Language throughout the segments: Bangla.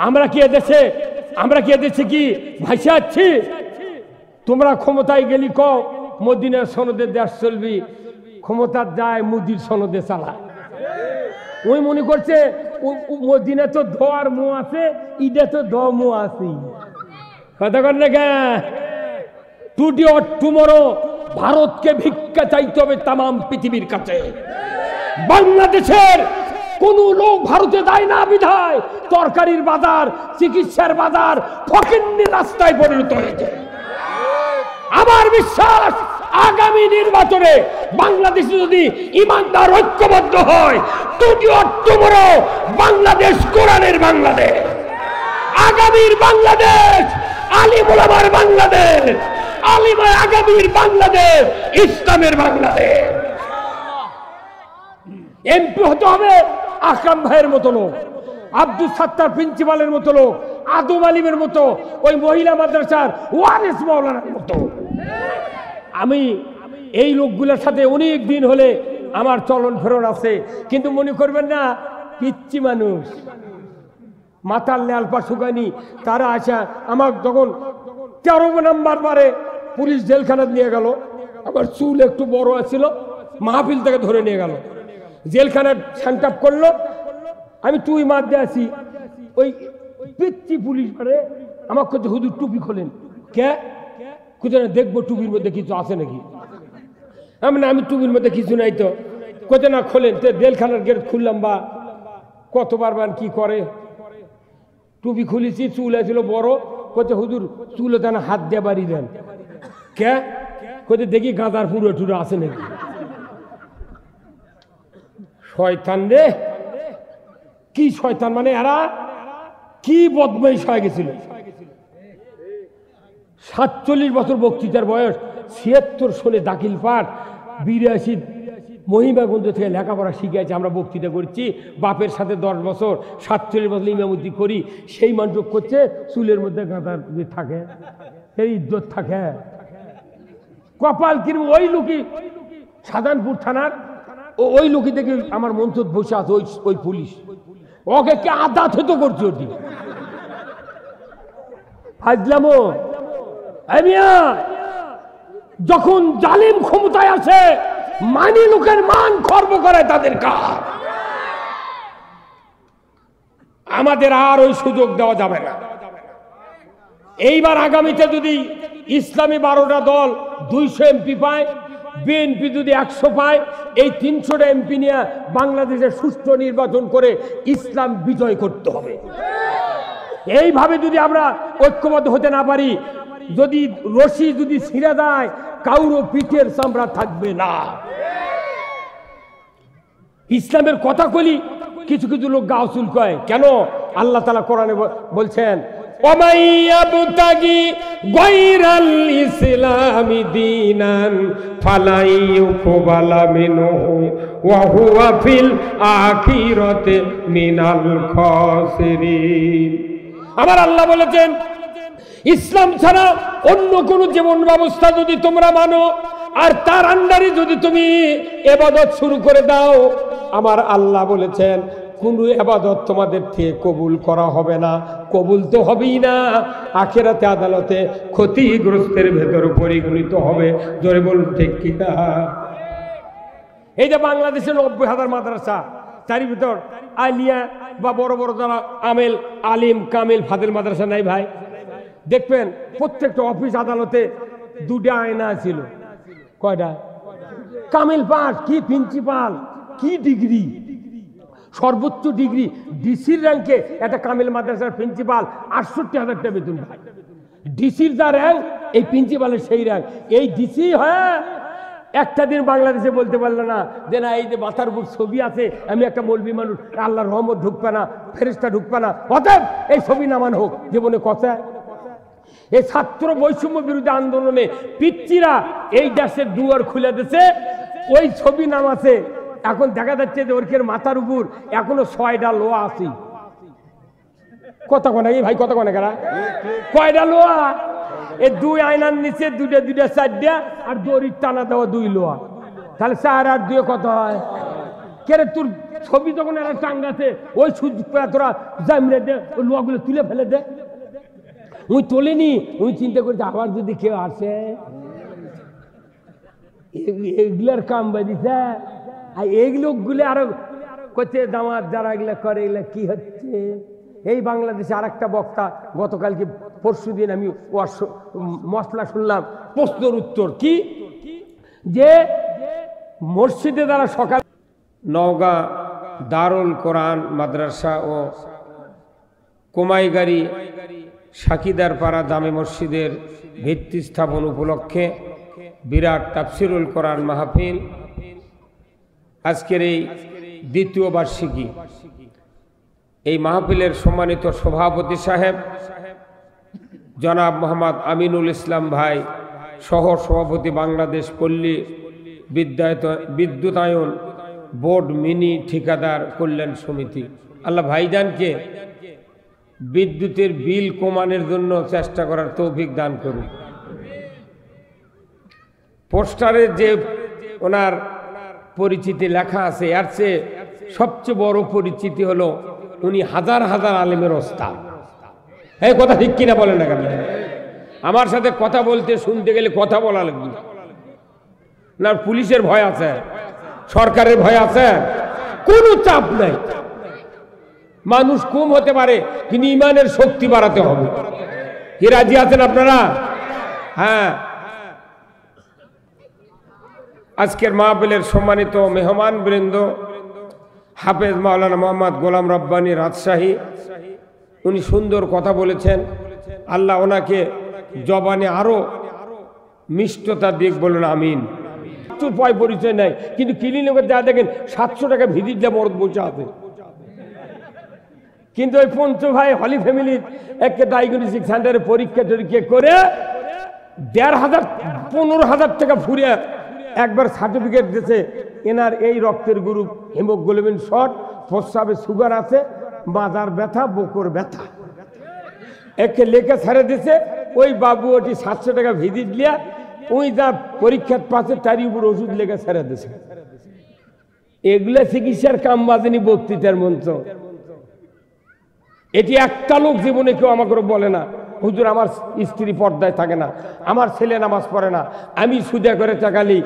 আমরা কি এদেশে কি ভাইসা আছি? তোমরা ক্ষমতায় গেলি কও মদিনার সনদে দেশ চলবি, ক্ষমতার যায় মুদির সনদে চালায়। ওই মনে করছে মদিনা তো ধোয়ার মুখ আছে, ইডে তো ধ মুখ আছে। কথা কর না কে? টুডে অর টুমরো ভারতকে ভিক্ষা চাইতে হবে তামাম পৃথিবীর কাছে। বাংলাদেশের কোন লোক ভারতে যায় না বিধায় তরকারির বাজার, চিকিৎসার বাজার ফকিন্নি রাস্তায় পরিণত হয়েছে। আমার বিশ্বাস আগামী নির্বাচনে বাংলাদেশে যদি ইমানদার ঐক্যবদ্ধ হয়, টুডে অর টুমরো বাংলাদেশ কোরআনের বাংলাদেশ, আগামীর বাংলাদেশ আলিম ওলামার বাংলাদেশ, আগামীর বাংলাদেশ ইসলামের বাংলাদেশ। এমপি হতে হবে আকরাম ভাইয়ের মতো লোক, আব্দুল সাত্তার প্রিন্সিপালের মতো লোক, আদম আলিমের মতো, ওই মহিলা মাদ্রাসার ওয়ারিস মাওলানার মতো। আমি এই লোকগুলোর সাথে অনেক দিন হলে আমার চলন ফেরন আছে, কিন্তু মনে করবেন না পিচ্ছি মানুষ, মাথার লেলপা শুকানি। তারা আসা আমার যখন 13 নম্বর বারে পুলিশ জেলখানা নিয়ে গেল, আমার চুল একটু বড় আছিল, মাহফিল থেকে ধরে নিয়ে গেল, জেলখানার হ্যান্ডকাপ করলো, আমি টুই মার দিয়ে আসি। ওই পিচ্ছি পুলিশ পারে আমার কাছে হুজুর টুপি খোলেন কে? কোথায় দেখবো টুপির মধ্যে কিছু আছে নাকি? আমি টুপির মধ্যে কিছু নাই তো। কোথায় না খোলেন, জেলখানার গেট খুললাম, বা কতবার কি করে, টুপি খুলেছি, চুল আছিল বড়, কোথায় হুজুর চুলে তেনা হাত দিয়ে বাড়ি দেন কে? কোথায় দেখি গাঁদার পুরো টুরো আছে নাকি? শয়তান রে, কি শয়তান, মানে এরা কি বদমাইশ হয়ে গেছিল। 47 বছর বক্তৃতার বয়স, 76 সনে দাখিল পাঠ, 82 মহিমাগঞ্জ থেকে লেখাপড়া শিখেছে। আমরা বক্তৃতা করছি, বাপের সাথে 10 বছর, 47 বছর ইমামতি করি, সেই মানুষ করছে চুলের মধ্যে গাঁদার থাকে, এই ইজ্জত থাকে। কপাল কিরম, ওই লোকই সাধারণপুর থানার ওই লোকই দেখে আমার মঞ্চ বসে আছে, ওই পুলিশ ওকে কে আদাত হতো করছে। ওটি ফাজলামো। যখন জালিম ক্ষমতায় আসে, মানি লোকের মান খর্ব করে তাদের কাজ। আমাদের আর ওই সুযোগ দেওয়া যাবে না। এইবার আগামীতে যদি ইসলামী 12টা দল 200 এমপি পায়, বিএনপি যদি 100 পায়, এই 300টা এমপি নিয়ে বাংলাদেশের সুষ্ঠু নির্বাচন করে ইসলাম বিজয় করতে হবে। এইভাবে যদি আমরা ঐক্যবদ্ধ হতে না পারি, যদি রশি যদি ছিঁড়ে যায়, কাউরো পিঠের চামড়া থাকবে না। ইসলামের কথা বলি, কিছু কিছু লোক গা চুল কয় কেন? আল্লাহ তাআলা কোরআনে বলছেন, ওমাইয়াবতাগি গায়রাল ইসলামি দীনান ফালাই ইউকবালা মিনহু ওয়া হুয়া ফিল আখিরাতি মিনাল খাসিরিন। আমার আল্লাহ বলেছেন, ইসলাম ছাড়া অন্য কোন জীবন ব্যবস্থা যদি তোমরা মানো আর তার আন্ডারে যদি তুমি ইবাদত শুরু করে দাও, আমার আল্লাহ বলেছেন কোন ইবাদত তোমাদের থেকে কবুল করা হবে না। কবুল তো হবেই না, আখিরাতে আদালতে ক্ষতিগ্রস্তের ভেতর পরিগণিত হবে। জোরে বলুন ঠিক কি না? এই যে বাংলাদেশের 90,000 মাদ্রাসা, তার ভিতর আলিয়া বা বড় বড় যারা আমেল, আলিম, কামিল, ফাদিল মাদ্রাসা নাই ভাই? দেখবেন প্রত্যেকটা অফিস আদালতে 2টা আয়না ছিল। কয়টা? কামিল পাস, কি প্রিন্সিপাল, কি ডিগ্রি, সর্বোচ্চ ডিগ্রি ডিসির র্যাঙ্কে একটা কামিল মাদ্রাসার প্রিন্সিপাল 68,000 টাকা বেতন পায়। ডিসির যা র্যাঙ্ক, এই প্রিন্সিপালের সেই র্যাঙ্ক। এই ডিসি হ্যাঁ একটা দিন বাংলাদেশে বলতে পারলো না যে না, এই যে মাথার উপর ছবি আছে, আমি একটা মৌলবি মানুষ, আল্লাহর রহমত ঢুকবে না, ফেরেশতা ঢুকবে না, অতএব এই ছবি নামান হোক। জীবনে কথা এই ছাত্র বৈষম্য বিরোধী আন্দোলনে পিচ্চিরা এই দেশের দুয়ার খুলে দিয়েছে, ওই ছবি নাম আছে। এখন দেখা যাচ্ছে যে ওর মাথার উপর এখনো 6টা লোহা আছে। কথা কয় না ভাই, কথা কয় না কারা? কয়টা লোহা? এই 2 আয়নার নিচে 2টা 4টা, আর দড়ির টানা দেওয়া 2 লোহা, তাহলে 4 আর 2 কত হয়? কে রে তোর ছবি যখন এরা টাঙ্গাতে ওই তোরা জামরে দে ওই লোকগুলো তুলে ফেলে দে, ওই তোলেনি। ওই চিন্তা করছে আবার যদি কেউ আসে এগুলার কাম বাদিছে। আর এই লোকগুলো আরো করছে দামাত যারা এগুলা করে এগুলা কি হচ্ছে। এই বাংলাদেশে আর একটা বক্তা গতকালকে পরশু দিন আমি মশলা শুনলাম, প্রশ্নের উত্তর কি যে মসজিদে দ্বারা সকাল নওগাঁ দারুল কোরআন মাদ্রাসা ও কোমাইগাড়ি সাকিদারপাড়া জামে মসজিদের ভিত্তি স্থাপন উপলক্ষে বিরাট তাফসিরুল কোরআন মাহফিল আজকের এই দ্বিতীয় বার্ষিকী। এই মাহফিলের সম্মানিত সভাপতি সাহেব জনাব মোহাম্মদ আমিনুল ইসলাম ভাই সহ সভাপতি বাংলাদেশ পল্লী বিদ্যুতায়ন বোর্ড মিনি ঠিকাদার কল্যাণ সমিতি, আল্লাহ ভাইজানকে বিদ্যুতের বিল কমানোর জন্য চেষ্টা করার তৌফিক দান করুন। পোস্টারে যে ওনার পরিচিতি লেখা আছে এর চেয়ে সবচেয়ে বড় পরিচিতি হলো উনি হাজার হাজার আলেমের ওস্তাদ। এই কথা ঠিক কিনা বলেন না কেন? আমার সাথে কথা বলতে শুনতে গেলে কথা বলা লাগবে না। পুলিশের ভয় আছে, সরকারের ভয় আছে, কোনো চাপ নাই। মানুষ কম হতে পারে কিন্তু ইমানের শক্তি বাড়াতে হবে। কি রাজি আছেন আপনারা? হ্যাঁ। আজকের মাহফিলের সম্মানিত মেহমান বৃন্দ হাফেজ মাওলানা মোহাম্মদ গোলাম রব্বানী রাজশাহী, উনি সুন্দর কথা বলেছেন। আল্লাহ ওনাকে জবানে আরো মিষ্টতা দিক, বলুন আমিন। পয় পরিচয় নাই কিন্তু ক্লিনিকে যা দেখেন 700 টাকা ভিজিট যা মরদ বসে আছে। কিন্তু ওই পঞ্চ ভাই হলি ফ্যামিলির একটা ডায়াগনস্টিক সেন্টারে পরীক্ষা টরীক্ষা করে 1500 15,000 টাকা ফুরিয়ে একবার সার্টিফিকেট দিয়েছে এনার এই রক্তের গ্রুপ হিমোগ্লোবিন শর্ট, প্রস্রাবে সুগার আছে, মাজার ব্যথা, বুকুর ব্যথা, একে লেখে ছেড়ে দিছে। ওই বাবু ওটি 700 টাকা ভিজিট লিয়া ওই যা পরীক্ষার পাশে তারই উপর ওষুধ লেগে ছেড়ে দিছে। এগুলা চিকিৎসার কাম বাজেনি বক্তৃতার মঞ্চ। এটি একটা লোক জীবনে কেউ আমাকে বলে না হুজুর আমার স্ত্রী পর্দায় থাকে না, আমার ছেলে নামাজ পড়ে না, আমি সুদে করে টাকালি,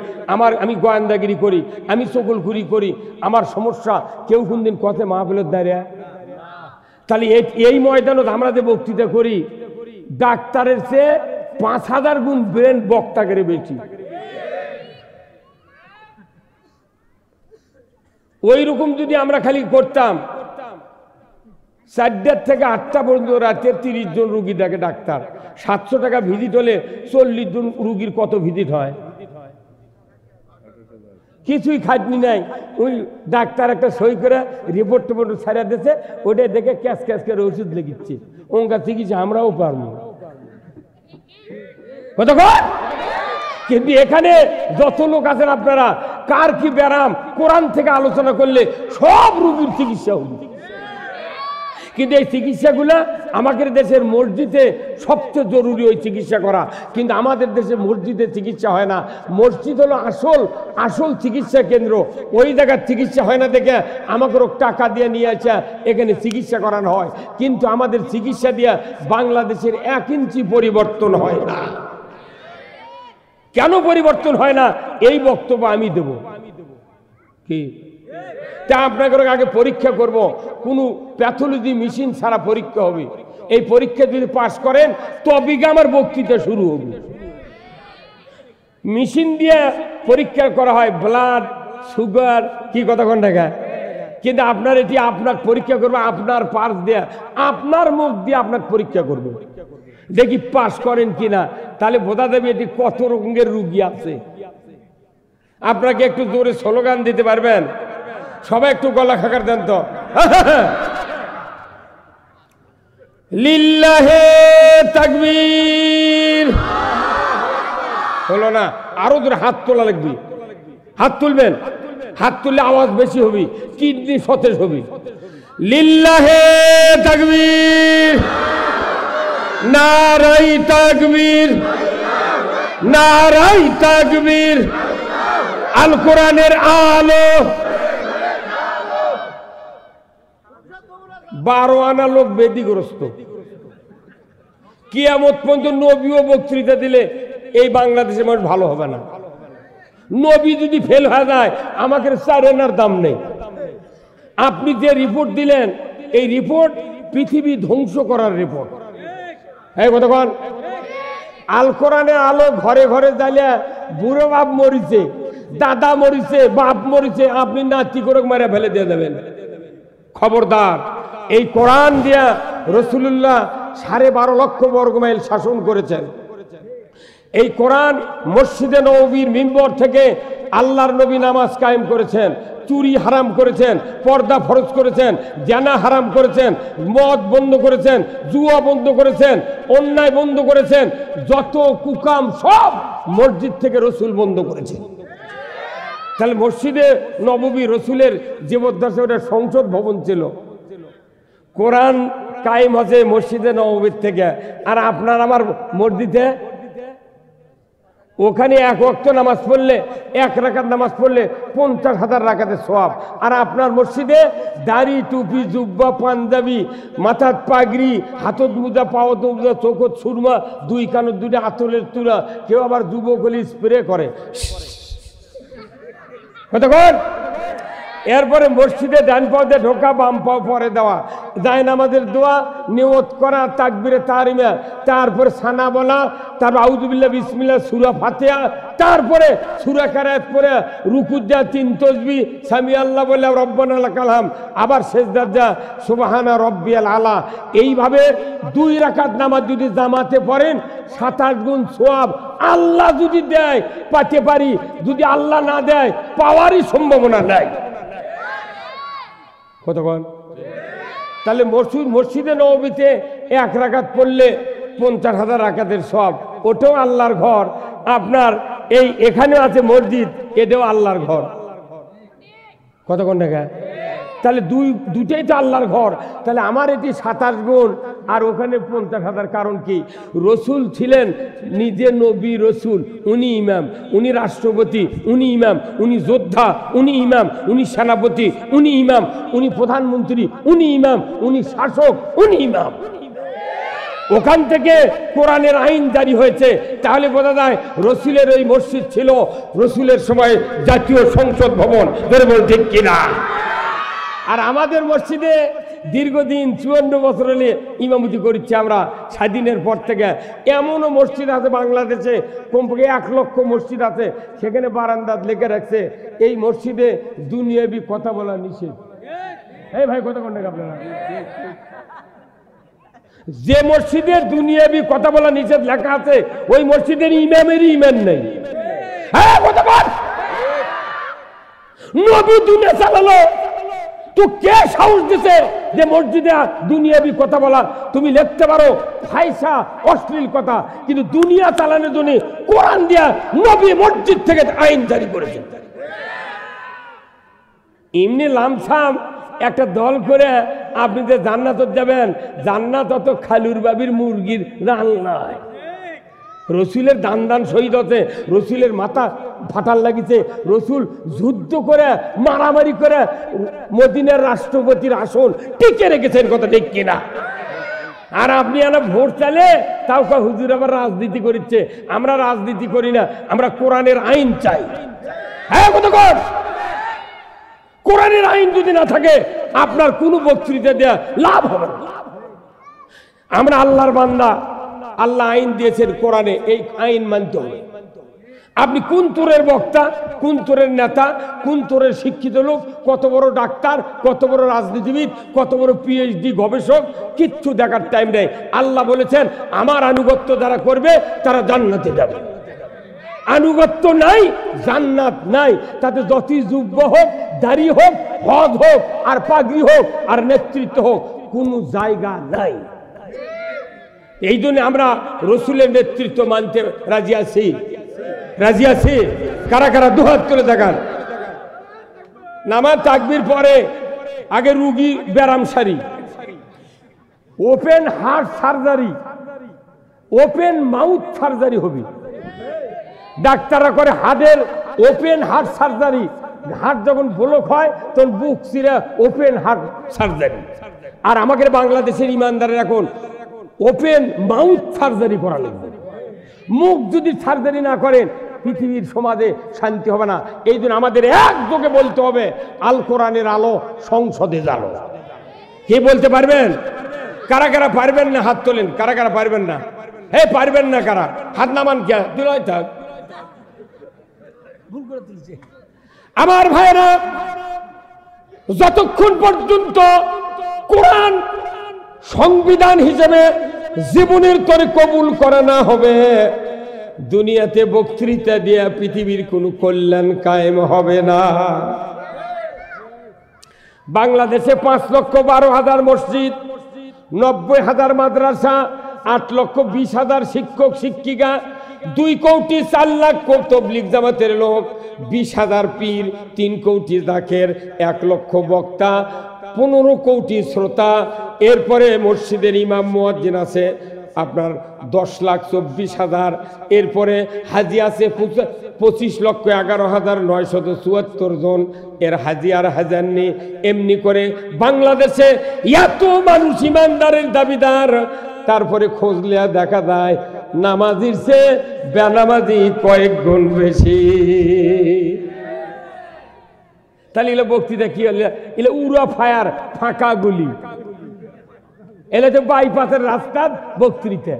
আমি গোয়েন্দাগিরি করি, আমি চকলখুরি করি, আমার সমস্যা, কেউ কোনদিন কথা মাহফিলের দাঁড়িয়ে। তাহলে এই ময়দানত আমরা যে বক্তৃতা করি ডাক্তারের চেয়ে 5000 গুণ ব্রেন বক্তা করে বেশি। ওই রকম যদি আমরা খালি করতাম 4টা থেকে 8টা পর্যন্ত রাতে 30 জন রুগী দেখে ডাক্তার, 700 টাকা ভিজিট হলে 40 জন রুগীর কত ভিজিট হয়? কিছুই খাটনি নাই। ওই ডাক্তার একটা সই করে রিপোর্ট টিপোর্ট ছাড়া দিয়েছে, ওটা দেখে ক্যাশ ক্যাশ করে ওষুধ লেগিচ্ছে। ওঙ্কা চিকিৎসা আমরাও পারবো কতক্ষণ। কিন্তু এখানে যত লোক আছেন আপনারা, কার কি ব্যারাম কোরআন থেকে আলোচনা করলে সব রোগীর চিকিৎসা হবে। কিন্তু এই চিকিৎসাগুলা আমাদের দেশের মসজিদে সবচেয়ে জরুরি ওই চিকিৎসা করা, কিন্তু আমাদের দেশে মসজিদে চিকিৎসা হয় না। মসজিদ হলো আসল চিকিৎসা কেন্দ্র। ওই জায়গার চিকিৎসা হয় না দেখে আমাকেও টাকা দিয়ে নিয়ে আসা এখানে চিকিৎসা করানো হয়, কিন্তু আমাদের চিকিৎসা দিয়ে বাংলাদেশের 1 ইঞ্চি পরিবর্তন হয় না। কেন পরিবর্তন হয় না এই বক্তব্য আমি দেব। কি তা আপনাকে আগে পরীক্ষা করব, কোনো প্যাথোলজি মেশিন ছাড়া পরীক্ষা হবে। এই পরীক্ষা যদি পাস করেন তবে আমার বক্তৃতা শুরু হবে। মেশিন দিয়ে পরীক্ষা করা হয় ব্লাড, সুগার, কি কতক্ষণ টাকা, কিন্তু আপনার এটি আপনার পরীক্ষা করবে আপনার পার্স দিয়ে, আপনার মুখ দিয়ে আপনার পরীক্ষা করবে, দেখি পাস করেন কিনা। তাহলে বোঝা যাবে এটি কত রকমের রুগী আছে। আপনাকে একটু জোরে স্লোগান দিতে পারবেন? সবাই একটু গলা খাকার দেন তো। লিল্লাহে তাকবীর। হলো না, আরো জোরে হাত তোলা লাগবে। হাত তুলবেন, হাত তুললে আওয়াজ বেশি হবে, কিডনি সতেজ হবে। লিল্লাহে তাকবীর, নারাই তাকবীর, নারাই তাকবীর। আল কোরআনের আলো, 12 আনা লোক বেদিগ্রস্ত। কিয়ামত পর্যন্ত নবীও বক্তৃতা দিলে এই বাংলাদেশের মানুষ ভালো হবে না। নবী যদি ফেল হয়ে যায় আমাকে 4 আনার দাম নেই। আপনি যে রিপোর্ট দিলেন এই রিপোর্ট পৃথিবী ধ্বংস করার রিপোর্ট। এই কতক্ষণ আল কোরআনের আলো ঘরে ঘরে জ্বালিয়ে বুড়ো বাপ মরিছে, দাদা মরিছে, বাপ মরিছে, আপনি নাতি করে মেরে ফেলে দিয়ে দেবেন। খবরদার, এই কোরআন দিয়া রাসূলুল্লাহ 12.5 লক্ষ বর্গমাইল শাসন করেছেন। এই কোরআন মসজিদে নববীর মিম্বর থেকে আল্লাহর নবী নামাজ কায়েম করেছেন, চুরি হারাম করেছেন, পর্দা ফরজ করেছেন, জানা হারাম করেছেন, মদ বন্ধ করেছেন, জুয়া বন্ধ করেছেন, অন্যায় বন্ধ করেছেন, যত কুকাম সব মসজিদ থেকে রসুল বন্ধ করেছেন। তাহলে মসজিদে নববী রসুলের জীবদ্দশা ওটা সংসদ ভবন ছিল। কোরআন কায়েম হচ্ছে মসজিদে নববীর থেকে, আর আপনার আমার মসজিদে ওখানে 1 ওয়াক্ত নামাজ পড়লে 1 রাকাত নামাজ পড়লে 50,000 রাকাতের সওয়াব। আর আপনার মসজিদে দাড়ি, টুপি, জুব্বা, পাঞ্জাবি, মাথার পাগড়ি, হাতত মুজা, পাওয়াত মুজা, চোখত সুরমা, 2 কানত 2টা আতলের তুলা, কেউ আবার যুবক হলে স্প্রে করে। কতক্ষণ? এরপরে মসজিদে ডান পাও দিয়ে ঢোকা, বাম পাও পরে দেওয়া, জায়নামাজের দোয়া, নিয়ত করা, তাকবীরে তাহরিমা, তারপরে সানা বলা, তারপর আউযুবিল্লাহ বিসমিল্লাহ, সূরা ফাতিহা, তারপরে সূরা কিরাত পড়ে রুকুত যা 3 তাসবিহ, সামি আল্লাহ বলে রব্বানা লাকাল হামদ, আবার সেজদা যা সুবহানা রাব্বিয়াল আলা। এইভাবে 2 রাকাত নামাজ যদি জামাতে পড়েন 27 গুণ সওয়াব। আল্লাহ যদি দেয় পাতে পারি, যদি আল্লাহ না দেয় পাওয়ারই সম্ভাবনা নাই। কতক্ষণ? তাহলে মসজিদে নববীতে 1 রাকাত পড়লে 50,000 রাকাতের সওয়াব, ওটাও আল্লাহর ঘর। আপনার এই এখানে আছে মসজিদ, এটাও আল্লাহর ঘর। কতক্ষণ টাকা? তাহলে দুটাই তো আল্লাহর ঘর। তাহলে আমার এটি 27 গুণ আর ওখানে 50,000। কারণ কি? রসুল ছিলেন নিজে নবী রসুল, উনি ইমাম, উনি রাষ্ট্রপতি, উনি ইমাম, উনি যোদ্ধা, উনি ইমাম, উনি সেনাপতি, উনি ইমাম, উনি প্রধানমন্ত্রী, উনি ইমাম, উনি শাসক, উনি ইমাম। ওখান থেকে কোরআনের আইন জারি হয়েছে। তাহলে বোঝা যায় রসুলের ওই মসজিদ ছিল রসুলের সময় জাতীয় সংসদ ভবন। ধরে বল ঠিক কিনা? আর আমাদের মসজিদে দীর্ঘদিন 54 বছর হলে ইমামতি করছি আমরা স্বাধীনের পর থেকে। এমনও মসজিদ আছে বাংলাদেশে, কমপক্ষে 1 লক্ষ মসজিদ আছে, সেখানে বারান্দাত লিখে রাখছে এই মসজিদে দুনিয়াবি কথা বলা নিষেধ। এই ভাই কথা কোন আপনারা? যে মসজিদের দুনিয়াবি কথা বলা নিষেধ লেখা আছে ওই মসজিদের ইমামেরই ইমান নেই। হ্যাঁ কথা বল। নবী দুনিয়া চালালো, তো কে সাহস দিছে যে মসজিদে দুনিয়াবি কথা বলা? তুমি লিখতে পারো ফাইসা অশ্লীল কথা, কিন্তু দুনিয়া চালানোর জন্য কোরআন দিয়া নবী মসজিদ থেকে আইন জারি করেছেন। এমনি লামসাম একটা দল করে আপনি যে জান্নাত যাবেন, জান্নাত অত খালুর বাবির মুরগির রান্নায়। রসুলের দান শহীদ হতে, রসুলের মাথা ফাটার লাগিছে, রসুল যুদ্ধ করে মারামারি করে মদিনার রাষ্ট্রপতির আসন টিকে রেখেছেন। কথা ঠিক কিনা? আর আপনি ভোট চাইলে তাও হুজুর আবার রাজনীতি করছে। আমরা রাজনীতি করি না, আমরা কোরআনের আইন চাই। হ্যাঁ কতক্ষণ? কোরআনের আইন যদি না থাকে আপনার কোনো বক্তৃতা দেয়া লাভ হবে না। আমরা আল্লাহর বান্দা, আল্লাহ আইন দিয়েছেন কোরআনে, এই আইন মানতে হবে। আপনি কোন তোরের বক্তা, কোন তোরের নেতা, কোন তোরের শিক্ষিত লোক, কত বড় ডাক্তার, কত বড় রাজনীতিবিদ, কত বড় পিএইচডি গবেষক, কিচ্ছু দেখার টাইম নেই। আল্লাহ বলেছেন আমার আনুগত্য যারা করবে তারা জান্নাতে যাবে। আনুগত্য নাই, জান্নাত নাই। তাতে যতই যুব্ব হোক, দাড়ি হোক, হজ হোক, আর পাগড়ি হোক, আর নেতৃত্ব হোক, কোনো জায়গা নাই। এই জন্য আমরা রসুলের নেতৃত্ব মানতে রাজি আছি। রাজি আছি? কারা কারা দুহাত তুলে দেখান। নামাজ তাকবীর পরে আগে রুগী ব্যারাম সারি, open heart surgery, open mouth surgery হবে। ডাক্তাররা করে হার্টের ওপেন হার্ট সার্জারি। হার্ট যখন ব্লক হয় তখন বুক চিরে ওপেন হার্ট সার্জারি। আর আমাদের বাংলাদেশের ইমানদারের এখন ওপেন মাউথ সার্জারি করা লাগবে। মুখ যদি সার্জারি না করেন পৃথিবীর সমাজে শান্তি হবে না। এই জন্য আমাদের একযোগে বলতে হবে আল কোরআনের আলো সংসদে জ্বালো। কে বলতে পারবেন? কারা কারা পারবেন না হাত তোলেন। কারা কারা পারবেন না? হে পারবেন না কারা? হাত নামান কে? দিলয় থাক। আমার ভাইরা, যতক্ষণ পর্যন্ত কোরআন সংবিধান হিসেবে জীবনের তরে কবুল করা না হবে, দুনিয়াতে বক্তৃতা দিয়ে পৃথিবীর কোনো কল্যাণ কায়েম হবে না। বাংলাদেশে 5,12,000 মসজিদ, 90,000 মাদ্রাসা, 8,20,000 শিক্ষক শিক্ষিকা, 2 কোটি 4 লাখ তবলিগ জামাতের লোক, 20,000 পীর, 3 কোটি জাকের, 1 লক্ষ বক্তা, 15 কোটি শ্রোতা। এরপরে মসজিদের ইমাম মুয়াজ্জিন আছে আপনার 10,24,000। এরপরে হাজি আছে 25,11,974 জন। এর হাজি আর হাজার নেই। এমনি করে বাংলাদেশে এত মানুষ ইমানদারের দাবিদার, তারপরে খোঁজ লিয়া দেখা যায় নামাজির চেয়ে বেনামাজি কয়েক গুণ বেশি। তাহলে এগুলো বক্তৃতা কি হল? এগুলো উড়া ফায়ার, ফাঁকা গুলি। এলে তো বাইপাসের রাস্তা বক্তৃতা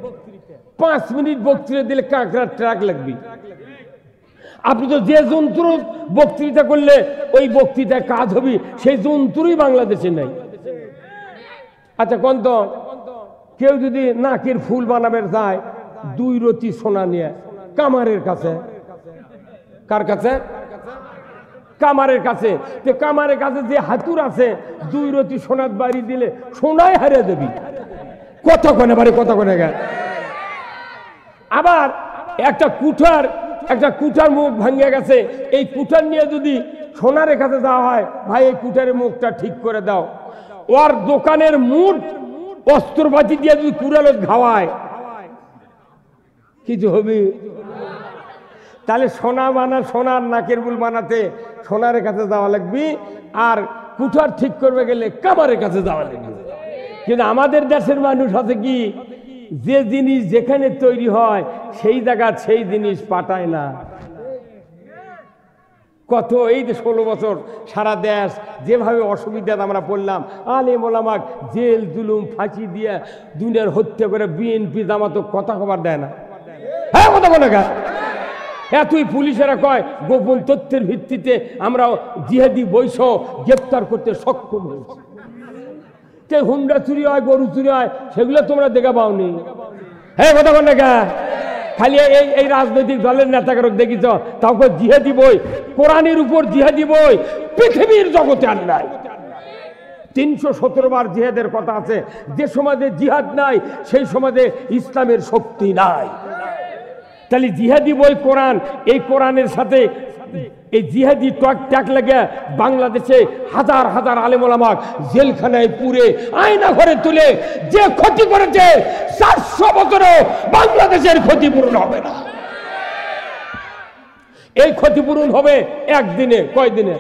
5 মিনিট বক্তৃতা দিলে কাঁকড়ার ট্রাক লাগবে। আপনি তো যে যন্ত্র বক্তৃতা করলে ওই বক্তৃতায় কাজ হবে, সেই যন্ত্রই বাংলাদেশে নাই। আচ্ছা কোন তো কেউ যদি নাকের ফুল বানাবে যায় 2 রতি সোনা নিয়ে কামারের কাছে, কার কাছে? কামারের কাছে। কামারের কাছে যে হাতুর আছে 2 রতি সোনার বাড়ি দিলে সোনায় হারিয়ে দেবি। কথা কোনে বাড়ি, কথা কোনে গেল। আবার একটা কুঠার মুখ ভাঙিয়ে গেছে, এই কুঠার নিয়ে যদি সোনারের কাছে যাওয়া হয়, ভাই এই কুঠারের মুখটা ঠিক করে দাও, ওর দোকানের মুঠ অস্ত্রপাতি দিয়ে যদি কুড়ালত ঘাওয়ায় কিছু হবে? তাহলে সোনার নাকের বুল বানাতে সোনারের কাছে যাওয়া লাগবে, আর কুঠার ঠিক করবে গেলে কামারের কাছে যাওয়া লাগবে। কিন্তু আমাদের দেশের মানুষ আছে কি, যে জিনিস যেখানে তৈরি হয় সেই জায়গা সেই জিনিস পাঠায় না। কত এই যে 16 বছর সারা দেশ যেভাবে অসুবিধা আমরা পড়লাম, আলেম ওলামা জেল জুলুম ফাঁসি দিয়ে দুনিয়ার হত্যা করে, বিএনপি জামাত কথা খবর দেয় না। হ্যাঁ কথা বলে গা। তুই পুলিশেরা কয় গোপন তথ্যের ভিত্তিতে আমরা জিহাদি বৈশ গ্রেপ্তার করতে সক্ষম হয়েছি। হুন্ডা চুরি হয়, গরু চুরি হয়, সেগুলো তোমরা দেখা পাওনি। হ্যাঁ কথা বলে গা। খালি এই রাজনৈতিক দলের নেতাকে দেখিছ, তাও জিহাদি বই, কোরআনের উপর জিহাদি বই পৃথিবীর জগতে আর নাই। 317 বার জিহাদের কথা আছে। যে সমাজে জিহাদ নাই সেই সমাজে ইসলামের শক্তি নাই। তাহলে জিহাদি বই কোরআন, এই কোরআনের সাথে এই জিহাদি ট্যাগ লাগে বাংলাদেশে হাজার হাজার আলেম ওলামা জেলখানায় পুরে আয়না ঘরে তুলে যে ক্ষতি করেছে, 400 বছরে বাংলাদেশের ক্ষতিপূরণ হবে না। এই ক্ষতিপূরণ হবে একদিনে। কয়দিনে?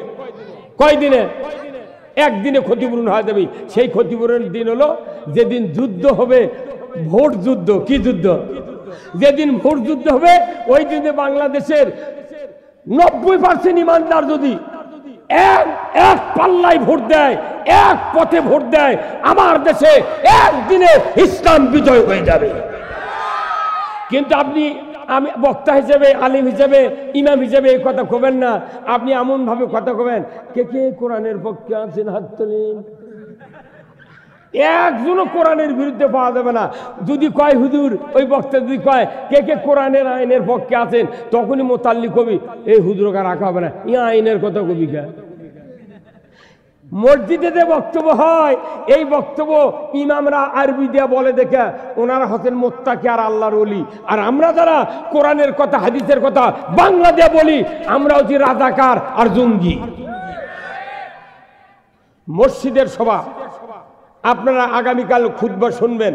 একদিনে ক্ষতিপূরণ হয়ে যাবে। সেই ক্ষতিপূরণের দিন হলো যেদিন যুদ্ধ হবে, ভোট যুদ্ধ। কি যুদ্ধ? যেদিন ভোট যুদ্ধ হবে ওই দিনে বাংলাদেশের 90% ইমানদার যদি এক পাল্লায় ভোট দেয়, এক পথে ভোট দেয়, আমার দেশে একদিনে ইসলাম বিজয় হয়ে যাবে। কিন্তু আমি বক্তা হিসেবে, আলিম হিসেবে, ইমাম হিসেবে এই কথা কবেন না। আপনি এমন ভাবে কথা কবেন, কে কে কোরআনের পক্ষে আছেন হাত তোলেন। একজনও কোরআনের বিরুদ্ধে পাওয়া যাবে না। যদি কয় হুজুর, ওই বক্তা যদি কয় কে কে কোরআনের আইনের পক্ষে আছেন, তখনই মোতাল্লি কবি এই হুজুরকে রাখা হবে না, ই আইনের কথা কবি কে। মসজিদে যে বক্তব্য হয়, এই বক্তব্য ইমামরা আরবি দিয়ে বলে দেখে ওনারা হচ্ছেন মোত্তাকি আর আল্লাহর ওলি। আর আমরা যারা কোরআনের কথা হাদিসের কথা বাংলা দিয়ে বলি, আমরা হচ্ছি রাজাকার আর জঙ্গি। মসজিদের সভা আপনারা আগামীকাল খুতবা শুনবেন।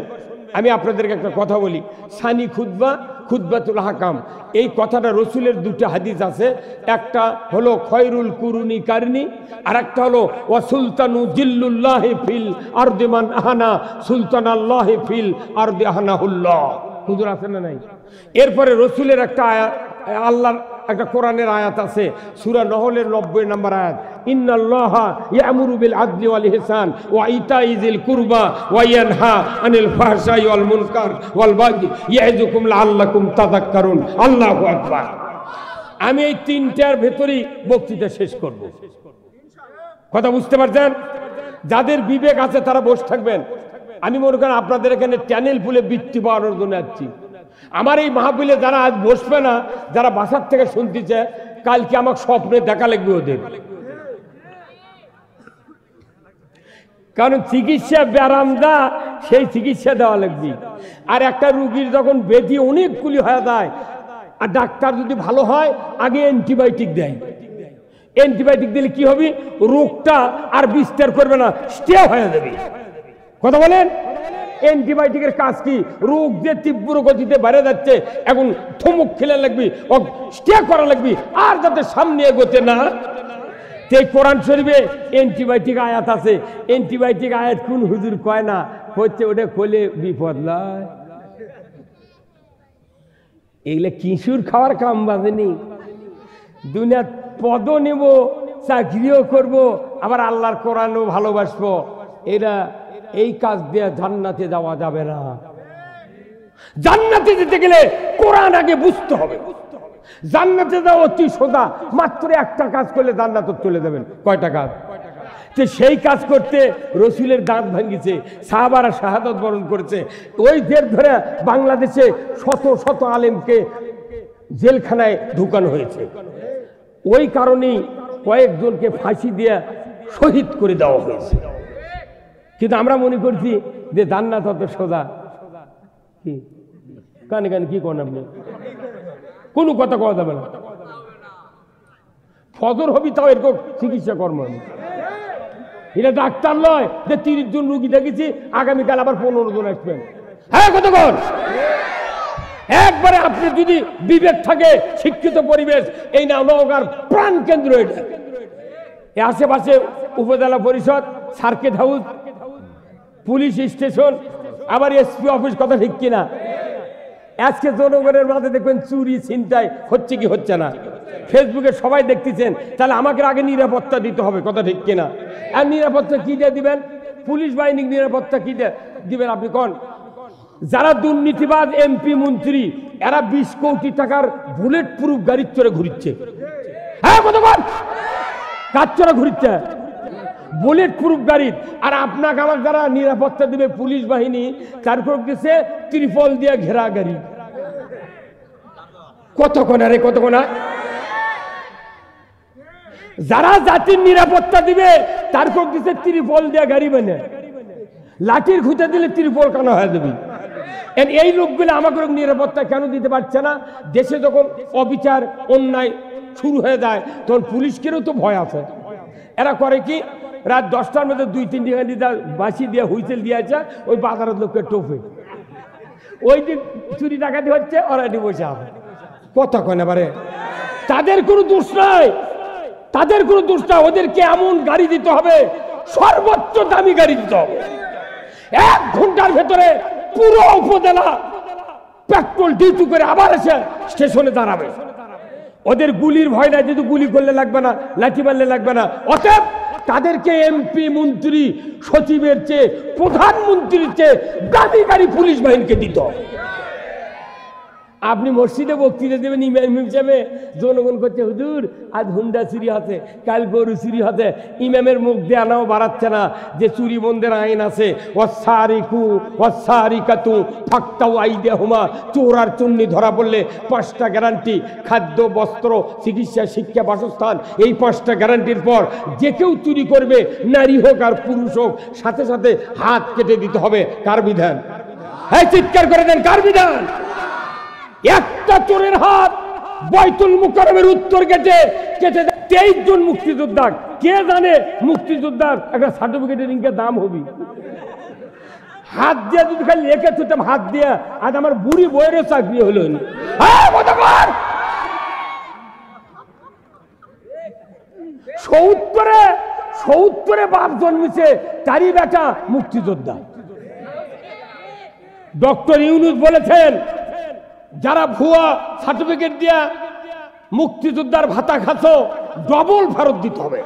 আমি আপনাদেরকে একটা কথা বলি, সানি খুতবা খুতবাতুল হাকাম, এই কথাটা রসুলের দুটো হাদিস আছে। একটা হলো খয়রুল কুরুনি কারনি, আর একটা হলো ওয়া সুলতানু জিল্লুল্লাহি ফিল আরদি মান আহানা সুলতানাল্লাহি ফিল আরদি আহানাহুল্লাহ। হুজুর আছে না নাই? এরপরে রসুলের একটা আয়াত, আল্লাহর একটা কোরআনের আয়াত আছে সূরা নহলের 90 নম্বর আয়াত, ইন্নাল্লাহা ইয়ামুরু বিল আদলি ওয়াল ইহসান ওয়া ইতাই যিল কুরবা ওয়া ইয়ানহা আনিল ফাহশাই ওয়াল মুনকার ওয়াল বাগি ইয়াইযুকুম লাআল্লাকুম তাযাক্কারুন। আল্লাহু আকবার। আমি এই তিনটার ভেতরেই বক্তৃতা শেষ করব। কথা বুঝতে পারছেন? যাদের বিবেক আছে তারা বসে থাকবেন। আমি মনে করেন আপনাদের এখানে চ্যানেল ফুলে বৃত্তি পাওয়ানোর জন্য আসছি। আমার এই মাহফিলে যারা আজ বসবে না, যারা বাসার থেকে শুনতেছে, কালকে আমাকে স্বপ্নে দেখা লাগবে ওদের। কারণ চিকিৎসা ব্যারামদা, সেই চিকিৎসা দেওয়া লাগবে। আর একটা রুগীর যখন ব্যাধি অনেকগুলি হয়ে যায়, আর ডাক্তার যদি ভালো হয় আগে অ্যান্টিবায়োটিক দেয়। অ্যান্টিবায়োটিক দিলে কি হবে? রোগটা আর বিস্তার করবে না, স্টে হয়ে যাবে। কথা বলেন? অ্যান্টিবায়োটিকের কাজ কি? রোগ যে তীব্র গতিতে বেড়ে যাচ্ছে, এখন থমক খেলে লাগবে, স্টে করা লাগবে, আর যাতে সামনে এগোতে না। এই কোরআন শরীফে অ্যান্টিবায়োটিক আয়াত আছে। অ্যান্টিবায়োটিক আয়াত কোন হুজুর কয় না, হচ্ছে ওটা খোলে বিপদ লয়। এগুলো কিশোর খাওয়ার কাম বাজেনি। দুনিয়ার পদও নেব, চাকরিও করব, আবার আল্লাহর কোরআনও ভালোবাসবো। এরা এই কাজ দিয়ে জান্নাতে যাওয়া যাবে না। জান্নাতে যেতে গেলে কোরআন আগে বুঝতে হবে। জান্নাতে যাওয়া অতি সোজা, মাত্র একটা কাজ করলে জান্নাতে চলে যাবেন। কয়টা কাজ? তো সেই কাজ করতে রসুলের দাঁত ভাঙিছে, সাহাবারা শাহাদাত বরণ করেছে। ওই জের ধরে বাংলাদেশে শত শত আলেমকে জেলখানায় ঢুকানো হয়েছে। ওই কারণেই কয়েকজনকে ফাঁসি দিয়ে শহীদ করে দেওয়া হয়েছে। কিন্তু আমরা মনে করছি যে জান্নাত অত সোজা। কি কানে কানে কি করেন আপনি? কোনো কথা কওয়া যাবে না। ফজর হবি তাও এরকম চিকিৎসা কর্ম। এটা ডাক্তার নয় যে 30 জন রুগী দেখেছি, আগামীকাল আবার 15 জন আসবেন। হ্যাঁ, কতক্ষণ? একবারে আপনি যদি বিবেক থাকে, শিক্ষিত পরিবেশ, এই না নওগাঁর প্রাণ কেন্দ্র। এটা আশেপাশে উপজেলা পরিষদ, সার্কিট হাউস, পুলিশ স্টেশন, আবার এসপি অফিস। কথা ঠিক কিনা? আজকে জনগণের মাঝে দেখবেন চুরি ছিনতাই হচ্ছে কি হচ্ছে না, ফেসবুকে সবাই দেখতেছেন। তাহলে আমাকে আগে নিরাপত্তা দিতে হবে। কথা ঠিক কিনা? আর নিরাপত্তা কি দিয়ে দিবেন? পুলিশ বাহিনী নিরাপত্তা কি দিয়ে দিবেন আপনি কোন? যারা দুর্নীতিবাজ এমপি মন্ত্রী, এরা 20 কোটি টাকার বুলেট প্রুফ গাড়ির চড়ে ঘুরিচ্ছে। হ্যাঁ, কতক্ষণ কাজ চড়ে ঘুরিচ্ছে বুলেট প্রুফ গাড়ি। আর আপনাকে আমার যারা নিরাপত্তা দিবে পুলিশ বাহিনী, তারপর দিচ্ছে ত্রিপল দিয়ে ঘেরা গাড়ি। কতক্ষণ? আরে কতক্ষণ? যারা জাতির নিরাপত্তা দিবে তারপর দিচ্ছে ত্রিপল দিয়ে গাড়ি বানে। লাঠির খুঁজে দিলে ত্রিপল কানা হয়ে যাবে। এই লোকগুলো আমাকে নিরাপত্তা কেন দিতে পারছে না? দেশে যখন অবিচার অন্যায় শুরু হয়ে যায় তখন পুলিশকেও তো ভয় আছে। এরা করে কি, রাত 10টার মধ্যে 2-3টি গাড়ি বাঁশি দিয়ে হুইসেল দিয়েছে, ওই বাজারের লোককে টোপে ওই দিন চুরি ডাকাতি হচ্ছে, ওরা এটি বসে আছে। কতক্ষণ? এবারে তাদের কোনো দোষ নাই, তাদের কোনো দোষ নাই। ওদেরকে এমন গাড়ি দিতে হবে, সর্বোচ্চ দামি গাড়ি দিতে হবে। 1 ঘন্টার ভেতরে পুরো উপজেলা পেট্রোল ডিউটি করে আবার এসে স্টেশনে দাঁড়াবে। ওদের গুলির ভয় নাই, যেহেতু গুলি করলে লাগবে না, লাঠি মারলে লাগবে না। অতএব তাদেরকে এমপি মন্ত্রী সচিবের চেয়ে, প্রধানমন্ত্রীর চেয়ে দামি গাড়ি পুলিশ বাহিনীকে দিত। আপনি মসজিদে বক্তৃতা দেবেন, ইমাম হিসেবে জনগণ করছে হুজুর আজ হুন্ডা চুরি হতে, কাল গরু চুরি হতে। ইমামের মুখ দিয়ে আনাও বাড়াচ্ছে না যে চুরি বন্ধের আইন আছে। ওয়াসারিকু ওয়াসারিকাতু ফাক্তাউ আইদিয়াহুমা, চোর আর চুন্নি ধরা পড়লে 5টা গ্যারান্টি, খাদ্য, বস্ত্র, চিকিৎসা, শিক্ষা, বাসস্থান। এই 5টা গ্যারান্টির পর যে কেউ চুরি করবে, নারী হোক আর পুরুষ হোক, সাথে সাথে হাত কেটে দিতে হবে। কার বিধান? হ্যাঁ, চিৎকার করে দেন, কার বিধান? একটা চোরের হাত বাইতুল মুকাররমের উত্তর গেটে কেটে 23 জন মুক্তিযোদ্ধা। কে জানে মুক্তিযোদ্ধার একটা সার্টিফিকেটের ইনকে দাম হবে? হাত দিয়ে যদি খালি লেখে তুতাম হাত দিয়ে, আজ আমার বুড়ি বইয়েরও চাকরি হলো না। ৭০-এ বাপ জন্মেছে, তারই বেটা মুক্তিযোদ্ধা। ডক্টর ইউনূস বলেছেন, যারা ভুয়া সার্টিফিকেট দিয়া মুক্তিযোদ্ধার ভাতা খাচ্ছ, ডবল ফেরত দিতে হবে।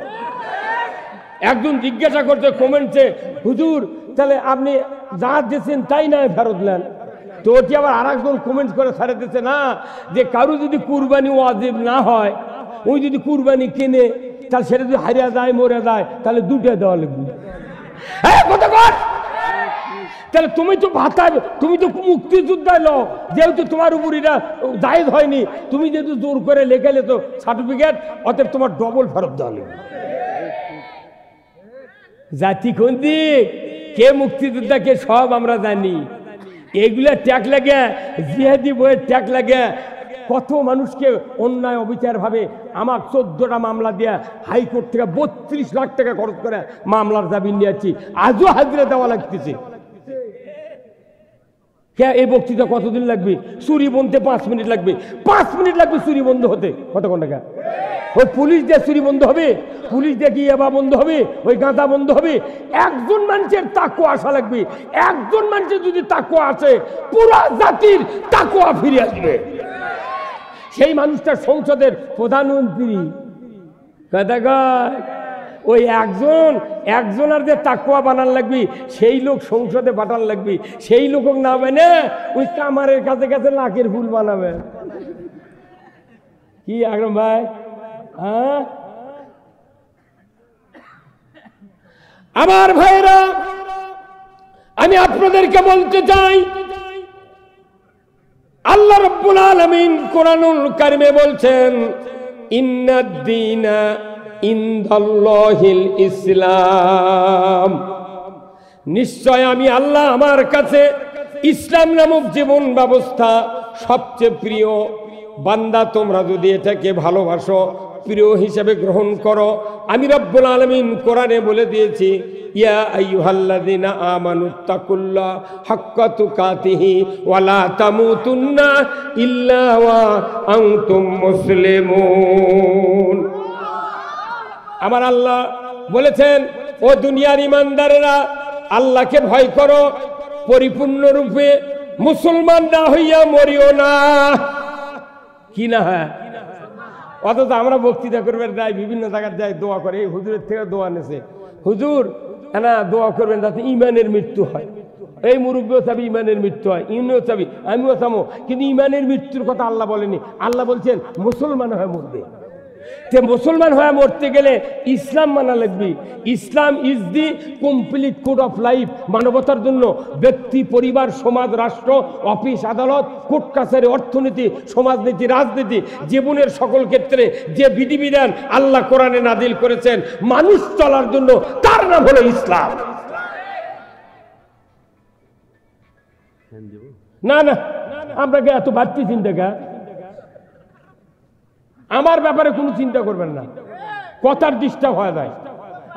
একজন জিজ্ঞাসা করছে কমেন্টে, হুজুর তাহলে আপনি যা দিয়েছেন তাই না ফেরত নেন? তো ওটি আবার আর একজন কমেন্ট করে ছাড়ে দিচ্ছে, না, যে কারো যদি কুরবানি ওয়াজিব না হয়, ওই যদি কুরবানি কিনে, তাহলে সেটা যদি হারিয়ে যায়, মরে যায়, তাহলে দুটো দেওয়া লাগবে। তাহলে তুমি তো ভাতা, তুমি তো মুক্তিযোদ্ধা লো, যেহেতু তোমার উপর এটা জায়েজ হয়নি, তুমি যেহেতু জোর করে লেখালে তো সার্টিফিকেট, অতএব তোমার ডবল ফেরত দেওয়া লাগবে। জাতি কোন দিক, কে মুক্তিযোদ্ধা, কে সব আমরা জানি। এগুলা ট্যাগ লাগে, জিহাদি বইয়ের ট্যাগ লাগে। কত মানুষকে অন্যায় অবিচার ভাবে আমার 14টা মামলা দিয়ে হাইকোর্ট থেকে 32 লাখ টাকা খরচ করে মামলার জামিন নিয়েছি, আজও হাজিরা দেওয়া লাগতেছে। এই বক্তৃতা কতদিন লাগবে? চুরি বন্ধে 5 মিনিট লাগবে, 5 মিনিট লাগবে চুরি বন্ধ হতে। কতক্ষণ টাকা? ওই পুলিশ দিয়ে চুরি বন্ধ হবে, পুলিশ দিয়ে কি ইয়াবা বন্ধ হবে, ওই গাঁজা বন্ধ হবে? একজন মানুষের তাকওয়া আসা লাগবে। একজন মানুষের যদি তাকওয়া আসে, পুরো জাতির তাকওয়া ফিরে আসবে। সেই মানুষটা সংসদের প্রধানমন্ত্রী। ওই একজনের যে তাকওয়া বানান লাগবি, সেই লোক সংসদে পাঠান লাগবি। সেই লোক না মানে ওই কামারের কাছে কাছে লাখের ফুল বানাবে। কি আকরাম ভাই? হ্যাঁ, আমার ভাইরা, আমি আপনাদেরকে বলতে চাই, আল্লাহ রাব্বুল আলামিন কোরআনুল কারিমে বলছেন, ইন্নাদ-দীনা ইনদাল্লাহিল ইসলাম। নিশ্চয় আমি আল্লাহ, আমার কাছে ইসলাম নামক জীবন ব্যবস্থা সবচেয়ে প্রিয়। বান্দা, তোমরা যদি এটাকে ভালোবাসো, প্রিয় হিসেবে গ্রহণ করো, আমি রব্বুল আলামিন কোরআনে বলে দিয়েছি, ইয়া আইয়ুহাল্লাযীনা আমানুত্তাকুল্লাহ হাক্কা তুকাতিহি ওয়া লা তামুতুন্না ইল্লা ওয়া আনতুম মুসলিমুন। আমার আল্লাহ বলেছেন, ও দুনিয়ার ইমানদারেরা, আল্লাহকে ভয় করো, পরিপূর্ণরূপে মুসলমান না হইয়া মরিও না। কি না? হ্যাঁ, অথচ আমরা বক্তৃতা করবেন যাই, বিভিন্ন জায়গায় যাই, দোয়া করে। এই হুজুরের থেকে দোয়া নেছে, হুজুর না দোয়া করবেন যাতে ইমানের মৃত্যু হয়। এই মুরব্বীও চাবি ইমানের মৃত্যু হয়, ইনিও চাবি, আমিও চাবো, কিন্তু ইমানের মৃত্যুর কথা আল্লাহ বলেনি। আল্লাহ বলছেন মুসলমান হয়ে মরবে। মুসলমান হয়ে মরতে গেলে ইসলাম মানা লাগবে। Islam is the complete code of life. মানবতার জন্য ব্যক্তি, পরিবার, সমাজ, রাষ্ট্র, অফিস, আদালত, কোর্ট কাছারি, অর্থনীতি, সমাজনীতি, রাজনীতি, জীবনের সকল ক্ষেত্রে যে বিধিবিধান আল্লাহ কোরআনে নাজিল করেছেন মানুষ চলার জন্য, তার নাম হলো ইসলাম। না না, আপনাকে এত বাড়তি চিন্তা কা? আমার ব্যাপারে কোনো চিন্তা করবেন না, কথার ডিস্টার্ব হয়ে যায়।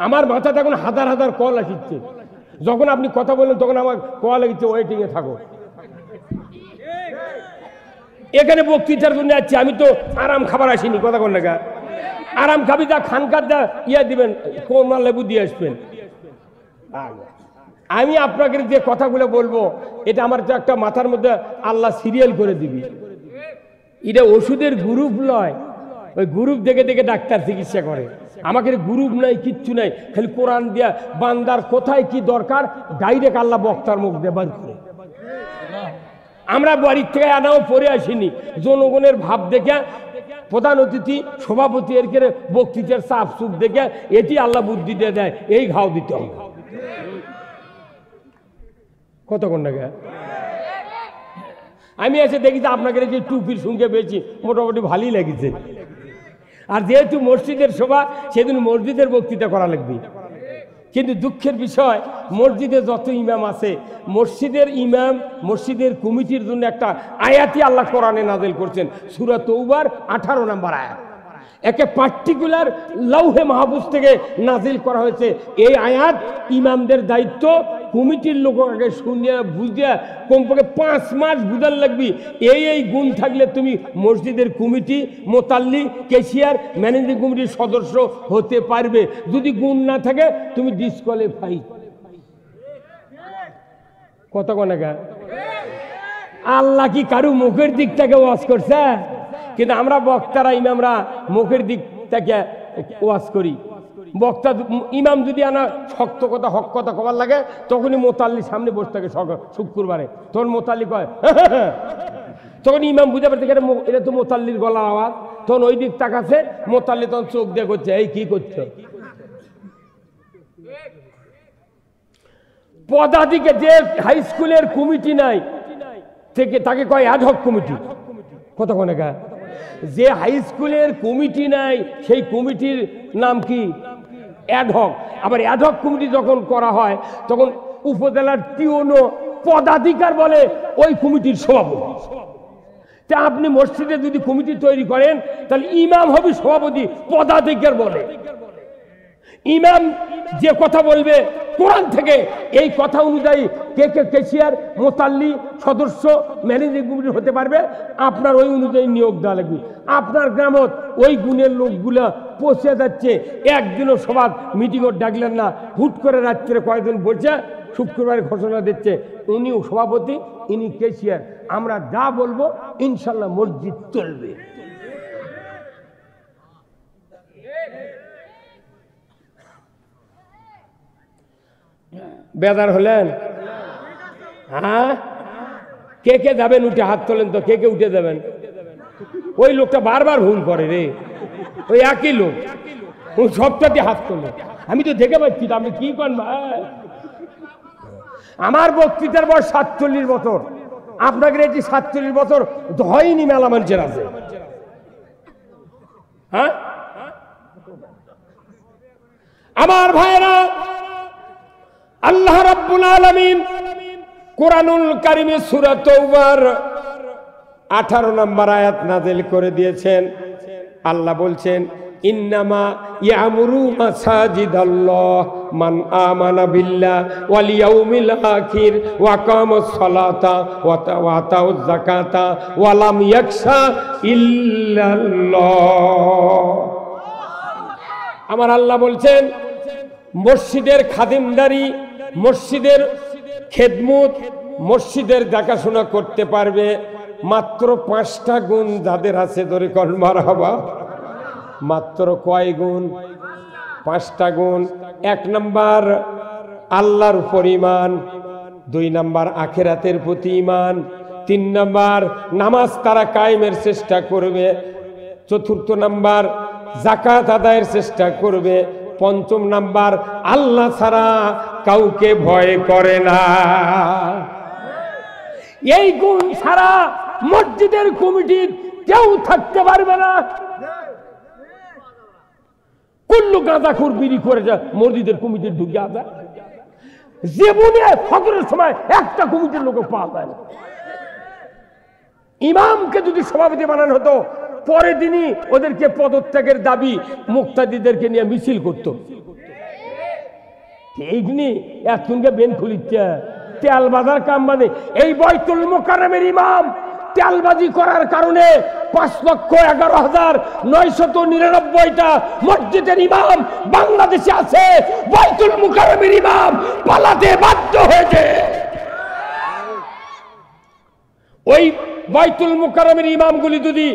আমার মাথাতে এখন হাজার হাজার কল আসছে। যখন আপনি কথা বললেন তখন আমার কল লাগছে, ওয়েটিং এ থাকো। এখানে বক্তৃতার জন্য যাচ্ছি, আমি তো আরাম খাবার আসিনি। কথা কোন লাগা আরাম খাবি, যা খানকার যা ইয়া দিবেন, কোমা লেবু দিয়ে আসবেন। আমি আপনাকে যে কথাগুলো বলবো, এটা আমার তো একটা মাথার মধ্যে আল্লাহ সিরিয়াল করে দিবি। এটা ওষুধের গ্রুপ নয়, ওই গ্রুপ দেখে দেখে ডাক্তার চিকিৎসা করে। আমাকে গ্রুপ নাই, কিচ্ছু নাই, খালি কোরআন দিয়া বান্দার কোথায় কি দরকার ডাইরেক্ট আল্লাহ বক্তার মুখ দিয়ে বার করে। আমরা বাড়ির থেকে আনাও পরে আসিনি, জনগণের ভাব দেখে, প্রধান অতিথি, সভাপতি এর করে বক্তৃতার চাপ চুপ দেখে এটি আল্লাহ বুদ্ধি দিয়ে দেয়, এই ঘাও দিতে হবে। কতক্ষণ লাগে আমি এসে দেখি যে আপনাকে যে টুপির সঙ্গে পেয়েছি, মোটামুটি ভালোই লেগেছে। আর যেহেতু মসজিদের সভা, সেদিন মসজিদের বক্তৃতা করা লাগবে। কিন্তু দুঃখের বিষয়, মসজিদে যত ইমাম আছে, মসজিদের ইমাম, মসজিদের কমিটির জন্য একটা আয়াতই আল্লাহ কোরআনে নাযিল করছেন, সূরা তওবার 18 নম্বর আয়াত। একে পার্টিকুলার লৌহে মাহফুজ থেকে নাজিল করা হয়েছে। এই আয়াত ইমামদের দায়িত্ব কমিটির লোক আগে শুনিয়া বুঝিয়া কমপক্ষে 5 মাস বুঝার লাগবি এই গুণ থাকলে তুমি মসজিদের কমিটি, মোতাল্লি, ক্যাশিয়ার, ম্যানেজিং কমিটির সদস্য হতে পারবে। যদি গুণ না থাকে তুমি ডিসকোয়ালিফাই। কত কনাকা আল্লাহ কি কারু মুখের দিক থেকে ওয়াজ করছে? কিন্তু আমরা বক্তারা ইমামরা মুখের দিক থেকে ওয়াজ করি। বক্তা ইমাম যদি আনা শক্ত কথা হক কথা কবার লাগে তখনই মোতাল্লি সামনে বসে থাকে শুক্রবারে। তখন মোতাল্লি কয় তখন ইমাম বুঝে পারছে এটা তো মোতাল্লির গলার আওয়াজ। তখন ওই দিক তাকাছে, মোতাল্লি তখন চোখ দিয়ে করছে এই কি করছো। পদাধিকে যে হাই স্কুলের কমিটি নাই থেকে তাকে কয় অ্যাডহক কমিটি। কতক্ষণ একা যে হাই স্কুলের কমিটি নাই সেই কমিটির নাম কি? অ্যাডহক। আবার অ্যাডহক কমিটি যখন করা হয় তখন উপজেলার টিউনো পদাধিকার বলে ওই কমিটির সভাপতি। তা আপনি মসজিদে যদি কমিটি তৈরি করেন তাহলে ইমাম হবে সভাপতি, পদাধিকার বলে। ইমাম যে কথা বলবে কোরআন থেকে এই কথা অনুযায়ী কে কে ক্যাশিয়ার, মোতাল্লি, সদস্য, ম্যানেজিং কমিটি হতে পারবে আপনার ওই অনুযায়ী নিয়োগ দেওয়া লাগবে। আপনার গ্রামত ওই গুণের লোকগুলা পৌঁছে যাচ্ছে, একদিনও সভা মিটিংও ডাকলেন না, হুট করে রাত্রে কয়েকজন বলছে শুক্রবারে ঘোষণা দিচ্ছে উনিও সভাপতি, ইনি ক্যাশিয়ার, আমরা যা বলবো ইনশাল্লাহ মসজিদ চলবে। বেদার হলেন? হ্যাঁ, কে কে যাবেন উঠে হাত তোলেন তো, কে কে উঠে যাবেন? ওই লোকটা বারবার ভুল করে রে, ওই একই লোক সবটাতে হাত তোলে। আমি তো দেখে পাচ্ছি, আপনি কি করেন ভাই? আমার বক্তৃতার বয়স 47 বছর, আপনাদের এটি 47 বছর হয়নি, মেলা মানুষের আছে। হ্যাঁ আমার ভাইরা, আল্লাহ রাব্বুল আলামিন কুরআনুল কারীমে সূরা তাওবার 18 নম্বর আয়াত নাযিল করে দিয়েছেন। আল্লাহ বলছেন ইন্নামা ইয়ামুরু মাসাজিদাল্লাহ মান আমানা বিল্লাহ ওয়াল ইয়াউমিল আখির ওয়া কামাস সালাতা ওয়া আতাউজ যাকাতা ওয়া লাম ইয়াখশা ইল্লাল্লাহ। আমার আল্লাহ বলছেন মসজিদের খাদিমদারি, মসজিদের খেদমত, মসজিদের দেখাশোনা করতে পারবে মাত্র 5টা গুণ যাদের আছে। ধরে কল মারহাবা। মাত্র কয় গুণ? 5টা গুণ। 1 নাম্বার আল্লাহর উপর ঈমান, 2 নাম্বার আখিরাতের প্রতি ঈমান, 3 নাম্বার নামাজ তারা কায়েমের চেষ্টা করবে, 4 নাম্বার যাকাত আদায়ের চেষ্টা করবে, 5 নাম্বার আল্লাহ ছাড়া কাউকে ভয় করে না। এই গুণ ছাড়া মসজিদের কমিটির কেউ থাকতে পারবে না। কুল্লু গাঁজাখুর বিড়ি করে যা মসজিদের কমিটির ঢুকে আসা, জীবনে ফজরের সময় একটা কমিটির লোক পাওয়া যায় না। ইমামকে যদি সভাপতি বানানো হতো পরের দিনই ওদেরকে পদত্যাগের দাবি মুক্তাদিদেরকে নিয়ে মিছিল করতো। এইখানে এখনকে বেন খুলিচ্ছে তেল বাজার কাম বাদে। এই বাইতুল মুকাররমের ইমাম তেলবাজি করার কারণে 5,11,999টা মসজিদের ইমাম বাংলাদেশে আছে। বাইতুল মুকাররমের ইমাম পালাতে বাধ্য হয়েছে। ওই বাইতুল মুকাররমের ইমামগুলি যদি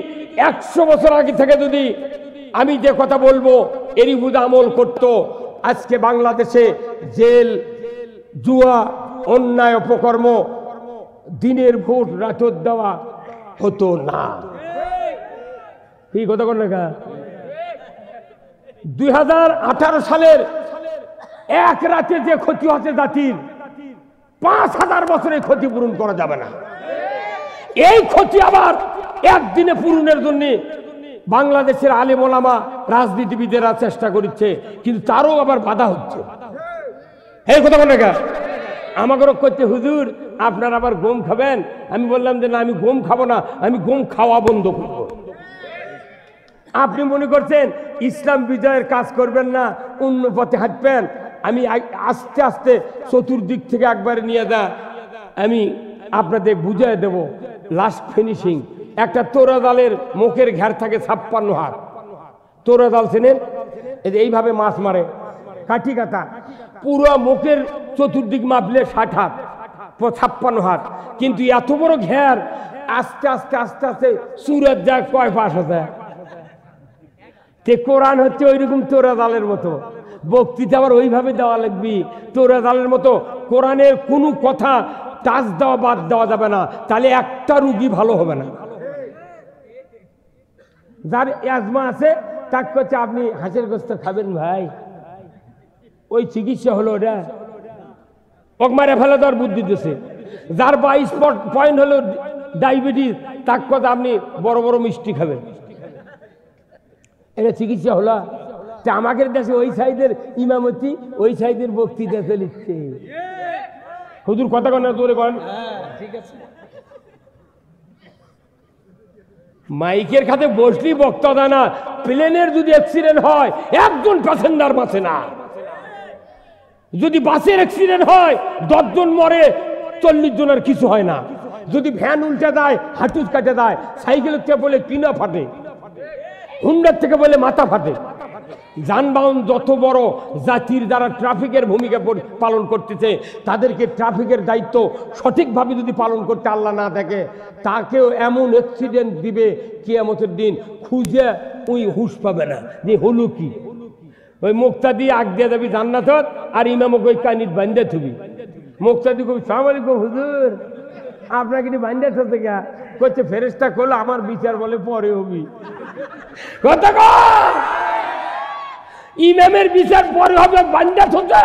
100 বছর আগে থেকে যদি আমি যে কথা বলবো এরই বুঝে আমল করত, আজকে বাংলাদেশে জেল, জুয়া, অন্যায় অপকর্ম, দিনের ভোট রাতের দেওয়া হতো না। কি কথা কর না? 2018 সালের এক রাতে যে ক্ষতি হচ্ছে জাতির, 5000 বছরের ক্ষতি পূরণ করা যাবে না। এই ক্ষতি আবার একদিনে পূরণের জন্য বাংলাদেশের আলেম ওলামা, রাজনীতিবিদেরা চেষ্টা করছে, কিন্তু তারও আবার বাধা হচ্ছে। এই কথা বলে গা আমাকে করতে, হুজুর আপনার আবার গম খাবেন? আমি বললাম যে না, আমি গম খাবো না, আমি গম খাওয়া বন্ধ করবো। আপনি মনে করছেন ইসলাম বিজয়ের কাজ করবেন না, অন্য পথে হাঁটবেন। আমি আস্তে আস্তে চতুর্দিক থেকে একবারে নিয়ে যা আমি আপনাদের বুঝিয়ে দেব। লাস্ট ফিনিশিং, একটা তোরা জালের মুখের ঘের থাকে 56 হাত। তোরা জাল চেনেন? এইভাবে মাছ মারে, কাঠি কাটা, পুরো মুখের চতুর্দিক মাপলে 60 হাত, 56 হাত। কিন্তু এত বড় ঘের, আস্তে আস্তে আস্তে আস্তে সুরত যায় কয় পাশ হতে। তে কোরআন হচ্ছে ওইরকম তোরা জালের মতো, বক্তৃতা আবার ওইভাবে দেওয়া লাগবি তোরা জালের মতো। কোরআনের কোনো কথা টাচ দেওয়া বাদ দেওয়া যাবে না, তাহলে একটা রুগী ভালো হবে না। যার অ্যাজমা আছে তাকে হচ্ছে আপনি হাঁসের গোস্ত খাবেন ভাই, ওই চিকিৎসা হলো ওটা, ওক মারে ফেলে দেওয়ার বুদ্ধি দিচ্ছে। যার 22 পয়েন্ট হলো ডায়াবেটিস, তাকে কথা আপনি বড় বড় মিষ্টি খাবেন, এটা চিকিৎসা হলো। আমাদের দেশে ওই সাইডের ইমামতি, ওই সাইডের বক্তৃতা চলিচ্ছে। হুজুর কথা কন না, তোরে কন। ঠিক আছে, মাইকের খাতে বসলি বক্তা দেয় না। প্লেনের যদি অ্যাক্সিডেন্ট হয় একজন প্যাসেঞ্জার বাঁচে না, যদি বাসের অ্যাক্সিডেন্ট হয় 10 জন মরে, 40 জনের কিছু হয় না। যদি ভ্যান উল্টে দেয়, হাঁটু কাটে দেয়, সাইকেলের থেকে বলে কিনা ফাটে, হুন্ডার থেকে বলে মাথা ফাটে। যানবাহন যত বড় জাতির যারা ট্রাফিকের ভূমিকা পালন করতেছে, তাদেরকে ট্রাফিকের দায়িত্ব সঠিকভাবে যদি পালন করতে আল্লাহ না দেখে, তাকেও এমন অ্যাক্সিডেন্ট দিবে কিয়ামতের দিন, খুঁজে ওই হুঁশ পাবে না যে হলো কি। ওই মুক্তা দিয়ে আগ দিয়ে যাবি জান্নাতত, আর ইমামকে ওই কানিত বান্ধে থুবি। মুক্তা দিয়ে কবি সালাম আলাইকুম হুজুর, আপনাকে বান্ধে থতে গা করছে ফেরেশতা করলো আমার বিচার বলে পরে হবি। কথা কর, ইমামের বিচার পরে হবে বান্দা হচ্ছে।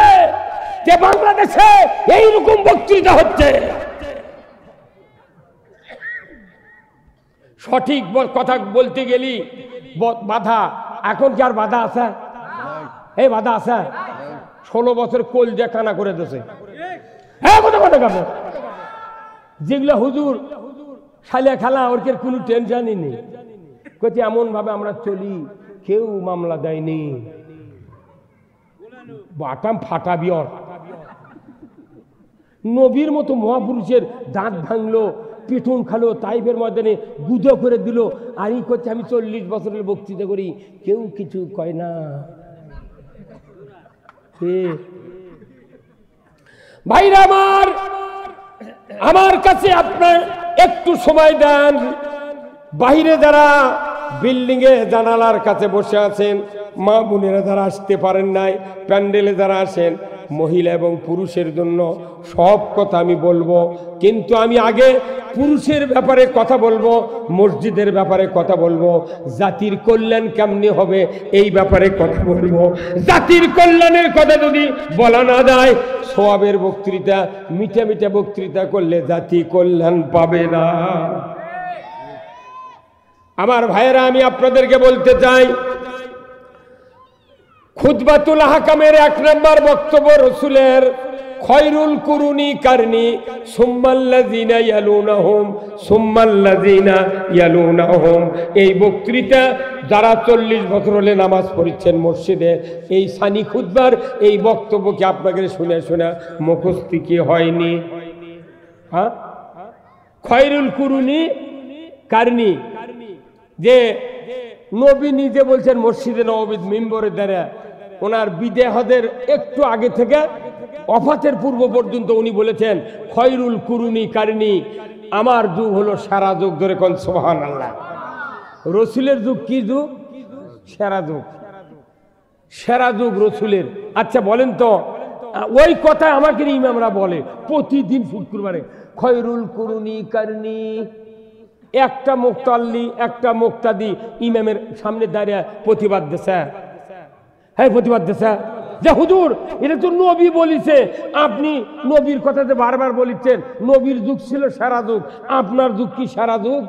যে বাংলাদেশে এইরকম বক্তৃতা হচ্ছে, সঠিক কথা বলতে গেলি বাধা। এখন কি আর বাধা আছে? এই বাধা আছে? 16 বছর কোল যে কানা করে দিয়েছে। হ্যাঁ, কথা কথা কাপে যেগুলো হুজুর শালিয়া খেলা, ওর কোনো টেনশনই নেই। কচ্ছে এমন ভাবে আমরা চলি, কেউ মামলা দেয়নি, বাটাম ফাটাবি। ওর নবীর মতো মহাপুরুষের দাঁত ভাঙলো, পেটন খালো, তাইফের ময়দানে গুঁজো করে দিল, আর ই করছে আমি 40 বছরের বক্তৃতা করি, কেউ কিছু কয় না। ভাইরা আমার কাছে আপনার একটু সময় দেন। বাহিরে যারা বিল্ডিং এ জানালার কাছে বসে আছেন, মা বোনেরা যারা আসতে পারেন নাই, প্যান্ডেলে যারা আসেন, মহিলা এবং পুরুষের জন্য সব কথা আমি বলবো, কিন্তু আমি আগে পুরুষের ব্যাপারে কথা বলবো, মসজিদের ব্যাপারে কথা বলবো, জাতির কল্যাণ কেমনে হবে এই ব্যাপারে কথা বলবো। জাতির কল্যাণের কথা যদি বলা না যায়, সওয়াবের বক্তৃতা, মিঠা মিঠা বক্তৃতা করলে জাতি কল্যাণ পাবে না। আমার ভাইয়েরা, আমি আপনাদেরকে বলতে চাই, খুতবাতুল আহকামের 1 নম্বর বক্তব্য রসুলের, খয়রুল কুরুনি কারনি সুম্মাল্লাযিনা ইয়ালুনাহুম সুম্মাল্লাযিনা ইয়ালুনাহুম। এই বক্তৃতা যারা 40 বছর হলে নামাজ পড়ছেন মসজিদে, এই সানি খুতবার এই বক্তব্য কি আপনাদের শুনে শুনে মুখস্থ কি হয়নি? হ্যাঁ, খয়রুল কুরুনি কারনি, যে নবী নিজে বলছেন মসজিদে নববীর মিম্বরের দ্বারা, ওনার বিদেহদের একটু আগে থেকে ওফাতের পূর্ব পর্যন্ত উনি বলেছেন খয়রুল কুরুনি কারনি, আমার যুগ হলো সেরা যুগ। ধরে কোন সুবহানাল্লাহ। রসুলের যুগ কি যুগ? সেরা যুগ, সেরা যুগ রসুলের। আচ্ছা বলেন তো, ওই কথা আমাকে ইমামরা বলে প্রতিদিন শুক্রবারে, খয়রুল কুরুনি কারনি। একটা মুক্তাল্লি, একটা মুক্তাদি ইমামের সামনে দাঁড়িয়ে প্রতিবাদ দিছে। হ্যাঁ, প্রতিবাদ দিছে যে হুজুর এটা তো নবী বলিছে, আপনি নবীর কথাতে বারবার বলিচ্ছেন নবীর যুগ ছিল সেরা যুগ, আপনার যুগ কি সেরা যুগ?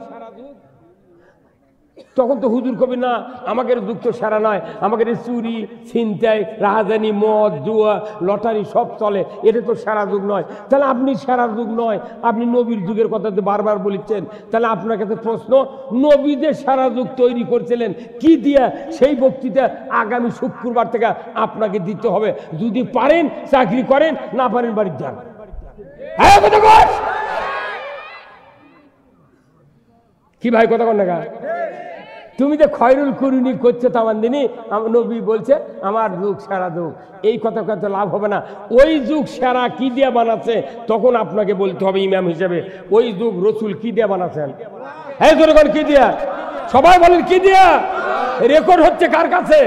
তখন তো হুজুর কবি না আমাকে যুগ তো সেরা নয়, আমাকে চুরি ছিনতাই রাহাজানি মদ জুয়া লটারি সব চলে, এটা তো সেরা যুগ নয়। তাহলে আপনি সেরা যুগ নয়, আপনি নবীর যুগের কথা তো বারবার বলেছেন। তাহলে আপনার কাছে প্রশ্ন, নবী যে সেরা যুগ তৈরি করছিলেন কি দিয়া, সেই বক্তৃতা আগামী শুক্রবার থেকে আপনাকে দিতে হবে। যদি পারেন চাকরি করেন, না পারেন বাড়ির যান। হ্যাঁ কথা কর কি ভাই, কথা কর না। তুমি যে খয়রুল কুরুনি করছো তামান্দিনী, নবী বলছে আমার যুগ সেরা যুগ, এই কথা কথা লাভ হবে না। ওই যুগ সেরা কি দিয়ে বানাচ্ছে তখন আপনাকে বলতে হবে ইমাম হিসেবে, ওই যুগ রসুল কি দিয়ে বানাচ্ছেন। হ্যাঁ জনগণ কি দিয়া, সবাই বলেন কি দিয়া। রেকর্ড হচ্ছে কার কাছে?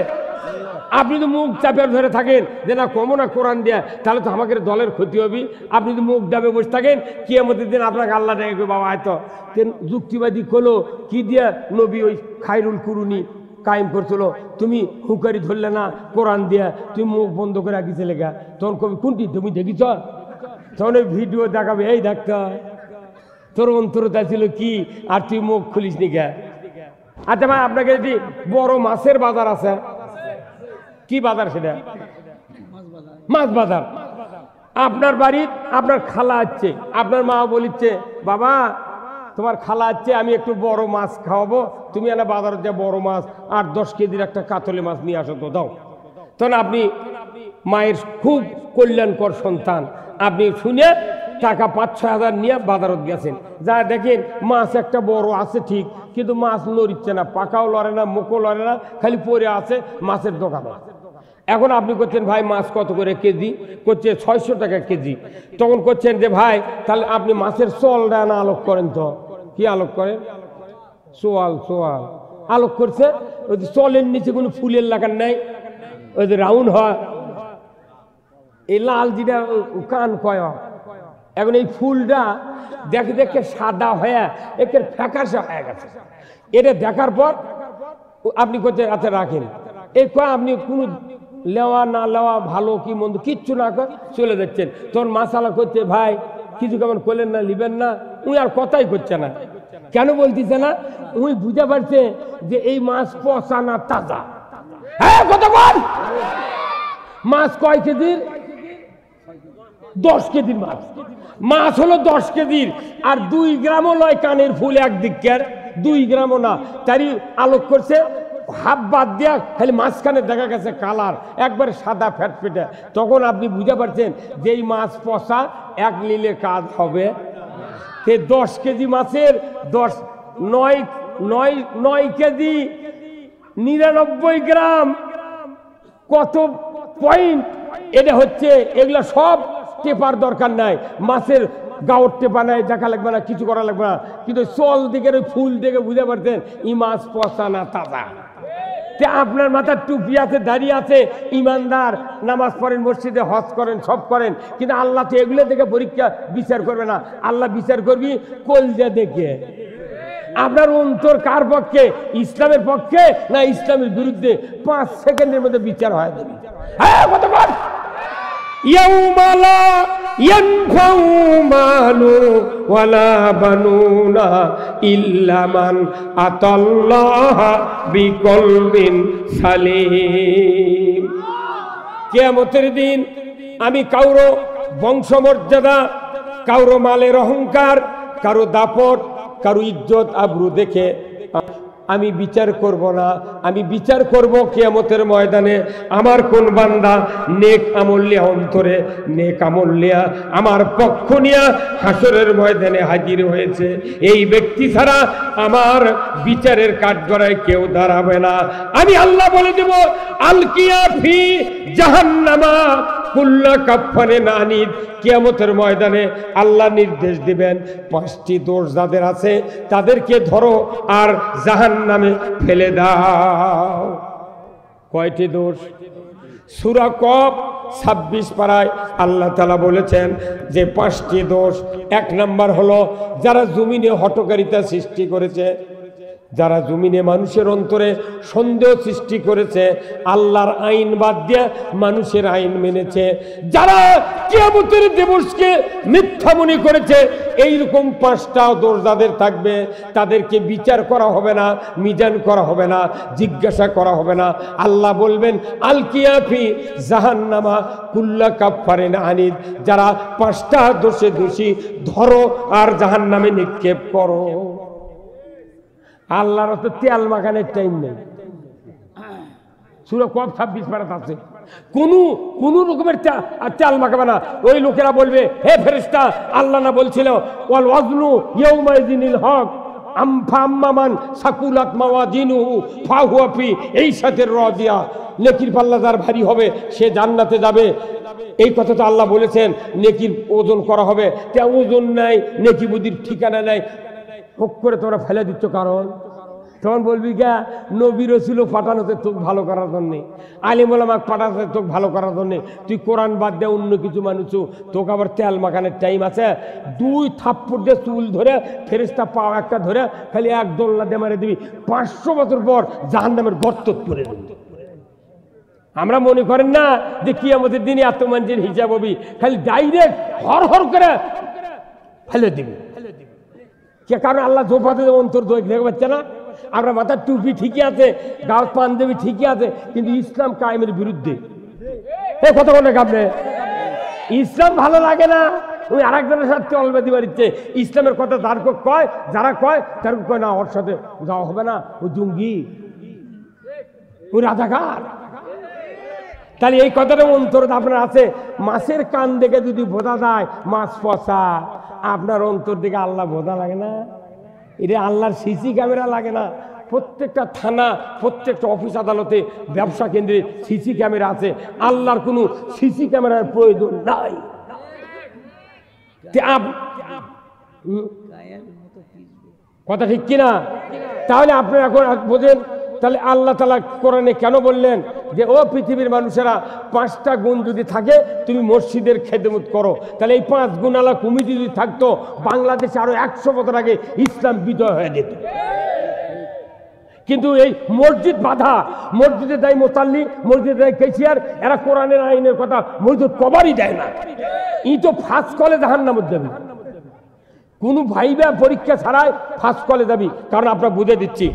আপনি তো মুখ চাপে ধরে থাকেন যে না কমো না কোরআন দিয়া, তাহলে তো আমাদের দলের ক্ষতি হবে। আপনি তো মুখ ডাবে বসে থাকেন, কিয়ামতের দিন আপনাকে আল্লাহ ডেকে বাবা হয়তো যুক্তিবাদী করলো কি দিয়া নবী ওই খায়রুল কুরুনি কায়েম করছিল, তুমি হুঁকারি ধরলে না কোরআন দিয়া, তুমি মুখ বন্ধ করে রাখিছে লেখা। তখন কবি কোনটি তুমি দেখিছ? তখন ওই ভিডিও দেখাবে, এই দেখতে তোর অন্তরতা ছিল কি, আর তুই মুখ খুলিস নি গা। আচ্ছা ভাই, আপনাকে যদি বড় মাছের বাজার আছে, কি বাজার সেটা? মাছ বাজার। আপনার বাড়ির আপনার খালা আছে, আপনার মা বলিচ্ছে বাবা তোমার খালা আছে, আমি একটু বড় মাছ খাওয়াবো, তুমি এনে বাজারে যা বড় মাছ 8-10 কেজির একটা কাতলে মাছ নিয়ে আসো তো, দাও। তখন আপনি মায়ের খুব কল্যাণকর সন্তান, আপনি শুনে টাকা 5-6 হাজার নিয়ে বাজারত গেছেন, যা দেখেন মাছ একটা বড় আছে ঠিক, কিন্তু মাছ নড়িচ্ছে না, পাকাও লড়ে না, মুখও লড়ে না, খালি পরে আছে মাছের দোকানে। এখন আপনি করছেন ভাই মাছ কত করে কেজি? করছে 600 টাকা কেজি। তখন করছেন যে ভাই তাহলে আপনি মাছের চলটা না আলোক করেন তো। কি আলোক করেন? সোয়াল আলোক করছে। ওই যে চলের নিচে কোনো ফুলের লাগান নাই, ওই যে রাউন্ড হয়, এই লাল যেটা কান কয়। এখন এই ফুলটা দেখে দেখে সাদা হয়ে একে ফ্যাকাশে হয়ে গেছে। এটা দেখার পর আপনি করতে আচ্ছা রাখেন, এই কয় আপনি কোনো লেওয়া না লেওয়া ভালো কি মন্দ কিচ্ছু না করে চলে যাচ্ছেন। তখন মাসালা করছে ভাই কিছু কেমন করলেন না, নিবেন না। উনি আর কথাই করছে না। কেন বলতেছে না? উনি বুঝতে পারছে যে এই মাছ পচা না তাজা। হ্যাঁ কথা বল। মাছ কয় কেজির? 10 কেজির মাছ। মাছ হলো 10 কেজির, আর 2 গ্রামও লয় কানের ফুল একদিকের, 2 গ্রামও না। তারই আলোক করছে, হাফ বাদ দিয়া খালি মাঝখানে দেখা গেছে কালার একবারে সাদা ফ্যাটফেটে। তখন আপনি বুঝতে পারছেন যে এই মাছ পচা, এক নিলে কাজ হবে। 10 কেজি মাছের 9 কেজি 99 গ্রাম কত পয়েন্ট, এটা হচ্ছে। এগুলা সব টেপার দরকার নাই, মাছের গাওয়ার টেপা নাই, দেখা লাগবে না, কিছু করা লাগবে না। কিন্তু চল দিকে ফুল দেখে বুঝতে পারতেন এই মাছ পচা না তাজা। আপনার মাথার টুপি আছে, দাঁড়িয়ে আছে, ইমানদার, নামাজ পড়েন, মসজিদে হজ করেন, সব করেন, কিন্তু আল্লাহ তো এগুলো দেখে পরীক্ষা বিচার করবে না। আল্লাহ বিচার করবি কলজা দেখে। আপনার অন্তর কার পক্ষে? ইসলামের পক্ষে না ইসলামের বিরুদ্ধে? 5 সেকেন্ডের মধ্যে বিচার হয়। হ্যাঁ কতক্ষণ? ইয়াউমা লা ইয়ানফাউ মালু ওয়ালা বানুনা ইল্লা মান আতাল্লাহা বিকলবিন সালিম। কিয়ামতের দিন আমি কারো বংশমর্যাদা, কারো মালের অহংকার, কারো দাপট, কারো ইজ্জত আবরু দেখে আমি বিচার করব না। আমি বিচার করব কিয়ামতের ময়দানে আমার কোন বান্দা নেক আমল লিয়া, অন্তরে নেক আমল লিয়া আমার পক্ষ নিয়া হাসরের ময়দানে হাজির হয়েছে। এই ব্যক্তি ছাড়া আমার বিচারের কাঠগড়ায় কেউ দাঁড়াবে না। আমি আল্লাহ বলে দেব আলকিয়া ফি জাহান্নামা কুল্লা কাফারে নানিদ। কিয়ামতের ময়দানে আল্লাহ নির্দেশ দিবেন 5টি দোষ যাদের আছে তাদেরকে ধরো আর জাহান্নামে ফেলে দাও। কয়টি দোষ? সূরা কফ 26 পারায় আল্লাহ তাআলা বলেছেন যে 5টি দোষ। 1 নাম্বার হলো যারা জমিনে হঠকারিতা সৃষ্টি করেছে, যারা জমিনে মানুষের অন্তরে সন্দেহ সৃষ্টি করেছে, আল্লাহর আইন বাদ দিয়ে মানুষের আইন মেনেছে, যারা কিয়ামতের দিবসকে মিথ্যা মনে করেছে, এইরকম 5টা দোষ যাদের থাকবে তাদেরকে বিচার করা হবে না, মিজান করা হবে না, জিজ্ঞাসা করা হবে না। আল্লাহ বলবেন আলকিয়াফি জাহান্নামা কুল্লা কাফারিন আনিদ, যারা 5টা দোষে দোষী ধরো আর জাহান্নামে নিক্ষেপ করো। আল্লাহর তো তেল মাখানের টাইম নেই। সূরা কফ 26 পারাত আছে, কোন রকমের তেল মাখাবে না। ওই লোকেরা বলবে হে ফেরেশতা, আল্লাহ না বলছিল ওয়াল ওয়াজনু ইয়াউমাইযিনিল হক আম্মান সাকুলাত মাওয়াজিনুহু ফাহুয়া ফি এইশাতির রাদিয়া, নেকির পাল্লা যার ভারী হবে সে জান্নাতে যাবে। এই কথা তো আল্লাহ বলেছেন, নেকির ওজন করা হবে। তা ওজন নাই, নেকি বুদ্ধির ঠিকানা নাই, হোক করে তোমরা ফেলে দিচ্ছ। কারণ তখন বলবি গা নবী রাসূল পাঠানোতে তোক ভালো করার জন্যে, আলিম ওলামা পাঠাতে তোক ভালো করার জন্যে, তুই কোরআন বাদ দে অন্য কিছু মানুষ, তোকে আবার তেল মাখানোর টাইম আছে। 2 থাপ্পড় দিয়ে চুল ধরে ফেরেশতা পাও একটা ধরে খালি এক দোলনা দিয়ে মারে দিবি, 500 বছর পর জাহান্নামের গর্ত পড়ে দিবি। আমরা মনে করেন না যে কিয়ামতের দিনে এত মানুষের হিসাব হবি, খালি ডাইরেক্ট হর হর করে ফেলে দিবি। কারণ আল্লাহ জোপাতে অন্তর দেখতে পাচ্ছে না। আমরা মাথার টুপি ঠিকই আছে, গাল পাঞ্জাবি ঠিকই আছে, কিন্তু ইসলাম কায়েমের বিরুদ্ধে। এই কথা বলে আপনি ইসলাম ভালো লাগে না, ওই আরেকজনের সাথে অলবে দিবার ইচ্ছে। ইসলামের কথা যার কয়, যারা কয় তার কয় না, ওর সাথে যাওয়া হবে না, ও জঙ্গি, ওই রাজাকার। তাহলে এই কথাটা অন্তর আপনার আছে। মাছের কান দেখে যদি বোঝা যায় মাছ পচা, আপনার অন্তর দিকে আল্লাহ বোঝা লাগে না? এটা আল্লাহর সিসি ক্যামেরা লাগে না? প্রত্যেকটা থানা, প্রত্যেকটা অফিস আদালতে, ব্যবসা কেন্দ্রে সিসি ক্যামেরা আছে। আল্লাহর কোনো সিসি ক্যামেরার প্রয়োজন নাই। কথা ঠিক কিনা? তাহলে আপনি এখন বোঝেন, তাহলে আল্লাহ তাআলা কোরআনে কেন বললেন যে ও পৃথিবীর মানুষেরা 5টা গুণ যদি থাকে তুমি মসজিদের খেদমত করো। তাহলে এই 5 গুণওয়ালা কমিটি যদি থাকতো, বাংলাদেশে আরো 100 বছর আগে ইসলাম বিজয় হয়ে যেত। কিন্তু এই মসজিদ বাধা, মসজিদে দেয় মোতাল্লি, মসজিদে দেয় কেশিয়ার, এরা কোরআনের আইনের কথা মসজিদ কবারই দেয় না। ই তো ফার্স্ট কলে জাহান্নামে যাবে, কোনো ভাইবা পরীক্ষা ছাড়াই ফার্স্ট কলে যাবি। কারণ আপনারা বুঝে দিচ্ছি,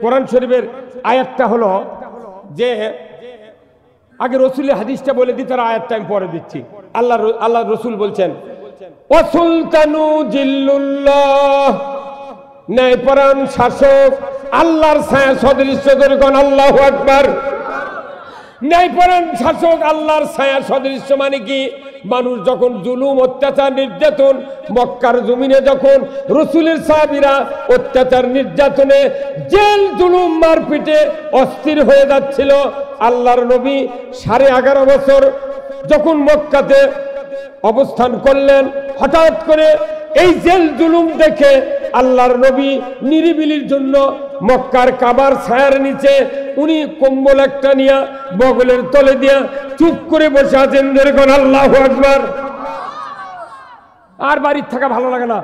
কোরআন শরীফের আয়াতটা হলো যে আগে রসুলের হাদিসটা বলে দিই, তার আয়াতটা আমি পরে দিচ্ছি। আল্লাহ রসুল বলছেন ও সুলতানু জিল্লুল্লাহ, ন্যায়পরায়ণ শাসক আল্লাহর ছায়া সদৃশ্য। আল্লাহু আকবার। ন্যায়পরায়ণ শাসক আল্লাহর ছায়া সদৃশ্য মানে কি? মানুষ যখন জুলুম, অত্যাচার, নির্যাতন, মক্কার জমিনে যখন রসুলের সাহাবীরা অত্যাচার, নির্যাতনে, জেল, জুলুম, মারপিটে অস্থির হয়ে যাচ্ছিল, আল্লাহর নবী 11.5 বছর যখন মক্কাতে অবস্থান করলেন, হঠাৎ করে এই জেল জুলুম দেখে আল্লাহর নবী নিরিবিলির জন্য মক্কার কাবার ছায়ার নিচে উনি কম্বল একটা নিয়ে বগলের তলে দিয়া চুপ করে বসে আছেন। যেরকম আল্লাহু আকবার। আর বাড়ির থাকা ভালো লাগে না।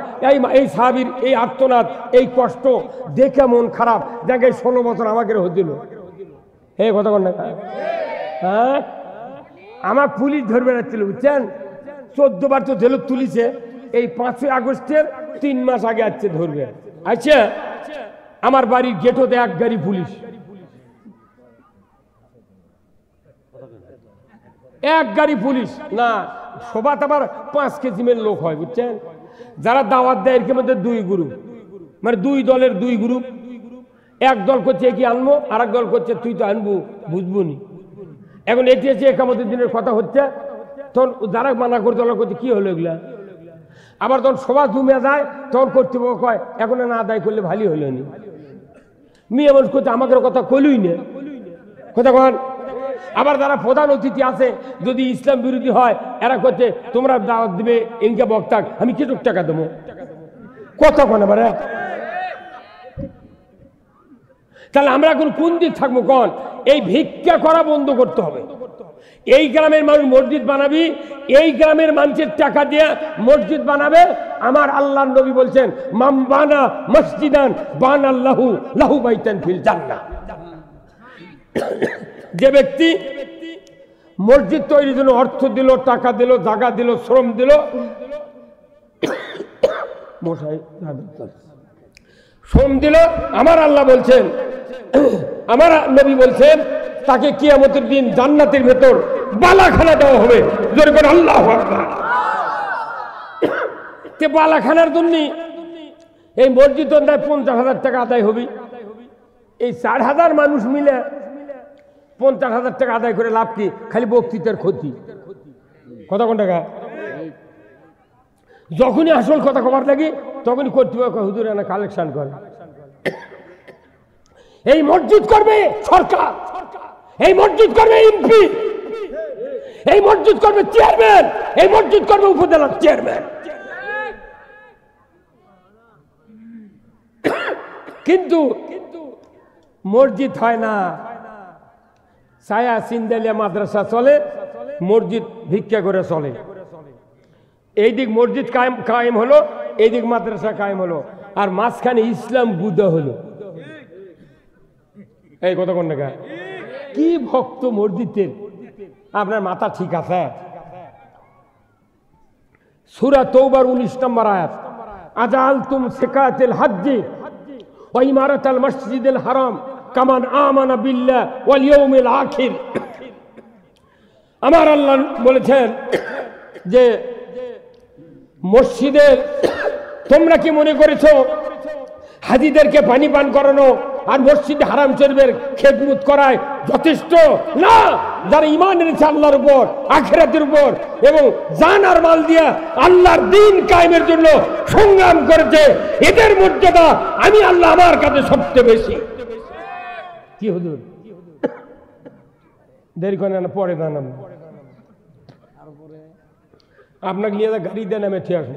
এই সাহাবীর এই আর্তনাদ, এই কষ্ট দেখে মন খারাপ। দেখে 16 বছর আমাকে হচ্ছিল। এই কথা বল না, হ্যাঁ, আমার পুলিশ ধরবে যাচ্ছিল, বুঝছেন? 14 বার তো জেলত তুলিছে। এই 5ই আগস্টের 3 মাস আগে আসছে ধরবে। আচ্ছা, আমার বাড়ির গেটতে 1 গাড়ি পুলিশ, 1 গাড়ি পুলিশ না। সবাত আবার 5 কেজিমের লোক হয়, বুঝছেন? যারা দাওয়াত দেয় এর মধ্যে 2 গ্রুপ, মানে 2 দলের 2 গ্রুপ। এক দল করছে কি আনবো, আর এক দল করছে তুই তো আনবো, বুঝবো নি। এখন এটি এসে একামতের দিনের কথা হচ্ছে, তখন যারা মানা করতে করছে কি হলো এগুলা। আবার যখন সভা জমে যায় তখন কর্তৃপক্ষ কয় এখন না আদায় করলে ভালোই হলো নি। মেয়ে মানুষ করছে আমাকে কথা কইলই না, কথা কন। আবার যারা প্রধান অতিথি আছে যদি ইসলাম বিরোধী হয়, এরা করছে তোমরা দাওয়াত দিবে ইনকা বক্তা, আমি কিছু টাকা দেবো, কথা কন। এবারে তাহলে আমরা এখন কোন দিক থাকবো কন? এই ভিক্ষা করা বন্ধ করতে হবে। এই গ্রামের মানুষ মসজিদ বানাবি, এই গ্রামের মানুষের টাকা দিয়ে মসজিদ বানাবে। আমার আল্লাহর নবী বলছেন, মান বানা মসজিদান বানাল্লাহু লাহু বাইতান ফিল জান্নাহ। যে ব্যক্তি মসজিদ তৈরির জন্য অর্থ দিল, টাকা দিল, জায়গা দিল, শ্রম দিল, শ্রম দিল, আমার আল্লাহ বলছেন, আমার নবী বলছেন, তাকে কিয়ামতের দিন জান্নাতের ভেতর বালাখানা দেওয়া হবে। জোরে করে আল্লাহু আকবার। তে বালাখানার জন্য এই মসজিদ 50,000 টাকা আদায় হবে। এই 4,000 মানুষ মিলে 50,000 টাকা আদায় করে লাভ কি? খালি বক্তৃতার ক্ষতি। কথা কোন টাকা? যখনই আসল কথা কবার লাগে তখনই কর্তৃপক্ষ হুজুর এনে কালেকশন করে। এই মসজিদ করবে সরকার, এই মসজিদ করবে এমপি, এই মসজিদ করবে চেয়ারম্যান, এই মসজিদ করবে উপজেলার চেয়ারম্যান। কিন্তু মসজিদ হয় না। ছায়া সিন্দালিয়া মাদ্রাসা চলে, মসজিদ ভিক্ষা করে চলে। এই দিক মসজিদ কায়েম হলো, এই দিক মাদ্রাসা কায়েম হলো, আর মাঝখানে ইসলাম বুদ্ধ হলো। এই কথা কোন টাকা? কি ভক্ত মসজিদের, আপনার মাথা ঠিক আছে? সূরা তওবার 19 নম্বর আয়াত, আজালতুম সিকাতুল হজ্জি ওয়া ইমারাতাল মসজিদিল হারাম কামান আমানা বিল্লাহ ওয়াল ইয়াউমিল আখির। আমার আল্লাহ বলেছেন যে মসজিদের তোমরা কি মনে করেছো হাজিদেরকে পানি পান করানো আর মসজিদ হারাম শরীফের খেদমত করায় যথেষ্ট না? যারা ঈমান এনেছে আল্লাহর উপর, আখিরাতের উপর, এবং জান আর মাল দিয়া আল্লাহর দ্বীন কায়েমের জন্য সংগ্রাম করেছে, এদের মর্যাদা আমি আল্লাহ আমার কাছে সবচেয়ে বেশি। কি হুজুর দেরি করে না, পরে দাঁড়ান, আপনাকে নিয়ে গাড়ি দেন, আমি ঠিক আছে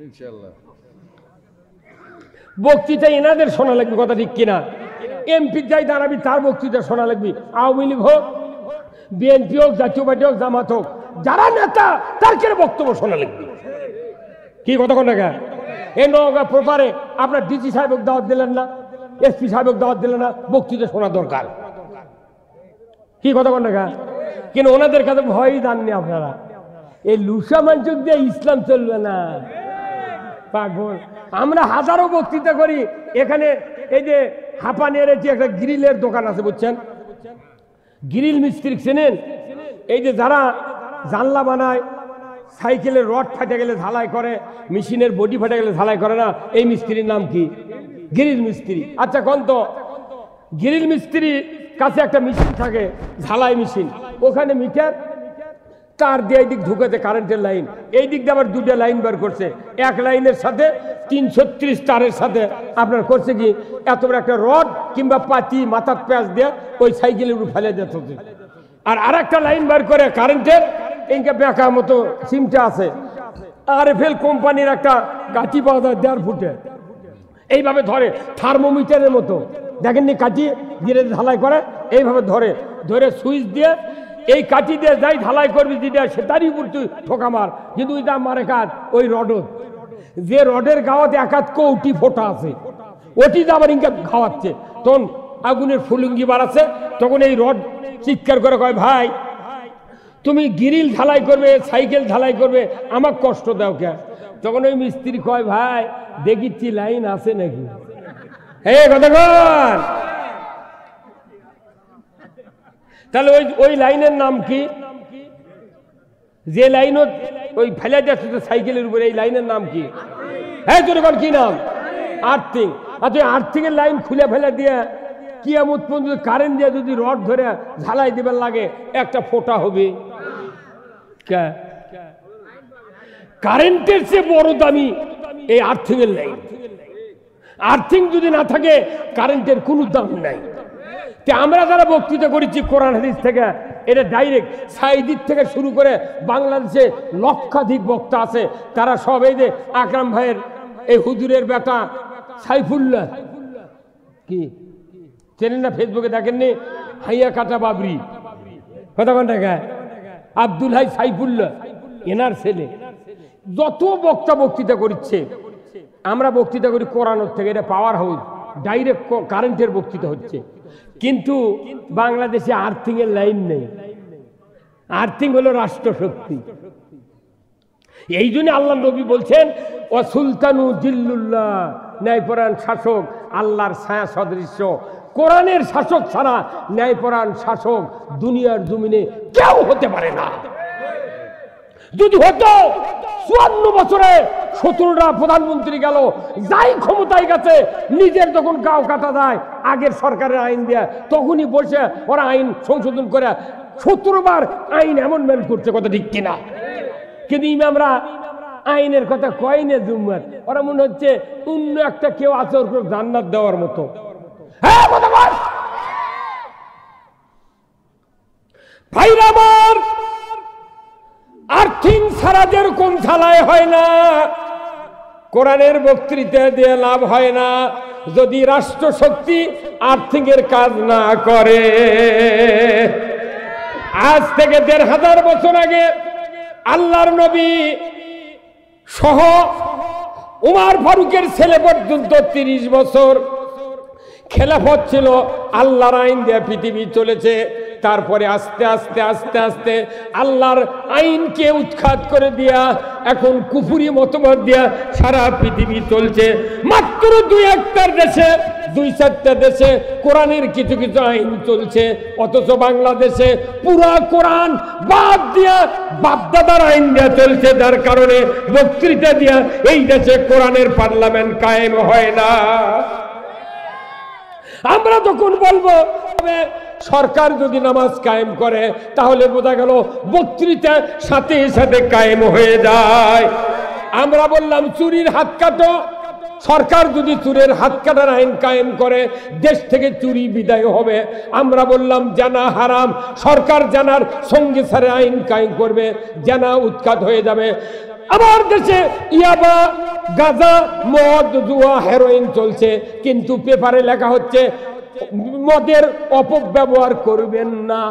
ইনশাআল্লাহ। বক্তৃতা এনাদের শোনা লাগবে, কথা ঠিক কিনা? এমপি যাই দাঁড়াবি তার বক্তৃতা শোনা লাগবে। আওয়ামী লীগ হোক, বিএনপি হোক, জাতীয় পার্টি হোক, জামাত হোক, যারা নেতা তার কেন বক্তব্য শোনা লাগবে। কি কথা কোন টাকা? এই নওগাঁ প্রপারে আপনার ডিসি সাহেবক দাওয়াত দিলেন না, এসপি সাহেবক দাওয়াত দিলেন না, বক্তৃতা শোনা দরকার। কি কথা কোন টাকা? কিন্তু ওনাদের কাছে ভয়ই দাননি আপনারা। এই লুসা মানচুক দিয়ে ইসলাম চলবে না, পাগল। আমরা হাজারো বক্তৃতা করি এখানে। এই যে হাঁপানিয়ার একটা গ্রিলের দোকান আছে, বুঝছেন? গ্রিল মিস্ত্রি চেনেন? এই যে যারা জানলা বানায়, সাইকেলের রড ফাটে গেলে ঝালাই করে, মেশিনের বডি ফাটে গেলে ঝালাই করে না, এই মিস্ত্রির নাম কি? গ্রিল মিস্ত্রি। আচ্ছা কোন তো গ্রিল মিস্ত্রি কাছে একটা মেশিন থাকে, ঝালাই মেশিন, ওখানে মিটার তার দিয়ে এই দিক ঢুকেছে কারেন্টের লাইন, এই দিক দিয়ে আবার দুটো লাইন বার করছে, এক লাইনের সাথে 330 তারের সাথে আপনার করছে কি এত বড় একটা রড কিংবা পাতি মাথার প্যাঁচ দিয়ে ওই সাইকেলের উপর ফেলে দিতে হচ্ছে। আর আরেকটা লাইন বার করে কারেন্টের, এইটা বেঁকা মতো সিমটা আছে, আরএফএল কোম্পানির একটা কাঠি পাওয়া যায় 1.5 ফুটে, এইভাবে ধরে থার্মোমিটারের মতো, দেখেননি কাঠি দিয়ে ঢালাই করে, এইভাবে ধরে ধরে সুইচ দিয়ে এই কাঠি দিয়ে যাই ঢালাই করবি যেটা সেটারই উপর তুই ঠোকা মার, কিন্তু ওইটা মারে কাজ ওই রডত, যে রডের গাওয়াতে একাত কৌটি ফোটা আছে, ওটি আবার ইনকা খাওয়াচ্ছে, তখন আগুনের ফুলুঙ্গি বাড়াচ্ছে, তখন এই রড চিৎকার করে কয়, ভাই তুমি গ্রিল ঢালাই করবে, সাইকেল ঢালাই করবে, আমার কষ্ট দাও কে? তখন ওই মিস্ত্রি কয়, ভাই দেখিচ্ছি লাইন আছে নাকি? হে কতক্ষণ? তাহলে ওই লাইনের নাম কি? যে লাইন ওই ফেলে যাচ্ছে সাইকেলের উপরে, এই লাইনের নাম কি? হ্যাঁ তোর কি নাম? আর্থিং। আর তুই আর্থিংয়ের লাইন খুলে ফেলে দিয়ে কিয়ামত পর্যন্ত কারেন্ট দিয়ে যদি রড ধরে ঝালাই দিবার লাগে, একটা ফোঁটা হবে। কারেন্টের চেয়ে বড় দামি এই আর্থিংয়ের লাইন। আর্থিং যদি না থাকে কারেন্টের কোনো দাম নাই। আমরা যারা বক্তৃতা করেছি কোরআন হাদিস থেকে, এটা ডাইরেক্ট সাইদির থেকে শুরু করে বাংলাদেশে লক্ষাধিক বক্তা আছে, তারা সব এই যে আকরাম ভাইয়ের এই হুজুরের বেটা সাইফুল্লাহ, কি চেনেন না? ফেসবুকে দেখেননি? হাইয়া কাটা বাবরি, কথা কোনটা গায় আব্দুল হাই সাইফুল্লাহ এনার ছেলে যত বক্তৃতা করছে, আমরা বক্তৃতা করি কোরআনের থেকে, এটা পাওয়ার হাউস ডাইরেক্ট কারেন্টের বক্তৃতা হচ্ছে, কিন্তু বাংলাদেশে আর্থিং এর লাইন নেই। আর্থিং হলো রাষ্ট্রশক্তি। এই জন্য আল্লাহ নবী বলছেন ও সুলতানু জিল্লুল্লাহ, ন্যায়পরায়ণ শাসক আল্লাহর ছায়া সদৃশ্য। কোরআনের শাসক ছাড়া ন্যায়পরায়ণ শাসক দুনিয়ার জমিনে কেউ হতে পারে না। যদি হতো 54 বছরে 17টা প্রধানমন্ত্রী গেল, যাই ক্ষমতায় গেছে, নিজের যখন গাও কাটা যায় আগের সরকারের আইন দেয়, তখনই বসে ওরা আইন সংশোধন করে 17 বার আইন অ্যামেন্ডমেন্ট করছে, কথা ঠিক কিনা? কিন্তু ইমামরা আইনের কথা কয় না জুম্মার, ওরা মনে হচ্ছে অন্য একটা কেউ আছে ওর জান্নাত দেওয়ার মতো। হ্যাঁ ভাইরা আমার, আর্থিং ছাড়া যেরকম ঝালাই হয় না, কোরআনের বক্তৃতা দিয়ে লাভ হয় না যদি রাষ্ট্রশক্তি আর্থিকের কাজ না করে। আজ থেকে 1500 বছর আগে আল্লাহর নবী সহ উমর ফারুকের ছেলে পর্যন্ত 30 বছর খেলাফত ছিল, আল্লাহর আইন দিয়ে পৃথিবী চলেছে। তারপরে আস্তে আস্তে আস্তে আস্তে আল্লাহর আইনকে উৎখাত করে দিয়া এখন কুফরি মতবাদ দিয়া সারা পৃথিবী চলছে। মাত্র 2-1টা দেশে, 2-4টা দেশে কোরআনের কিছু কিছু আইন চলছে, অথচ বাংলাদেশে পুরা কোরআন বাদ দিয়া বাপদাদার আইন দিয়া চলছে, যার কারণে বক্তৃতা দিয়া এই দেশে কোরআনের পার্লামেন্ট কায়েম হয় না। আমরা যখন বলবো সরকার যদি নামাজ কায়েম করে, তাহলে বোঝা গেল বক্তৃতা সাথে সাথে কায়েম হয়ে যায়। আমরা বললাম চুরির হাত কাটো, সরকার যদি চুরের হাত কাটার আইন কায়েম করে, দেশ থেকে চুরি বিদায় হবে। আমরা বললাম জানা হারাম, সরকার জানার সঙ্গে সারে আইন কায়েম করবে, জানা উৎখাত হয়ে যাবে। আমার দেশে ইয়াবা, গাঁজা, মদ, জুয়া, হেরোইন চলছে, কিন্তু পেপারে লেখা হচ্ছে মদের অপব্যবহার করবেন না।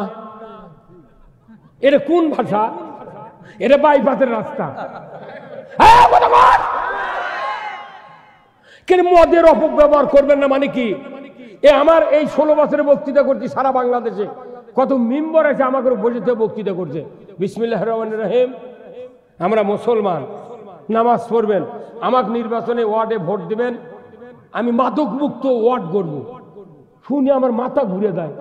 এটা কোন ভাষা? এটা বাইপাসের রাস্তা। মদের অপব্যবহার করবেন না মানে কি? আমার এই 16 বছরে বক্তৃতা করছি সারা বাংলাদেশে, কত মেম্বার আছে আমাকে বসে বক্তৃতা করছে। বিসমিল্লাহির রহমানির রহিম, আমরা মুসলমান, নামাজ পড়বেন, আমাকে নির্বাচনে ওয়ার্ডে ভোট দিবেন, আমি মাদক মুক্ত ওয়ার্ড করব। শুনে আমার মাথা ঘুরে দেয়।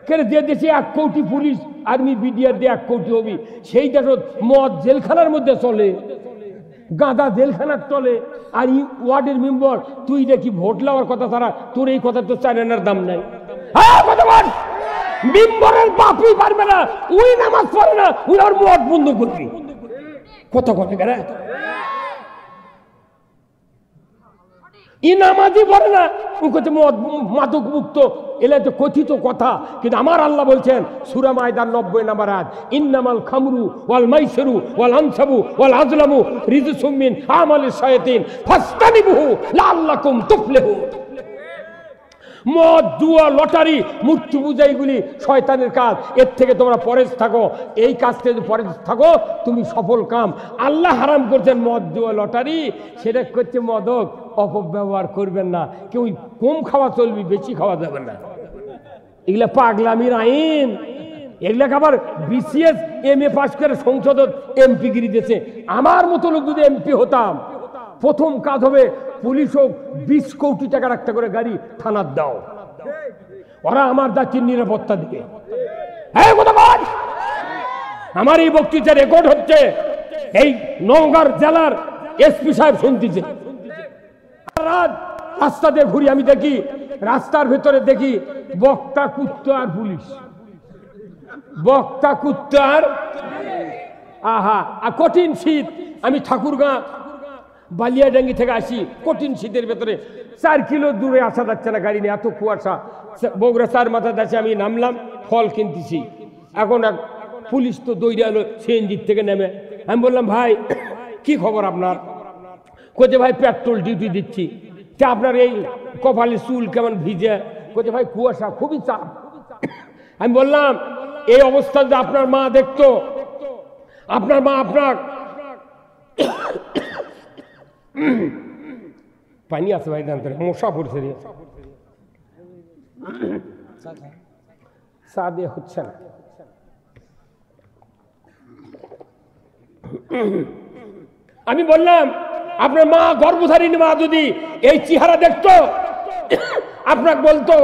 কেন যে দেশে 1 কোটি পুলিশ আর্মি বিডিআর দিয়ে 1 কোটি হবি, সেই দেশত মদ জেলখানার মধ্যে চলে, গাঁদা জেলখানার চলে, আর ওয়ার্ডের মেম্বার তুই দেখি ভোট লওয়ার কথা ছাড়া তোর এই কথা তো চায়নার দাম নাই। মেম্বারের বাপই পারবে না, ওই নামাজ পড়ে না, ওই আর মদ বন্ধ করবি। কথা কথা কেন ই নামাজই পড়ে না, মাদক মুক্ত, এলা তো কথিত কথা। কিন্তু আমার আল্লাহ বলছেন সূরা মায়দার 90 নম্বর আয়াত, ইন্নামাল খামরু ওয়াল মাইসিরু ওয়াল আনসাবু ওয়াল আজলামু রিজসুম মিন আমালিশ শায়াতিন ফাসতানিবুহু লাআল্লাকুম তুফলিহুন। মদ, জুয়া, লটারি, মূর্তি পূজা, এগুলি শয়তানের কাজ, এর থেকে তোমরা পরেজ থাকো। এই কাজ থেকে পরেজ থাকো, তুমি সফল কাম। আল্লাহ হারাম করছেন মদ, জুয়া, লটারি, সেটা করছে মদক, অপব্যবহার করবেন না। কেউ কম খাওয়া চলবি, বেশি খাওয়া যাবে না। এগুলা পাগলামির আইন। এগুলাকে আবার বিসিএস MA পাস করে সংসদত MP গিরি দিয়েছে। আমার মতো লোক যদি MP হতাম, প্রথম কাজ হবে পুলিশ হোক 20 কোটি টাকা রাখতে করে গাড়ি থানার দাও, ওরা আমার জাতির নিরাপত্তা দিবে। হ্যাঁ কথা বল। আমার এই বক্তৃতা রেকর্ড হচ্ছে, এই নওগাঁ জেলার SP সাহেব শুনতেছে। রাস্তা দিয়ে ঘুরি, আমি দেখি রাস্তার ভেতরে দেখি বক্তা, কুত্তা আর পুলিশ, বক্তা, কুত্তা আর আহা। আর কঠিন শীত, আমি ঠাকুরগাঁ বালিয়াডাঙ্গি থেকে আসি, কঠিন শীতের ভেতরে 4 কিলো দূরে আসা যাচ্ছে না গাড়ি নিয়ে, এত কুয়াশা। বগুড়া 4 মাথা দাসে আমি নামলাম, ফল কিনতেছি। এখন এক পুলিশ তো দৌড়ে এলো সিএনজির থেকে নেমে। আমি বললাম ভাই কি খবর আপনার? কোচে ভাই পেট্রোল ডিউটি দিচ্ছি। তা আপনার এই কপালে চুল কেমন ভিজে? কোচে ভাই কুয়াশা, খুবই চাপ। আমি বললাম এই অবস্থা যদি আপনার মা দেখতো, আপনার মা আপনার পানি আছে ভাই, জানতে মশা পড়ছে রে, চা দিয়ে হচ্ছে না। আমি বললাম আপনার মা গর্ভধারিণী মা যদি এই চেহারা দেখতো, আপনাকে বলতো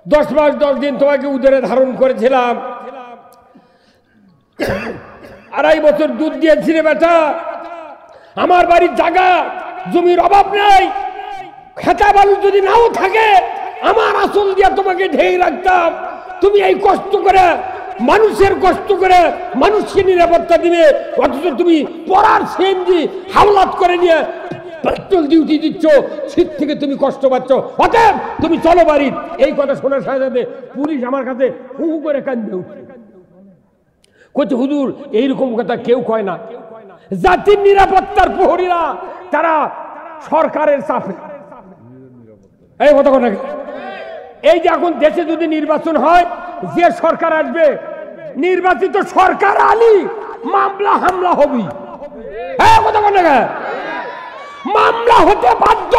10 মাস 10 দিন তোমাকে উদরে ধারণ করেছিলাম, 2.5 বছর দুধ দিয়েছি রে বেটা, আমার বাড়ির জায়গা জমির অভাব নাই, খেতা বালু যদি নাও থাকে আমার আসল দিয়ে তোমাকে ঢেকে রাখতাম, তুমি এই কষ্ট করে মানুষের কষ্ট করে মানুষকে নিরাপত্তা দিবে, অথচ তুমি পড়ার সিএনজি হাওলাত করে নিয়ে পেট্রোল ডিউটি দিচ্ছ, শীত থেকে তুমি কষ্ট পাচ্ছ, অতএব তুমি চলো বাড়ি। এই কথা শোনার সাথে সাথে পুলিশ আমার কাছে হু হু করে কান্দে উঠছে, কইছে হুজুর এইরকম কথা কেউ কয় না, জাতির নিরাপত্তার প্রহরীরা তারা সরকারের চাপে এই কথা কথা। এই যে এখন দেশে যদি নির্বাচন হয়, যে সরকার আসবে নির্বাচিত সরকার আলী মামলা হামলা হবি, কথা কথা মামলা হতে বাধ্য,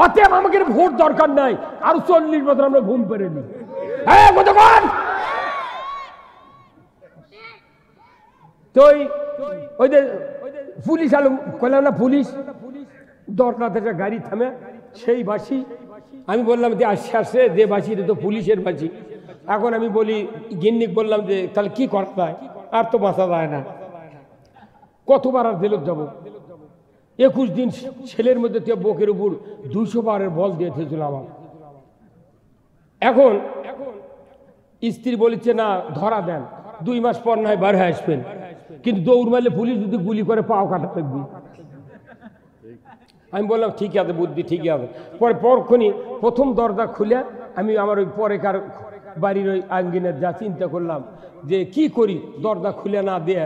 অতএব আমাকে ভোট দরকার নাই, আর 40 বছর আমরা ঘুম পেরে নি। তো ওই যে পুলিশ আলম কইলাম না, পুলিশ দরকার একটা গাড়ি থামে, সেই বাসি আমি বললাম যে আসছে আসছে, যে বাসি তো পুলিশের বাসি। এখন আমি বলি গিন্নিক বললাম যে তাহলে কি করতে হয়, আর তো বাঁচা যায় না, কতবার আর জেলত যাবো, 21 দিন ছেলের মধ্যে বুকের উপর 200 বারের বল দিয়েছিল আমার। এখন স্ত্রী বলেছে না ধরা দেন, 2 মাস পর নয় বার হয়ে আসবেন, কিন্তু দৌড় মারলে পুলিশ যদি গুলি করে পাও কাটা থাকবি। আমি বললাম ঠিক আছে বুদ্ধি ঠিক আছে। পরে পরক্ষণই প্রথম দরজা খুলে আমি আমার ওই পরেকার বাড়ির ওই আঙ্গিনের যা চিন্তা করলাম যে কি করি, দরজা খুলে না দিয়ে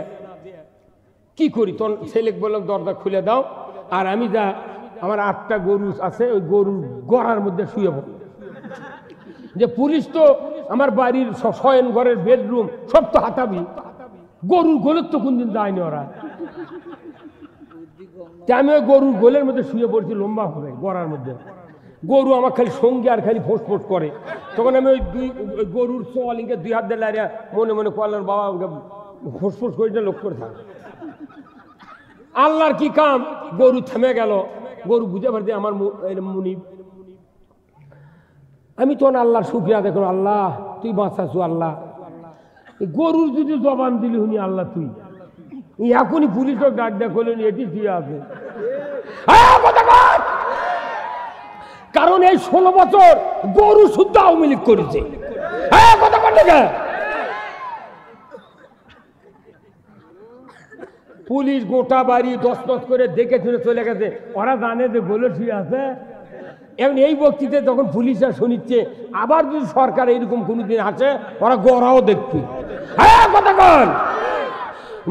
কি করি। তোর ছেলেকে বললাম দরজা খুলে দাও, আর আমি যা আমার 8টা গরু আছে ওই গরুর গড়ার মধ্যে শুয়ে পড়ি, যে পুলিশ তো আমার বাড়ির শয়ন ঘরের বেডরুম সব তো হাতাবি, গরুর গোলের তো কোনদিন যায়নি ওরা। আমি ওই গরুর গোলের মধ্যে শুয়ে পড়ছি, লম্বা হবে গড়ার মধ্যে, গরু আমার খালি সঙ্গে আর খালি ফোঁস ফোঁস করে। তখন আমি ওই গরুর চল ইনকে 2 হাত দিয়ে লাইয়া মনে মনে করলাম বাবা ফোঁস ফোঁস করে লোক করে থাকে। আল্লাহর কি কাম, গরু থেমে গেল, গরু বুঝে পারছি আমার মুনিব। আমি তখন আল্লাহর শুকরিয়া দেখো, আল্লাহ তুই বাঁচাছু, আল্লাহ গরুর যদি জবান দিলি হুনি আল্লাহ তুই, এখনই পুলিশও ডাক ডাক করলেন এটি দিয়ে আছে। কারণ এই 16 বছর গরু শুদ্ধ আওয়ামী লীগ করেছে। পুলিশ গোটা বাড়ি 10 করে দেখে শুনে চলে গেছে, ওরা জানে যে গোলে শুয়ে আছে। এখন এই বক্তৃতা যখন পুলিশরা শুনিচ্ছে, আবার যদি সরকার এইরকম কোনোদিন আসে ওরা গড়াও দেখবে। হ্যাঁ কথা কন,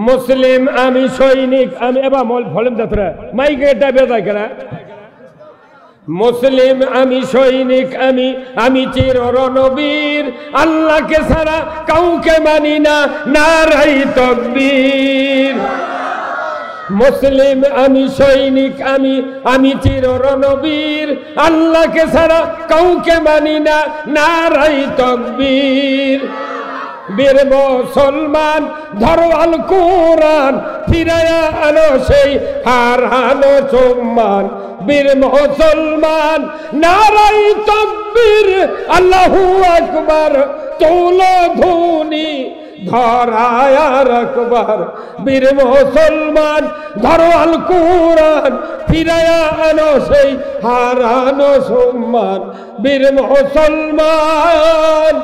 মুসলিম আমি সৈনিক আমি, এবার ভলেম যাত্রা মাইকে বেজায় কেনা, মুসলিম আমি সৈনিক আমি, আমি চির রণবীর, আল্লাহকে ছাড়া কাউকে মানি না, নারাই তাকবীর। মুসলিম আমি সৈনিক আমি, আমি চির রণবীর, আল্লাহকে ছাড়া কাউকে মানি না, নারাই তাকবীর। বীর মুসলমান ধরো আল কোরআন, ফিরায়া আনো সেই হারানো সম্মান। বীর মুসলমান নারাই তাকবীর, আল্লাহু আকবার, তোলো ধ্বনি ধরায় রাখবার। বীর মুসলমান ধরো আল কোরআন, ফিরায়া আনো সেই হারানো সম্মান। বীর মুসলমান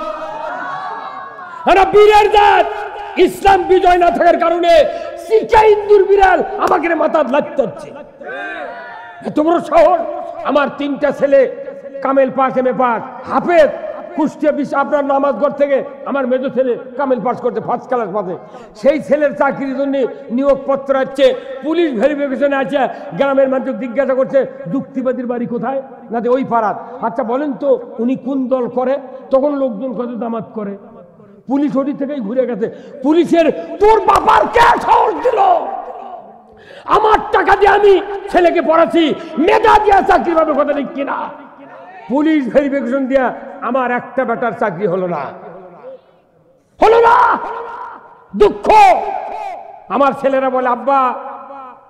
বীরের জাত, ইসলাম বিজয় না থাকার কারণে শিক্ষা ইন্দুর বিড়াল আমাকে মাথা লাগতে হচ্ছে। এত বড় শহর, আমার 3টা ছেলে কামেল পাস এম এ পাস হাফেজ, কুষ্টিয়া আপনার নামাজগড় থেকে আমার মেজো ছেলে কামেল পাস করতে 1st ক্লাস পাশে, সেই ছেলের চাকরির জন্য নিয়োগপত্র আসছে, পুলিশ ভেরিফিকেশনে আছে, গ্রামের মানুষ জিজ্ঞাসা করছে যুক্তিবাদীর বাড়ি কোথায়, না ওই পাড়ার। আচ্ছা বলেন তো উনি কোন দল করে, তখন লোকজন কত দামাত করে। পুলিশ ওটি থেকেই ঘুরে গেছে। পুলিশের তোর বাবার কে সাহস দিল আমার টাকা দিয়ে আমি ছেলেকে পড়াচ্ছি, মেধা দিয়া চাকরি পাবে, কথা ঠিক কিনা? পুলিশ ভেরিফিকেশন দিয়া আমার একটা বেটার চাকরি হলো না, হলো না। দুঃখ। আমার ছেলেরা বলে আব্বা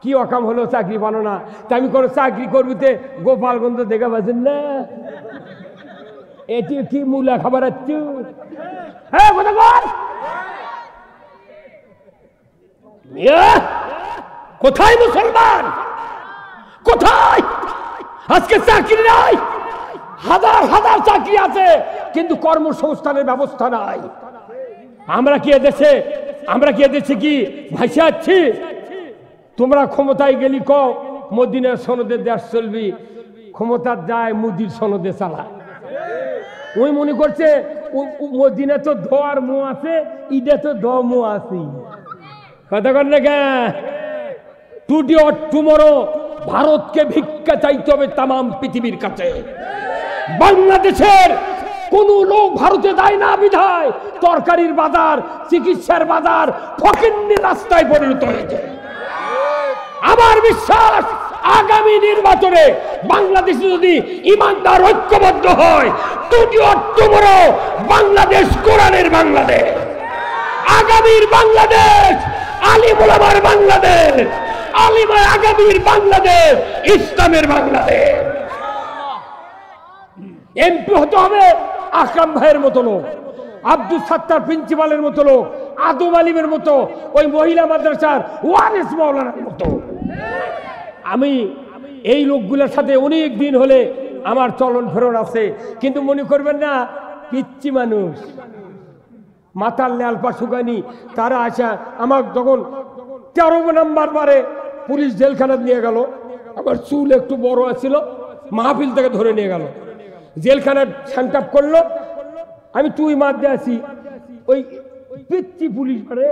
কি অকাম হলো, চাকরি পানো না। তা আমি কোনো চাকরি করবিতে গোপালগঞ্জ দেখা পাচ্ছেন না, এটি কি মূলা খাবার আচ্ছু? হ্যাঁ কথা বল, কোথায় মুসলমান, কোথায়? আজকে চাকরি নাই, হাজার হাজার চাকরি আছে কিন্তু কর্মসংস্থানের ব্যবস্থা নাই। আমরা কি এদেশে কি ভাসে আছি? তোমরা ক্ষমতায় গেলি কও মদিনার সনদে দেশ চলবি, ক্ষমতার যায় মুদির সনদে চালায়। ওই মনে করছে মদিনা তো ধোয়ার মুখ আছে, ইডে তো দ মুখ আছে। কথা কর না কে? টুডে অর টুমরো ভারতকে ভিক্ষা চাইতে হবে তামাম পৃথিবীর কাছে। বাংলাদেশের কোন লোক ভারতে দেয় না বিধায় তরকারির বাজার, চিকিৎসার বাজার ফকিন্নির রাস্তায় পরিণত হয়েছে। আমার বিশ্বাস আগামী নির্বাচনে বাংলাদেশে যদি ইমানদার ঐক্যবদ্ধ হয়, টুডে অর টুমরো বাংলাদেশ কোরআনের বাংলাদেশ, আগামীর বাংলাদেশ, আলিম ওলামার বাংলাদেশ, আলিমা আগামীর বাংলাদেশ, ইসলামের বাংলাদেশ। এমপি হতে হবে আকরাম ভাইয়ের মতো লোক, আব্দুল সাত্তার প্রিন্সিপালের মতো লোক, আদম আলিমের মতো, ওই মহিলা মাদ্রাসার ওয়ারিস মাওলানার মতো। আমি এই লোকগুলোর সাথে অনেক দিন হলে আমার চলন ফেরন আছে, কিন্তু মনে করবেন না পিচ্ছি মানুষ, মাথার লেলপা শুকানি। তারা আসা আমার যখন 13 নম্বর বারে পুলিশ জেলখানা নিয়ে গেল, আমার চুল একটু বড় আছিল, মাহফিল থেকে ধরে নিয়ে গেল, জেলখানার স্যান্টাপ করলো, আমি তুই মার দিয়ে আসি। ওই পিচ্ছি পুলিশ পারে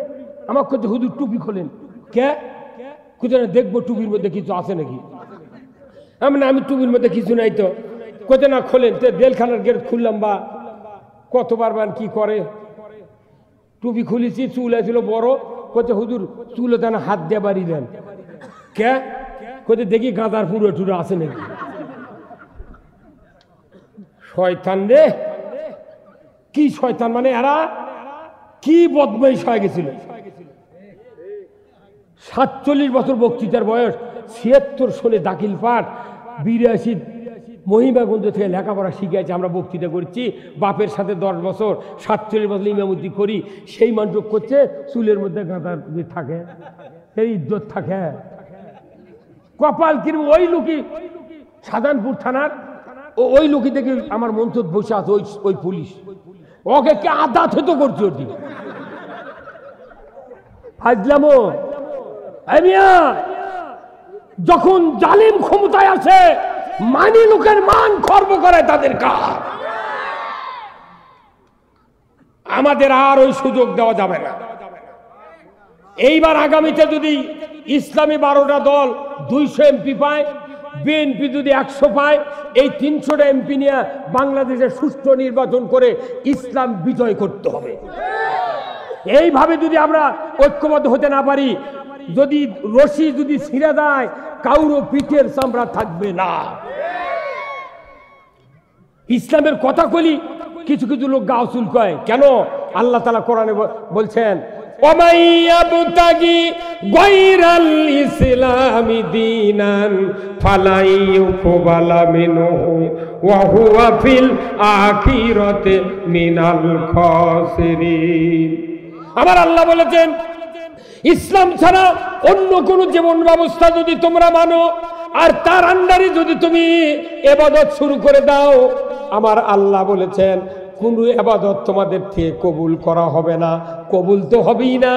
আমার কাছে হুজুর টুপি খোলেন। কে? কোথায় দেখবো টুপির মধ্যে কিছু আছে নাকি? আমি টুপির মধ্যে কিছু নাই তো। কোথায় না খোলেন, জেলখানার গেট খুললাম, বা কতবার কি করে, টুপি খুলেছি, চুল আছিল বড়, কোথায় হুজুর চুলে তেন হাত দিয়ে বাড়ি দেন। কে? কোথায় দেখি গাঁদার পুরো টুরো আছে নাকি? শয়তান রে, কি শয়তান, মানে এরা কি বদমাইশ হয়ে গেছিল। 47 বছর বক্তৃতার বয়স, 76 সালে দাখিল পাঠ, 82 মহিমাগঞ্জ থেকে লেখাপড়া শিখেছে। আমরা বক্তৃতা করছি, বাপের সাথে 10 বছর, 47 বছর ইমামতি করি, সেই মানুষ করছে চুলের মধ্যে গাঁদার থাকে, এই ইজ্জত থাকে। কপাল কিরম। ওই লোকই সাধারণপুর থানার ওই লোকই দেখে আমার মঞ্চত বসে আছে, ওই পুলিশ ওকে কে আদাত হতো করছে। ওটি ফাজলামো। যখন জালিম ক্ষমতায় আছে, মানি লোকের মান খর্ব করে তাদের কাজ। আমাদের আর ওই সুযোগ দেওয়া যাবে না। এইবার আগামীতে যদি ইসলামী 12টা দল 200 এমপি পায়, বিএনপি যদি 100 পায়, এই 300টা এমপি নিয়ে বাংলাদেশের সুষ্ঠু নির্বাচন করে ইসলাম বিজয় করতে হবে। এইভাবে যদি আমরা ঐক্যবদ্ধ হতে না পারি, যদি রশি যদি ছিঁড়ে যায়, কাউরো পিঠের চামড়া থাকবে না। ইসলামের কথা বলি, কিছু কিছু লোক গা চুল কয় কেন? আল্লাহ তাআলা কোরআনে বলছেন, ওমাই ইয়াবতাগি গায়রাল ইসলামি দীনান ফালা ইউকবালা মিনহু ওয়া হুয়া ফিল আখিরাতি মিনাল খাসিরিন। আমার আল্লাহ বলেছেন, ইসলাম ছাড়া অন্য কোন জীবন ব্যবস্থা যদি তোমরা মানো আর তার আন্ডারে যদি তুমি ইবাদত শুরু করে দাও, আমার আল্লাহ বলেছেন কোন ইবাদত তোমাদের থেকে কবুল করা হবে না। কবুল তো হবেই না,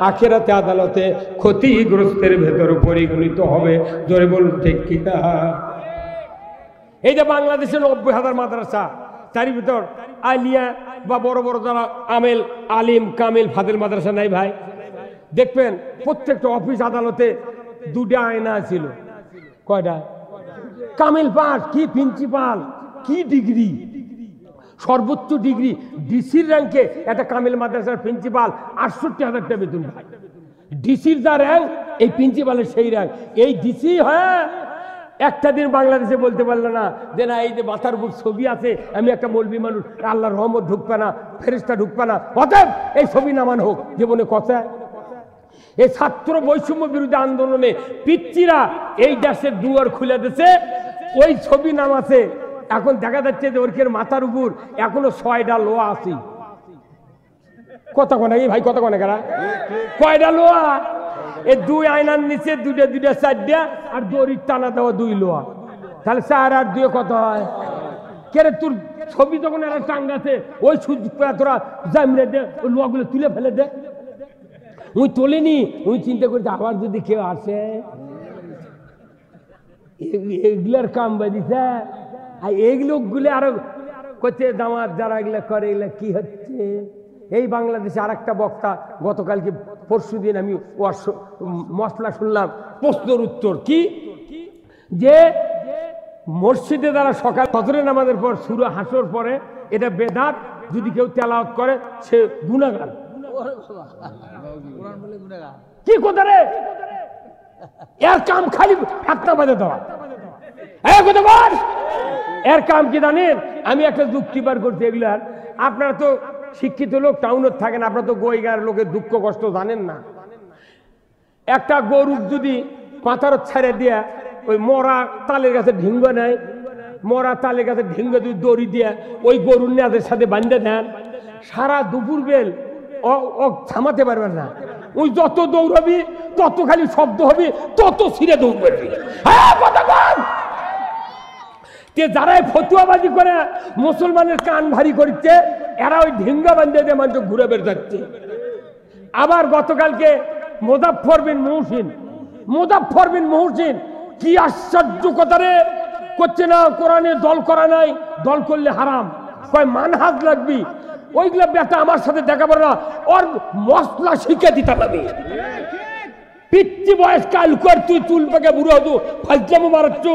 আখিরাতে আদালতে ক্ষতিগ্রস্তের ভেতর পরিগণিত হবে। জোরে বলুন ঠিক কি না? এই যে বাংলাদেশের 90,000 মাদ্রাসা, তারই ভিতর আলিয়া বা বড় বড় যারা আমেল, আলিম, কামিল, ফাদেল মাদ্রাসা নাই ভাই? দেখবেন প্রত্যেকটা অফিস আদালতে 2টা আয়না ছিল। কয়টা? কামিল পাঠ কি, প্রিন্সিপাল কি ডিগ্রি, সর্বোচ্চ ডিগ্রি ডিসির র্যাঙ্কে একটা কামিল মাদ্রাসার প্রিন্সিপাল ৬৮,০০০ টাকা বেতন পায়। ডিসির যা র্যাঙ্ক এই প্রিন্সিপালের সেই র্যাঙ্ক। এই ডিসি হ্যাঁ একটা দিন বাংলাদেশে বলতে পারলো না যে না এই যে মাথার উপর ছবি আছে, আমি একটা মৌলবি মানুষ, আল্লাহর রহমত ঢুকবে না, ফেরেশতা ঢুকবে না, অতএব এই ছবি নামান হোক। জীবনে কথা এই ছাত্র বৈষম্য বিরোধী আন্দোলনে পিচ্চিরা এই দেশের দুয়ার খুলে দিয়েছে, ওই ছবি নামাছে। এখন দেখা যাচ্ছে যে ওর মাথার উপর এখনো ৬টা লোহা আছে। কথা কনে ভাই, কথা কনে কারা কয়টা লোহা? এই 2 আয়নার নিচে 2টা 4টা আর দড়ির টানা দেওয়া 2 লোহা, তাহলে 4 আর 2 কত হয়? কেরে তোর ছবি যখন এরা টাঙ্গাছে ওই তোরা জামরে দে, ওই লোহাগুলো তুলে ফেলে দে। ওই তোলেনি, ওই চিন্তা করছে আবার যদি কেউ আসে এগুলার কাম বাদিছে। আর এই লোকগুলো আরো করছে দামাত যারা এগুলা করে, এগুলা কি হচ্ছে? এই বাংলাদেশে আর একটা বক্তা গতকালকে পরশু দিন আমি মশলা শুনলাম, প্রশ্নের উত্তর কি যে মসজিদে যারা সকাল ফজরের নামাজের পর সূরা হাসর পরে এটা বেদাত, যদি কেউ তেলাওয়াত করে সে গুনাহগার। কি কথা রে? এর কাম খালি হাতটা বাজে দেওয়া। এর কাম কি জানেন? আমি একটা যুক্তি বার করছি এগুলার। আপনারা তো শিক্ষিত লোক, টাউনত থাকেন, আপনারা তো গইগার লোকের দুঃখ কষ্ট জানেন না। একটা গরু যদি পাতার ছেড়ে দিয়া ওই মরা তালের কাছে ঢিঙ্গা নেয়, মরা তালের কাছে ঢিঙ্গা যদি দড়ি দিয়া ওই গরুর নেয়াদের সাথে বান্ধে দেন, সারা দুপুর বেল ও থামাতে পারবেন না। ওই যত দৌড়াবি তত খালি শব্দ হবে, তত ছিঁড়ে দৌড়াবি। যারা ফতুয়াবাজি করে মুসলমানের কান ভারী করছে, এরা ওই ঢিঙ্গা বান্ধে দিয়ে মানুষ ঘুরে বের যাচ্ছে। আবার গতকালকে মুজাফফর বিন মুহসিন কি আশ্চর্য কথা রে করছে না, কোরআনে দল করা নাই, দল করলে হারাম, কয় মানহাজ লাগবি। ওইগুলা বেটা আমার সাথে দেখা পারে না, ওর মশলা শিখে দিতাম আমি। পিচ্ছি বয়স কাল কর, তুই চুল পেকে বুড়ো হতো, ফাজলামো মারাচ্ছ।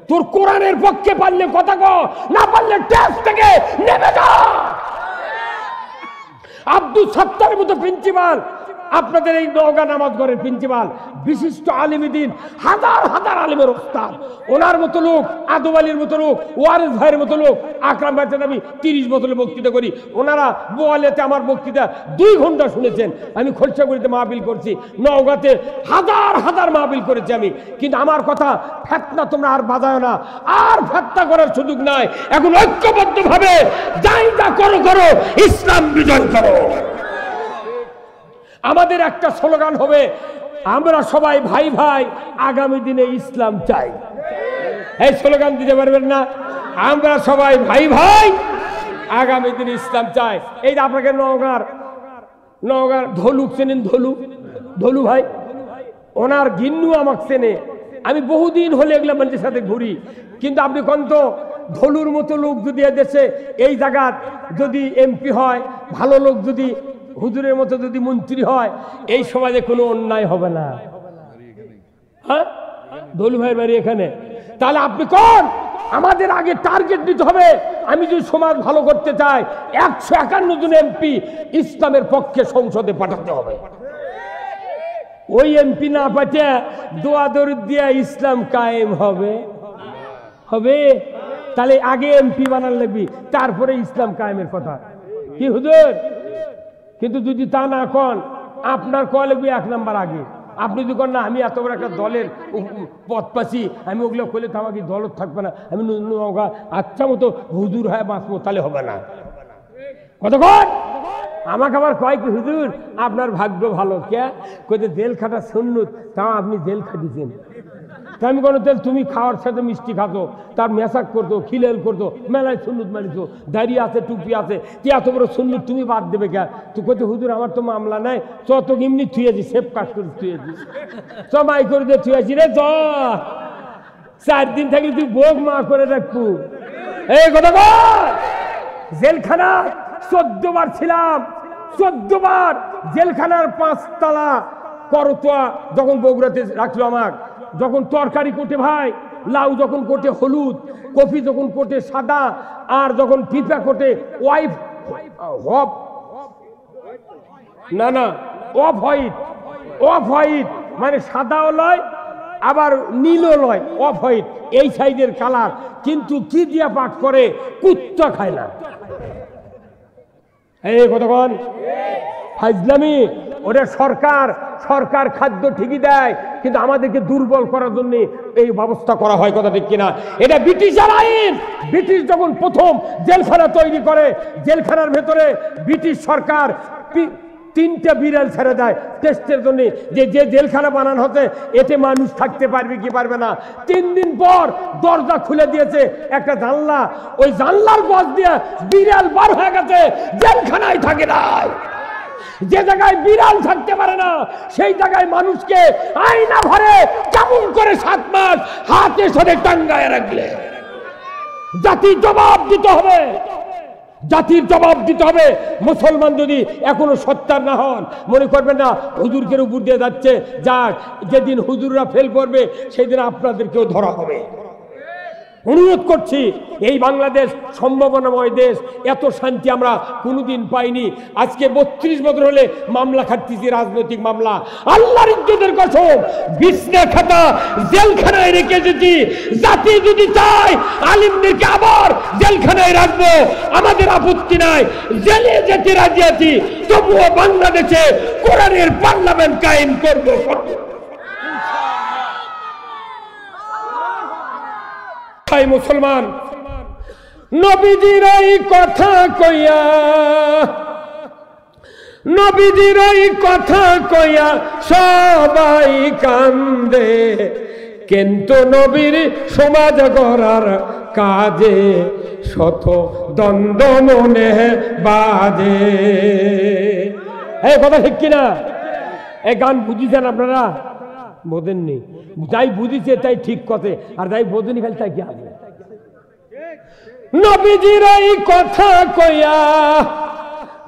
তোর কোরআনের পক্ষে পারলে কথা কো, না পারলে টেস্ট থেকে নেমে যা। আব্দুল সাত্তারের মতো প্রিন্সিপাল, আপনাদের এই নওগাঁ নামাজগড়ের প্রিন্সিপাল, বিশিষ্ট আলিমুদ্দিন, হাজার হাজার আলিমের ওস্তাদ, ওনার মতো লোক, আদম আলীর মতো লোক, ওয়ারিস ভাইয়ের মতো লোক, আকরাম ভাইয়ের সাথে আমি 30 বছরের বক্তৃতা করি। ওনারা বোয়ালেতে আমার বক্তৃতা 2 ঘন্টা শুনেছেন। আমি খোলসাগুড়িতে মাহফিল করছি, নওগাঁতে হাজার হাজার মাহফিল করেছি আমি। কিন্তু আমার কথা ফেতনা তোমরা আর বাজায় না, আর ফেতনা করার সুযোগ নাই। এখন ঐক্যবদ্ধ ভাবে যাই যা করো করো, ইসলাম বিজয় করো। আমাদের একটা স্লোগান হবে, আমরা সবাই ভাই ভাই, আগামী দিনে ইসলাম চাই। এই স্লোগান দিতে পারবেন না? আমরা সবাই ভাই ভাই, আগামী দিনে ইসলাম চাই। এই যে আপনাকে নওগাঁর ধলু চেনেন? ধলু ভাই, ওনার গিন্নু আমাকে চেনে। আমি বহুদিন হলে এগুলা মানুষের সাথে ঘুরি। কিন্তু আপনি কোন তো ধলুর মতো লোক যদি এদেশে এই জায়গা যদি এমপি হয়, ভালো লোক যদি হুজুরের মতো যদি মন্ত্রী হয়, এই সমাজে কোনো অন্যায় হবে না। হ্যাঁ, ধলু ভাইয়ের বাড়ি এখানে। তাহলে আপনি কোন? আমাদের আগে টার্গেট দিতে হবে, আমি যদি সমাজ ভালো করতে চাই 151 জন এমপি ইসলামের পক্ষে সংসদে পাঠাতে হবে। ওই এমপি না পাঠে দোয়া দরুদ দিয়া ইসলাম কায়েম হবে? তাহলে আগে এমপি বানান লাগবি, তারপরে ইসলাম কায়েমের কথা। কি হুজুর? কিন্তু যদি তা না কন, আপনার কয় লাগবে 1 নাম্বার আগে। আপনি যদি কন না আমি এত বড় একটা দলের পথ পাচ্ছি, আমি ওগুলো করলে তো আমাকে দলত থাকবে না, আমি আচ্ছা মতো হুজুর হয় বাঁচবো, তাহলে হবে না। কতক্ষণ আমাকে আবার কয় কি হুজুর আপনার ভাগ্য ভালো, কে কইতে জেল খাটা সুন্নত, তাও আপনি জেল খাটিছেন। আমি কোনো তেল তুমি খাওয়ার সাথে মিষ্টি খাতো, তার মেসাক করতো, খিলেল করতো, মেলায় সুন্নত মানিতো, দাঁড়িয়ে আছে, টুপি আছে, কি এত বড় সুন্নত তুমি বাদ দেবে কে? তুই কইতে হুজুর আমার তো মামলা নাই, তো এমনি থুয়েছি, সেফ কাজ করে থুয়েছি, মাই করে দিয়ে থুয়েছি রে। 4 দিন থাকলে তুই বোক মা করে রাখবো। এই কথা জেলখানা 14 বার ছিলাম, 14 বার জেলখানার 5 তলা করতোয়া যখন বগুড়াতে রাখলো আমার, যখন তরকারি কোটে ভাই লাউ যখন কোটে হলুদ, কফি যখন কোটে সাদা, আর যখন পিপা কোটে ওয়াইফ হপ না না অফ হোয়াইট, অফ হোয়াইট মানে সাদাও লয় আবার নীলও লয়, অফ হোয়াইট এই সাইজের কালার। কিন্তু কি দিয়া পাক করে? কুত্তা খায় না। এই কতক্ষণ ফাজলামি। ওটা সরকার খাদ্য ঠিকই দেয়, কিন্তু আমাদেরকে দুর্বল করার জন্য এই ব্যবস্থা করা হয়, কথা ঠিক কিনা? এটা ব্রিটিশের আইন। ব্রিটিশ যখন প্রথম জেলখানা তৈরি করে, জেলখানার ভেতরে ব্রিটিশ সরকার 3টা বিড়াল ছেড়ে দেয় টেস্টের জন্য, যে জেলখানা বানানো হচ্ছে এতে মানুষ থাকতে পারবে কি পারবে না। 3 দিন পর দরজা খুলে দিয়েছে একটা জানলা, ওই জানলার পাশ দিয়ে বিড়াল বার হয়ে গেছে, জেলখানায় থাকে না। যে জায়গায় বিড়াল থাকতে পারে না সেই জায়গায় মানুষকে আয়না ভরে কেমন করে 7 মাস হাতে ধরে টাঙ্গায় রাখলে? জাতির জবাব দিতে হবে, জাতির জবাব দিতে হবে। মুসলমান যদি এখনো সত্যার না হন, মনে করবেন না হুজুরকে উপর দিয়ে যাচ্ছে, যাক যেদিন হুজুররা ফেল করবে সেদিন আপনাদেরকেও ধরা হবে। অনুরোধ করছি, এই বাংলাদেশ সম্ভাবনাময় দেশ, এত শান্তি আমরা কোনোদিন পাইনি। আজকে 32 বছর হলে মামলা খাটতেছি, রাজনৈতিক মামলা। আল্লাহর ইজ্জতের কসম, বিছনা খাতা জেলখানায় রেখে এসেছি। জাতি যদি চায় আলিমদেরকে আবার জেলখানায় রাখবো, আমাদের আপত্তি নাই, জেলে যেতে রাজি আছি। তবুও বাংলাদেশে কোরআনের পার্লামেন্ট কায়েম করবো। মুসলমান নবীজির এই কথা কইয়া, নবীজির এই কথা কইয়া সবাই কান্দে, কিন্তু নবীর সমাজ গড়ার কাজে শত দ্বন্দ্ব মনে বাজে। এই কথা ঠিক কিনা? এই গান বুঝিছেন আপনারা? বোঝেননি। যাই বুঝিছে তাই ঠিক কথা, আর যাই বোঝেনি খালি তাই কি হবে? নবীজির এই কথা কইয়া,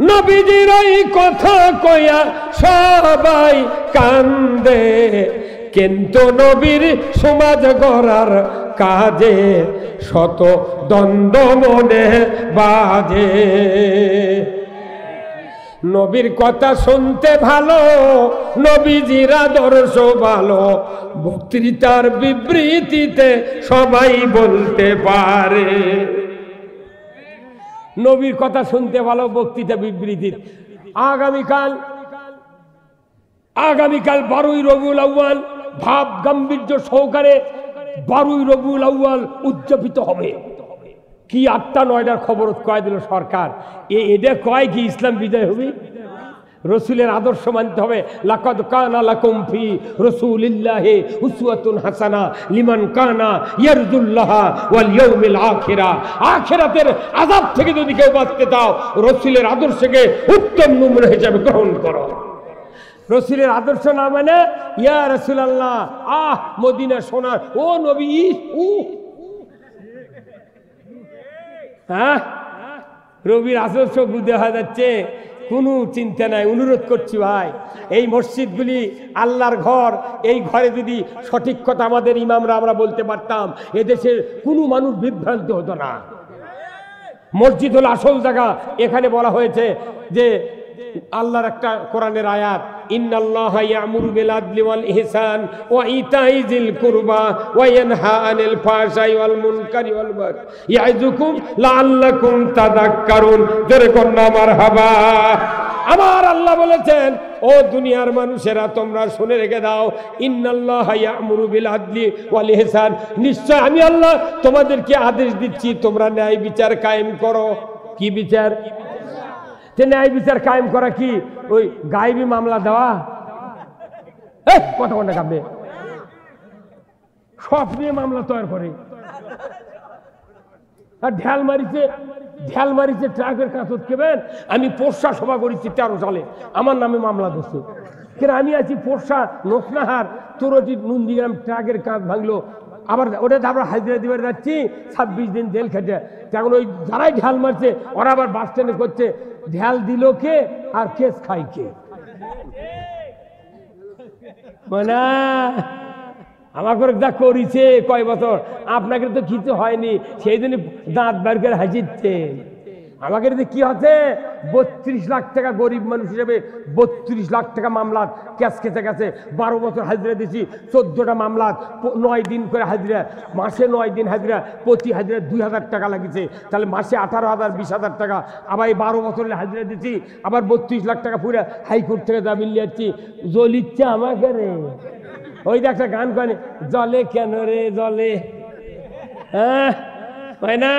নবীজির এই কথা কইয়া সবাই কান্দে, কিন্তু নবীর সমাজ গড়ার কাজে শত দ্বন্দ্ব মনে বাজে। নবীর কথা শুনতে ভালো, নবীজির আদর্শ ভালো, বক্তৃতার বিবৃতিতে সবাই বলতে পারে। নবীর কথা শুনতে ভালো, বক্তৃতা বিবৃতি। আগামীকাল 12ই রবিউল আউয়াল ভাব গাম্ভীর্য সহকারে 12ই রবিউল আউয়াল উদযাপিত হবে। কি 8টা-9টার খবর কয় দিল সরকার। এটা কয় কি ইসলাম বিজয় হবে? রসুলের আদর্শ মানতে হবে। লাকাদ কানা লাকুম ফি রাসূলিল্লাহি উসওয়াতুন হাসানা লিমান কানা ইয়ারজুল্লাহ ওয়াল ইয়াউমিল আখিরা। আখিরাতের আযাব থেকে যদি কেউ বাঁচতে চাও, রসুলের আদর্শকে উত্তম নমুনা হিসেবে গ্রহণ করো। রসুলের আদর্শ না মানে ইয়া রাসূলুল্লাহ, আহ মদিনা সোনার ও নবী, হ্যাঁ রবির আদর্শ বুঝে হয়ে যাচ্ছে, কোনো চিন্তা নাই। অনুরোধ করছি ভাই, এই মসজিদগুলি আল্লাহর ঘর, এই ঘরে যদি সঠিক কথা আমাদের ইমামরা আমরা বলতে পারতাম, এদেশের কোনো মানুষ বিভ্রান্ত হতো না। মসজিদ হলো আসল জায়গা। এখানে বলা হয়েছে যে আল্লাহর একটা কোরআনের আয়াত, ইন্নাল্লাহা ইয়ামুরু বিল আদলি ওয়াল ইহসান ওয়া ইতাই যিল কুরবা ওয়া ইয়ানহা আনিল ফাহশাই ওয়াল মুনকারি ওয়াল বাগই ইয়াইযুকুম লাআল্লাকুম তাযাক্কারুন। জোরে কন্যা মারহাবা। আমার আল্লাহ বলেছেন, ও দুনিয়ার মানুষেরা তোমরা শুনে রেখে দাও, ইন্নাল্লাহা ইয়ামুরু বিল আদলি ওয়াল ইহসান, নিশ্চয় আমি আল্লাহ তোমাদেরকে আদেশ দিচ্ছি তোমরা ন্যায় বিচার কায়েম করো। কি বিচার? ন্যায় বিচার কায়েম করা কি ওই গায়েবী মামলা দেওয়া? কথা বলে কাঁদবে, সব নিয়ে মামলা তৈরি করে। আর ঢেল মারিছে ট্রাকের কাজ কেবেন। আমি পোষা সভা করেছি 13 সালে, আমার নামে মামলা দিচ্ছে। কেন আমি আছি পোষা নোসনাহার তোরটি নন্দীগ্রাম, ট্রাকের কাজ ভাঙলো, আবার ওটা আমরা হাজিরা দিবার যাচ্ছি, 26 দিন জেল খেটে। তখন ওই যারাই ঢাল মারছে ওরা আবার বাস স্ট্যান্ডে করছে, ঢাল দিল কে আর কেস খাই কে? মানে আমাকে যা করেছে কয় বছর, আপনাকে তো কিছু হয়নি, সেই জন্য দাঁত বার করে হাসিচ্ছেন। আমাকে কি হচ্ছে, 32 লাখ টাকা গরিব মানুষ হিসেবে 32 লাখ টাকা মামলা ক্যাশ কেটে গেছে। 12 বছর হাজিরা দিয়েছি, 14টা মামলা, 9 দিন করে হাজিরা, মাসে 9 দিন হাজিরা, প্রতি হাজিরা 2000 টাকা লাগিয়েছে, তাহলে মাসে 18,000 20,000 টাকা। আবার এই 12 বছরের হাজিরা দিচ্ছি, আবার 32 লাখ টাকা পুরো হাইকোর্ট থেকে জামিন নিয়ে যাচ্ছি। জ্বলিচ্ছে আমাকে রে। ওই যে একটা গান করে, জলে কেন রে জলে, হ্যাঁ হয় না?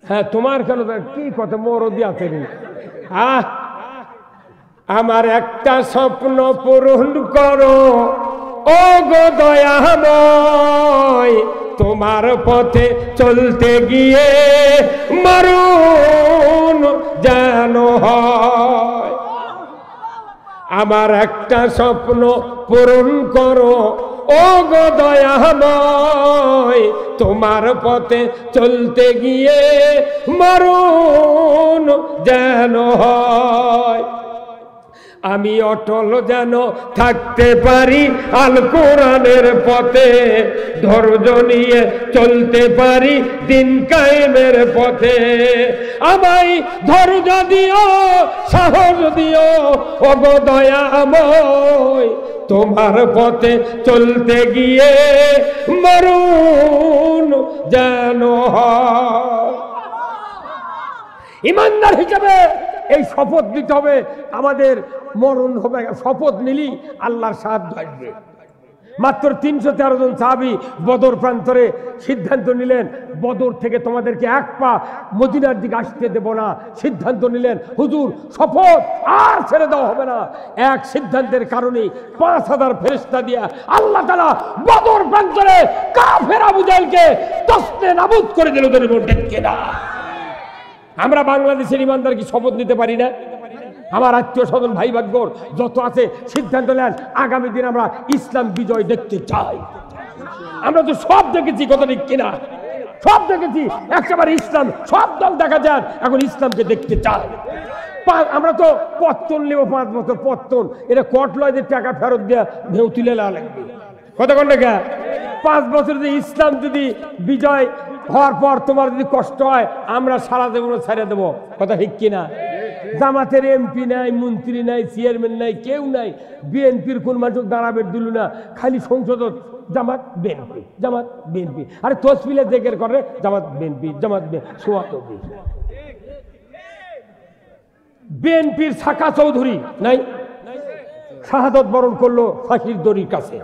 হ্যাঁ তোমার কেন, কি কথা মরদি আছে রে। আমার একটা স্বপ্ন পূরণ করো ও গো দয়াময়, তোমার পথে চলতে গিয়ে মরণ যেন হয়। আমার একটা স্বপ্ন পূরণ করো ও গো দয়াময়, তোমার পথে চলতে গিয়ে মরণ যেন হয়। আমি অটল যেন থাকতে পারি আল কোরআনের পথে, ধৈর্য নিয়ে চলতে পারি দিন কায়েমের পথে। আমায় ধৈর্য দিও, সাহস দিও ও গো দয়াময়, তোমার পথে চলতে গিয়ে মরণ যেন হয়। ইমানদার হিসেবে এই শপথ দিতে হবে, আমাদের মরণ হবে, শপথ নিলি আল্লাহর সাহায্য আসবে। মাত্র 313 জন সাহাবী বদর প্রান্তরে সিদ্ধান্ত নিলেন, বদর থেকে তোমাদেরকে এক পা মদিনার দিকে আসতে দেব না। সিদ্ধান্ত নিলেন, হুজুর শপথ আর ছেড়ে দেওয়া হবে না। এক সিদ্ধান্তের কারণে 5000 ফেরেশতা দিয়া আল্লাহ তাআলা বদর প্রান্তরে কাফের আবু জাহেলকে তসনে নাবুদ করে দিল। ওদের মধ্যে কেনা আমরা বাংলাদেশের ইমানদার কি শপথ নিতে পারি না? আমার আত্মীয় স্বজন ভাই ভাগ্যর যত আছে সিদ্ধান্ত নেন, আগামী দিন আমরা ইসলাম বিজয় দেখতে চাই। আমরা তো সব দেখেছি, কথা ঠিক কিনা? সব দেখেছি, একেবারে ইসলাম সব দল দেখা যায়, এখন ইসলামকে দেখতে চাই। আমরা তো পত্তন নেব, 5 বছর পত্তন, এটা কোর্ট লয় যে টাকা ফেরত দেওয়া ভেউ তুলে না লাগবে, কথা কোন টাকা। 5 বছর যে ইসলাম যদি বিজয় হওয়ার পর তোমার যদি কষ্ট হয়, আমরা সারা জীবন ছেড়ে দেবো, কথা ঠিক কিনা? জামাতের এমপি নাই, মন্ত্রী নাই, চেয়ারম্যান নাই, কেউ নাই। বিএনপির কোন মানুষ দাঁড়াবে দিল না, খালি সংসদ জামাত বিএনপি, জামাত বিএনপি। আরে তসবিলে জেকের করে জামাত বিএনপি, জামাত বিএনপি। বিএনপির সাকা চৌধুরী নাই, শাহাদত বরণ করলো ফাঁসির দড়ির কাছে।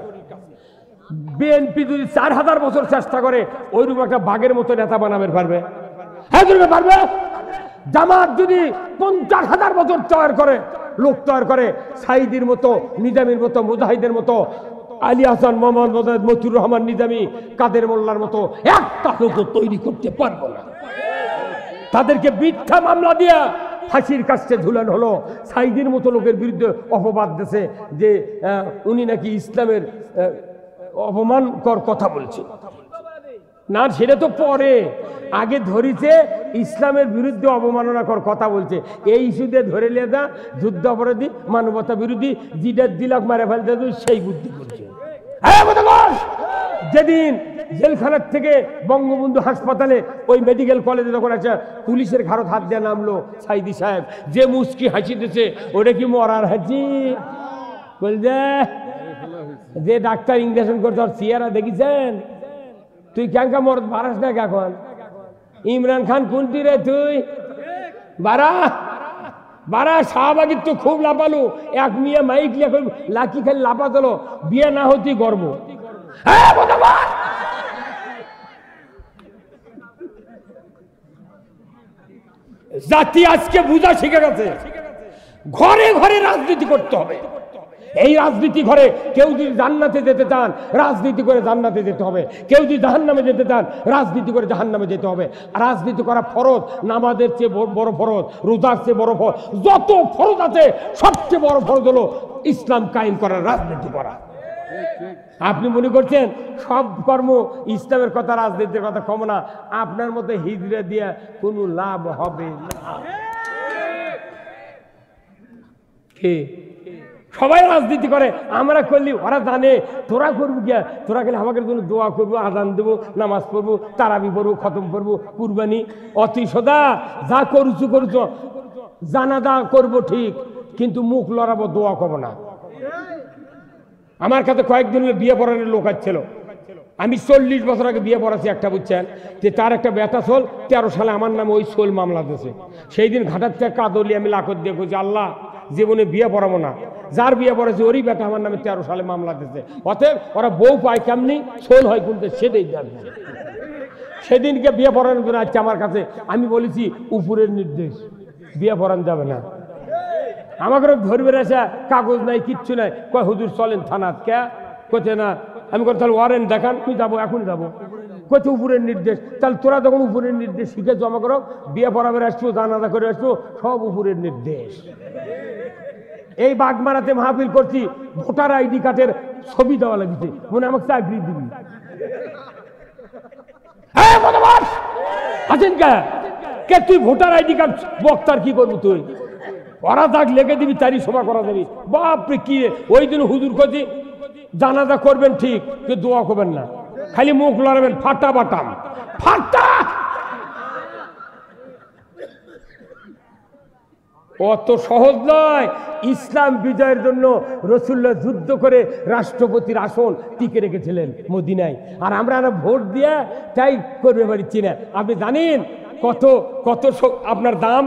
বিএনপি যদি 4000 বছর চেষ্টা করে, ওইরকম একটা বাঘের মতো নেতা বানাবে পারবে? হ্যাঁ পারবে। জামাত যদি 50,000 বছর লোক তৈরি করে, সাইদির মতো, নিজামীর মতো, মুজাহিদের মতো, আলী হাসান, মোহাম্মদ মোজাহিদ, মতিউর রহমান নিজামী, কাদের মোল্লার মতো একটা লোক তৈরি করতে পারবো না। তাদেরকে মিথ্যা মামলা দিয়ে ফাঁসির কাছে ঝুলানো হলো। সাইদির মতো লোকের বিরুদ্ধে অপবাদ দিয়েছে যে উনি নাকি ইসলামের অপমানকর কথা বলছে। না, সেটা তো পরে, আগে ধরিছে ইসলামের বিরুদ্ধে অবমাননাকর কথা বলছে। এই ইস্যুতে ধরে নিয়ে যা যুদ্ধ অপরাধী, মানবতা বিরোধী, জিডার দিলাক মারে ফেলতে সেই বুদ্ধি করছে। যেদিন জেলখানার থেকে বঙ্গবন্ধু হাসপাতালে ওই মেডিকেল কলেজে যখন আছে, পুলিশের ঘাড়ত হাত দেওয়া নামলো সাইদি সাহেব, যে মুচকি হাসি দিয়েছে, ওটা কি মরার হাসি? বলছে যে ডাক্তার ইঞ্জেকশন করছে আর চেয়ারা দেখেছেন, তুই কেনকা মরদ বাড়াস না এখন? ইমরান খান কোনটি রে তুই? বারা শাহবাগির তো খুব লাপালু, এক মেয়ে মাইক লাকি খালি লাপাতলো, বিয়ে না হতি গর্ব। জাতি আজকে বুঝা শিখে গেছে, ঘরে ঘরে রাজনীতি করতে হবে। এই রাজনীতি ঘরে কেউ যদি জান্নাতে যেতে চান, রাজনীতি করে জান্নাতে যেতে হবে। কেউ যদি জাহান্নামে যেতে চান, রাজনীতি করে জাহান্নামে যেতে হবে। রাজনীতি করা ফরজ, নামাজের চেয়ে বড় ফরজ, রোজার চেয়ে বড় ফরজ, যত ফরজ আছে সবচেয়ে বড় ফরজ হলো ইসলাম কায়েম করার, রাজনীতি করা। আপনি মনে করছেন সব কর্ম ইসলামের কথা, রাজনীতির কথা কম না? আপনার মতো হিজড়া দিয়া কোনো লাভ হবে না। সবাই রাজনীতি করে, আমরা করলি ওরা জানে তোরা করবো গিয়া, তোরা গেলে আমাকে জন্য দোয়া করবো, আজান দেবো, নামাজ পড়বো, তারাবি পড়বো, খতম করবো, কুরবানি, অতি সদা যা করুচু করুচ, জানাজা করবো ঠিক, কিন্তু মুখ লড়াবো, দোয়া করবো না। আমার কাছে কয়েকদিনের বিয়ে পড়ানোর লোক আসছিল, আমি 40 বছর আগে বিয়ে পড়াছি একটা, বুঝছেন, যে তার একটা বেটা সোল 13 সালে আমার নামে ওই সোল মামলা দিয়েছে। সেই দিন ঘাটার থেকে কাদলি আমি লাখত দিয়ে বলছি, আল্লাহ জীবনে বিয়ে পড়াবো না, যার বিয়ে পড়েছে ওরই বেটা আমার নামে 13 সালে মামলা দিয়েছে, অতএব ওরা বউ পায় কেমনি, সোল হয় কোনটা সেটাই জানবে। সেদিনকে বিয়ে পড়ানোর জন্য আসছে আমার কাছে, আমি বলেছি উপরের নির্দেশ, বিয়ে পড়ানো যাবে না। আমাকে ধরবে আসা, কাগজ নাই, কিচ্ছু নাই, কয় হুজুর চলেন থানাত, কে কোথায় না, আমি কই তাহলে ওয়ারেন্ট দেখান, আমি যাবো, এখন যাবো, কোথায় উপরের নির্দেশ, তাহলে তোরা যখন উপরের নির্দেশ শিখে জমা করো, বিয়ে পড়াবে আসছো, জানাজা করে আসছো, সব উপরের নির্দেশ। এই বাগমারাতে মাহফিল করছি, ভোটার আইডি কার্ডের ছবি দেওয়া লাগছে, মনে আমাকে চাকরি দিবি। আছেন কে তুই ভোটার আইডি কার্ড বক্তার কি করবি তুই, ওরা দাগ লেগে দিবি, তারই সভা করা যাবি। বাপরে কি, ওই দিন হুজুর কছি জানাজা করবেন ঠিক, কেউ দোয়া করবেন না, খালি মুখ লড়াবেন, ফাটা বাটাম ফাটা। অত সহজ নয়। ইসলাম বিজয়ের জন্য রাসূলুল্লাহ যুদ্ধ করে রাষ্ট্রপতির আসন টিকে রেখেছিলেন মদিনায়, আর আমরা ভোট দিয়ে তাই করবে পারছি না। আপনি জানেন কত কত আপনার দাম,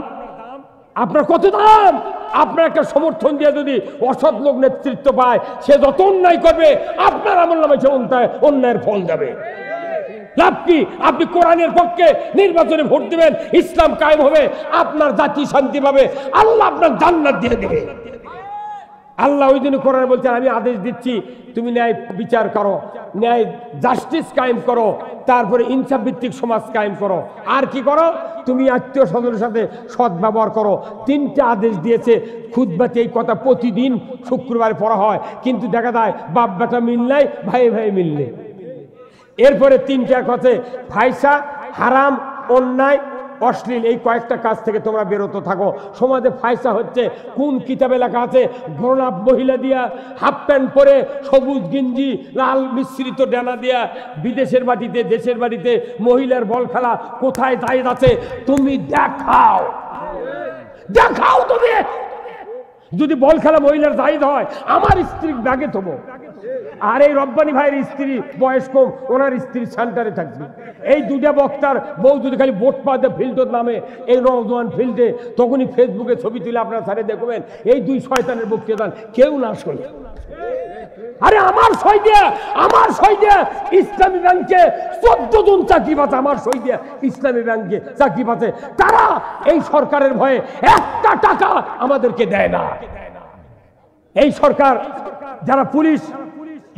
আপনার কত দাম, আপনার একটা সমর্থন দিয়ে যদি অসৎ লোক নেতৃত্ব পায়, সে যত অন্যায় করবে আপনার আমলনামায় সে অন্যায়ের ফল যাবে। লাভ কি? আপনি কোরআনের পক্ষে নির্বাচনে ভোট দিবেন, ইসলাম কায়েম হবে, আপনার জাতি শান্তি পাবে, আল্লাহ আপনার জান্নাত দিয়ে দেবে। আল্লাহ ওই জন্য কোরআনে বলছেন, আমি আদেশ দিচ্ছি তুমি ন্যায় বিচার করো, ন্যায় জাস্টিস কায়েম করো, তারপরে ইনসাফ ভিত্তিক সমাজ কায়েম করো, আর কি করো, তুমি আত্মীয় স্বজনের সাথে সৎ ব্যবহার করো। 3টে আদেশ দিয়েছে। খুতবাতে এই কথা প্রতিদিন শুক্রবারে পড়া হয়, কিন্তু দেখা যায় বাপ বেটা মিল নাই, ভাই ভাই মিল নেই। এরপরে 3টা কথা, ফায়সা, হারাম, অন্যায়, অশ্লীল, এই কয়েকটা কাজ থেকে তোমরা বিরত থাকো। সমাজে ফায়সা হচ্ছে, কোন কিতাবে লেখা আছে, ঘোড়া মহিলা দিয়া হাফ প্যান্ট পরে সবুজ গিঞ্জি লাল মিশ্রিত ডানা দিয়া বিদেশের বাড়িতে দেশের বাড়িতে মহিলার বল খেলা কোথায় জায়েজ আছে তুমি দেখাও, দেখাও। তুমি যদি বল খেলা মহিলার জায়েজ হয়, আমার স্ত্রী ব্যাগে থবো, আর এই রব্বানি ভাইয়ের স্ত্রী বয়স কম, ওনার স্ত্রী সেন্টারে থাকবে। এই 2টা বক্তার বউ যদি খালি ভোট পাতে ফিল্ডের নামে এই নওজোয়ান ফিল্ডে, তখনই ফেসবুকে ছবি তুলে আপনারা সারে দেখবেন এই 2 শয়তানের বক্তৃতা কেউ না শোনে। আরে আমার সই দিয়া ইসলামী ব্যাংকে 14 জন চাকরি পাচ্ছে, আমার সই দিয়া ইসলামী ব্যাংকে চাকরি পাচ্ছে, তারা এই সরকারের ভয়ে একটা টাকা আমাদেরকে দেয় না। এই সরকার, যারা পুলিশ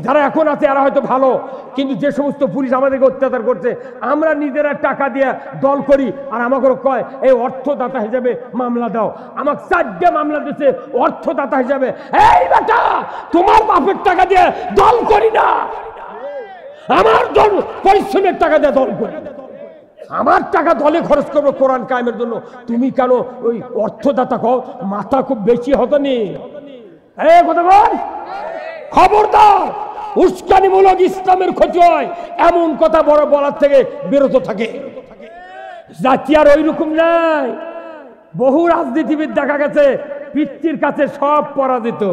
যারা এখন আছে এরা হয়তো ভালো, কিন্তু যে সমস্ত পুলিশ আমাদেরকে অত্যাচার করছে, আমরা নিজেরা টাকা দিয়ে দল করি, আর আমাকে কয় এই অর্থদাতা হিসেবে মামলা দাও। আমাকে 4টে মামলা দিচ্ছে অর্থদাতা হিসেবে। এই বেটা, তোমার বাপের টাকা দিয়ে দল করি না, আমার দল পরিশ্রমের টাকা দিয়ে দল করি, আমার টাকা দলে খরচ করবো কোরআন কায়েমের জন্য। তুমি কেন ওই অর্থদাতা কও? মাথা খুব বেশি হতো নি। এই কথা বল, খবরদার, উস্কানিমূলক ইসলামের ক্ষতি হয় এমন কথা বড় বলার থেকে বিরত থাকে। জাতি আর ওই রকম নাই। বহু রাজনীতিবিদ দেখা গেছে পিতৃর কাছে সব পরাজিত।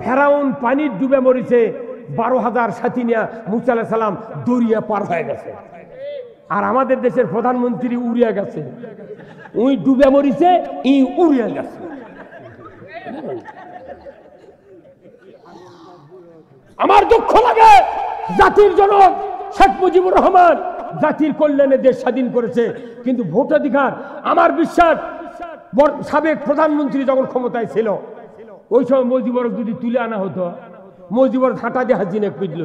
ফেরাউন পানির ডুবে মরিছে, 12,000 সাথী নিয়ে মুসা আলাইহিস সালাম দরিয়া পার হয়ে গেছে, আর আমাদের দেশের প্রধানমন্ত্রী উড়িয়া গেছে। উই ডুবে মরিছে, ই উড়িয়া গেছে। আমার দুঃখ লাগে, জাতির জনক শেখ মুজিবুর রহমান জাতির কল্যাণে দেশ স্বাধীন করেছে, কিন্তু ভোটাধিকার, আমার বিশ্বাস সাবেক প্রধানমন্ত্রী যখন ক্ষমতায় ছিল ওই সময় মুজিবুর যদি তুলে আনা হতো, মুজিবুর হাঁটা দিয়ে হাজিনে পিটল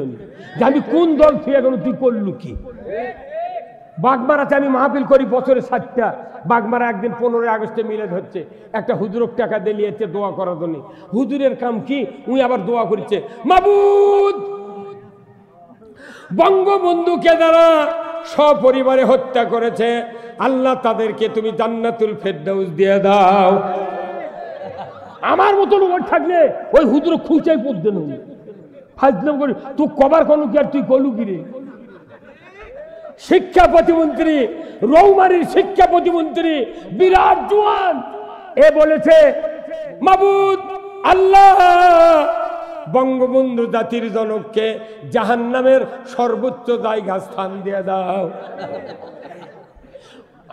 যে আমি কোন দল থেকে গেল, তুই করলু কি। বাগমারাতে আমি মাহফিল করি বছরে 7টা। বাগমারা একদিন 15 আগস্টে মিলাদ হচ্ছে, একটা হুজুরক টাকা দিলিয়েছে দোয়া করার জন্য। হুজুরের কাম কি, উনি আবার দোয়া করেছে, মাবুদ বঙ্গবন্ধুকে যারা সপরিবারে হত্যা করেছে, আল্লাহ তাদেরকে তুমি জান্নাতুল ফেরদাউস দিয়ে দাও। আমার মতো লোক থাকলে ওই হুজুর খুঁচাই পড়তে নেই ফাজলাম করি তুই কবার কোনো কি আর তুই কলু কি রে শিক্ষা প্রতিমন্ত্রী রৌমারীর শিক্ষা প্রতিমন্ত্রী বিরাট জওয়ান এ বলেছে মাবুদ আল্লাহ বঙ্গবন্ধু জাতির জনককে জাহান্নামের সর্বোচ্চ জায়গা স্থান দিয়ে দাও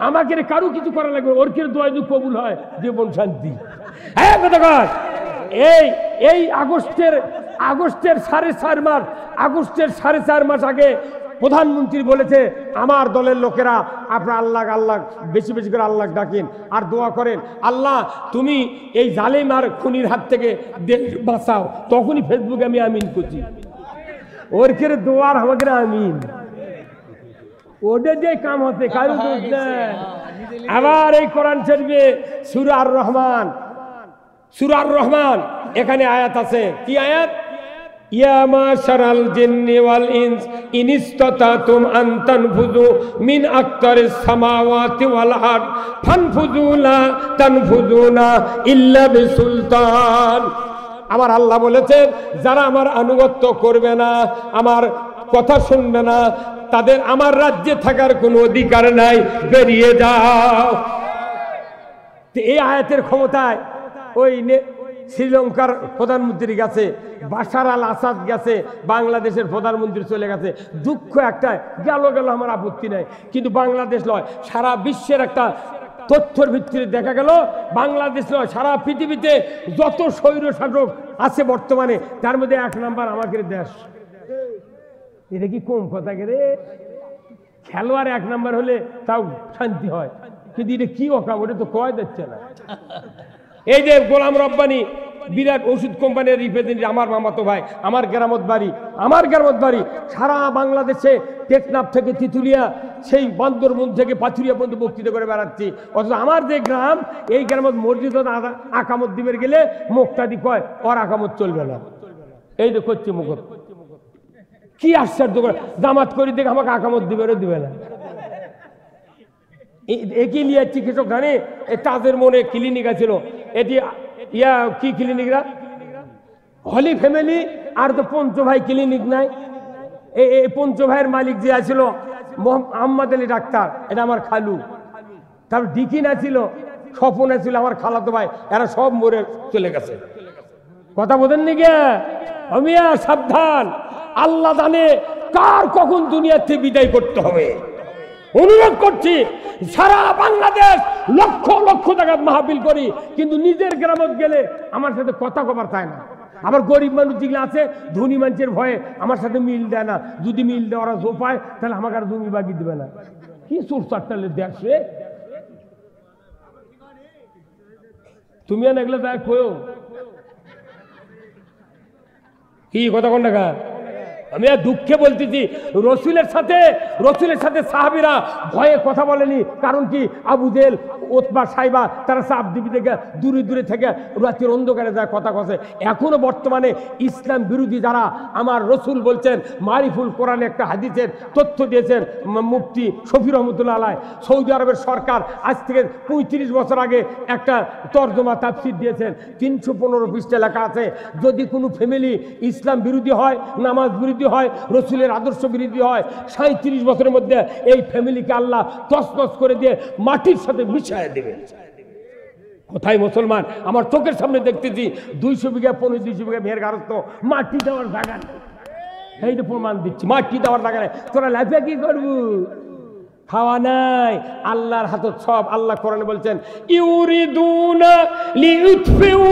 আমাকে কারো কিছু করা লাগবে ওর কে দোয়া যদি কবুল হয় জীবন শান্তি হ্যাঁ কথা এই আগস্টের 4.5 মাস আগে প্রধানমন্ত্রী বলেছে আমার দলের লোকেরা আপনার আল্লাহ বেশি বেশি করে আল্লাহ ডাকেন আর দোয়া করেন আল্লাহ তুমি এই জালেম আর খুনির হাত থেকে দেশ বাঁচাও তখনই ফেসবুকে আমি আমিন করছি ওর কে দোয়ার আমাকে আমিন ওদের যে কাম হচ্ছে কারো দোষ নেই আবার এই কোরআন শরীফে সূরা আর রহমান এখানে আয়াত আছে কি আয়াত ইয়া মাশারাল জিন্নি ওয়াল ইনস ইন ইসতাতাতুম আন তানফুযু মিন আকতারিস সামাওয়াতি ওয়াল আরদ ফানফুযু লা তানফুযুনা ইল্লা বিসুলতান আমার আল্লাহ বলেছেন যারা আমার আনুগত্য করবে না আমার কথা শুনবে না তাদের আমার রাজ্যে থাকার কোনো অধিকার নাই বেরিয়ে যাও এই আয়াতের ক্ষমতায় ওই শ্রীলঙ্কার প্রধানমন্ত্রী গেছে বাশার আল আসাদ গেছে বাংলাদেশের প্রধানমন্ত্রী চলে গেছে দুঃখ একটা গেল আমার আপত্তি নাই কিন্তু বাংলাদেশ নয় সারা বিশ্বের একটা তথ্যের ভিত্তিতে দেখা গেল বাংলাদেশ নয় সারা পৃথিবীতে যত স্বৈর শাসক আছে বর্তমানে তার মধ্যে 1 নাম্বার আমাদের দেশ এটা কি কম কথা রে খেলোয়াড় 1 নাম্বার হলে তাও শান্তি হয় কিন্তু এটা কি অকাম ওটা তো কয় যাচ্ছে না এই যে গোলাম রব্বানি বিরাট ওষুধ কোম্পানির রিপ্রেজেন্টেটিভ আমার মামাতো ভাই আমার গ্রামত বাড়ি সারা বাংলাদেশে টেকনাফ থেকে তিতুলিয়া সেই বান্দরবন থেকে পাথুরিয়া পর্যন্ত বক্তৃতা করে বেড়াচ্ছি অথচ আমার যে গ্রাম এই গ্রামত মসজিদ আকামত দিবের গেলে মুক্তাদি কয় ওর আকামত চলবে না এই তো করছে মুখ কি আশ্চর্য করে জামাত করে দেখে আমাকে আকামত দিবে না একই নিয়ে চিকিৎসক জানে তাদের মনে ক্লিনিক আছিল এটি কি ক্লিনিকরা হলি ফ্যামিলি আর তো পঞ্চভাই ক্লিনিক নাই এই পঞ্চভাইয়ের মালিক যে আছিল আহমদ আলী ডাক্তার এটা আমার খালু তারপর ডিকিন আছিল স্বপন আছিল আমার খালাতো ভাই এরা সব মরে চলে গেছে কথা বোঝেন নি গে আমিয়া সাবধান আল্লাহ জানে কার কখন দুনিয়ার থেকে বিদায় করতে হবে অনুরোধ করছি সারা বাংলাদেশ লক্ষ লক্ষ টাকা মাহফিল করি কিন্তু নিজের গ্রামত গেলে আমার সাথে কথা কবার চায় না আবার গরিব মানুষ যেগুলো আছে ধনী মানুষের ভয়ে আমার সাথে মিল দেয় না যদি মিল দেয় ওরা জোপায় তাহলে আমাকে আর জমি বাগি দেবে না কি চোরচারটালে দেখছে তুমি আর এগুলো দেখ কি কথা কোন টাকা আমি আর দুঃখে বলতেছি রসুলের সাথে সাহাবীরা ভয়ে কথা বলেনি কারণ কি আবু জেল ওতবা সাইবা তারা সাপ দিবি থেকে দূরে থেকে রাতের অন্ধকারে যায় কথা কছে এখনো বর্তমানে ইসলাম বিরোধী যারা আমার রসুল বলছেন মারিফুল কোরআনে একটা হাদিসের তথ্য দিয়েছেন মুফতি শফি রহমতুল্লাহ আলাই সৌদি আরবের সরকার আজ থেকে 35 বছর আগে একটা তর্জমা তাফসীর দিয়েছেন 315 পৃষ্ঠা লেখা আছে যদি কোনো ফ্যামিলি ইসলাম বিরোধী হয় নামাজ বিরোধী হয় রসুলের আদর্শ বিরোধী হয় 37 বছরের মধ্যে এই ফ্যামিলিকে আল্লাহ তছনছ করে দিয়ে মাটির সাথে মিশিয়ে দেবে কোথায় মুসলমান আমার চোখের সামনে দেখতেছি 200 বিঘা 200 বিঘা মেয়ের গারস্থ মাটি দেওয়ার জায়গা নেই এই তো প্রমাণ দিচ্ছি মাটি দেওয়ার জায়গা নেই তোরা লাইফে কি করবো খাওয়া নাই আল্লাহর হাতে সব আল্লাহ কোরআনে বলছেন ইউরিদুনা লিইউতফিউ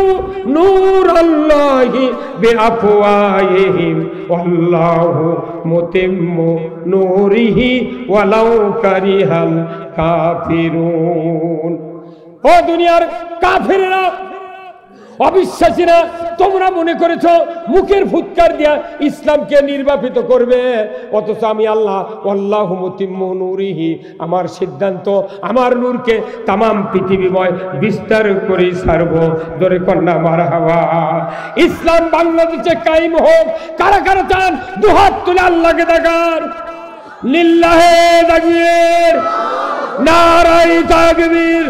নূরাল্লাহি বিআফওয়াহিহিম ওয়াল্লাহু মুতিম্মু নূরিহি ওয়ালাউ কারিহাল কাফিরুন ও দুনিয়ার কাফেররা অবিশ্বাসীরা তোমরা মনে করেছো মুখের ফুৎকার দিয়া ইসলামকে নির্বাপিত করবে অথচ আমি আল্লাহ আল্লাহু মুতিম্মু নূরিহি আমার সিদ্ধান্ত আমার নূরকে তামাম পৃথিবীময় বিস্তার করে ছাড়ব ধরে কন্যা মারহাবা ইসলাম বাংলাদেশে কায়েম হোক কারা কারা চান দুহাত তুলে আল্লাহকে দেখান লিল্লাহে তাকবীর নারায়ে তাকবীর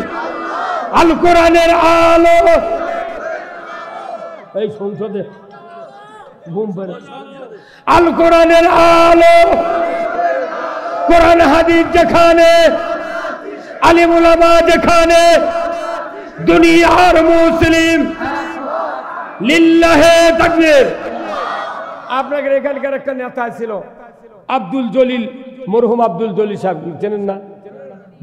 আল কোরআনের আলো এই সংসদে ঘুম পেরে আল কোরআনের আলো, কোরআন হাদিস যেখানে, আলিম উলামা যেখানে, দুনিয়ার মুসলিম লিল্লাহে তাকবীর। আপনাদের এখানকার একটা নেতা ছিল আব্দুল জলিল, মরহুম আব্দুল জলিল সাহেব, চেনেন না?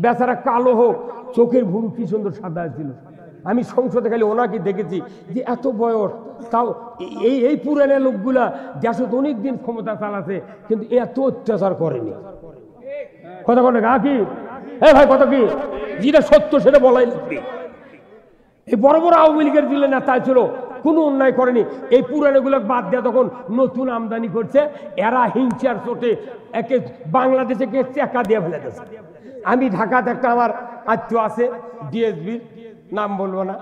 বেচারা কালো হোক, চোখের ভুরু কি সুন্দর সাদা ছিল। আমি সংসদে খালি ওনাকে দেখেছি যে এত বয়স, তাও এই পুরানো লোকগুলা দেশে অনেকদিন ক্ষমতা চালাছে কিন্তু এত অত্যাচার করেনি। কথা বলে গা কি ভাই, কথা কি যেটা সত্য সেটা বলাই লাগবে। এই বড় বড় আওয়ামী লীগের দিলে নেতা ছিল, কোনো অন্যায় করেনি। এই পুরানোগুলো বাদ দেওয়া তখন নতুন আমদানি করছে, এরা হিংসার চোটে একে বাংলাদেশে কে চেকা দিয়ে ফেলে দিয়েছে। আমি ঢাকাতে একটা আমার আত্মীয় আছে ডিএসবির, নাম বলবো না,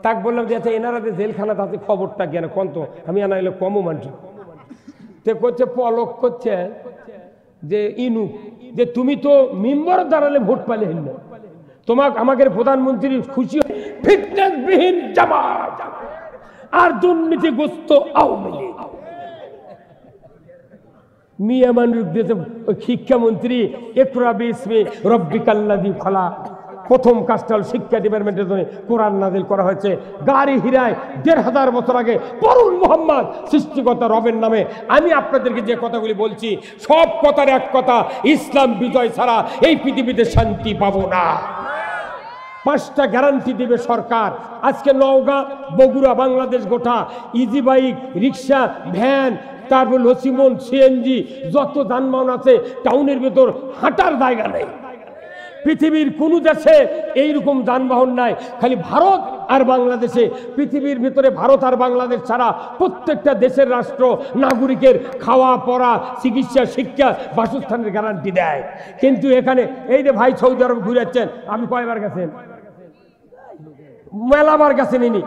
তাকে বললাম যে আচ্ছা এনারা যে জেলখানাতে আছে খবরটা কেন কোন তো, আমি আনা এলো কমও মানছি। তে করছে পলক করছে যে ইনু যে তুমি তো মেম্বার দাঁড়ালে ভোট পালে হিল না, তোমাকে আমাদের প্রধানমন্ত্রী খুশি ফিটনেসবিহীন জামাত আর দুর্নীতিগ্রস্ত আওয়ামী লীগ। মিয়া মানুষ শিক্ষামন্ত্রী ইকরা বিসমি রব্বিকাল্লাযী খালাক, প্রথম কাজটা হল শিক্ষা ডিপার্টমেন্টের জন্য কোরআন নাজিল করা হয়েছে। গাড়ি হিরায় ১৫০০ বছর আগে পড়ুন মুহাম্মদ সৃষ্টিকর্তা রবের নামে। আমি আপনাদেরকে যে কথাগুলি বলছি সব কথার এক কথা, ইসলাম বিজয় ছাড়া এই পৃথিবীতে শান্তি পাবো না। 5টা গ্যারান্টি দিবে সরকার। আজকে নওগাঁ, বগুড়া, বাংলাদেশ গোটা ইজি বাইক, রিক্সা, ভ্যান, তারপর লসিমন, সিএনজি, যত যানবাহন আছে টাউনের ভেতর হাঁটার জায়গা নেই। পৃথিবীর কোন দেশে এইরকম যানবাহন নাই, খালি ভারত আর বাংলাদেশে। পৃথিবীর ভিতরে ভারত আর বাংলাদেশ ছাড়া প্রত্যেকটা দেশের রাষ্ট্র নাগরিকের খাওয়া পড়া, চিকিৎসা, শিক্ষা, বাসস্থানের গ্যারান্টি দেয়। কিন্তু এখানে এই যে ভাই সৌদি আরব ঘুরেছেন, আপনি কয়বার গেছেন? মেলাবার গেছেন ইনি।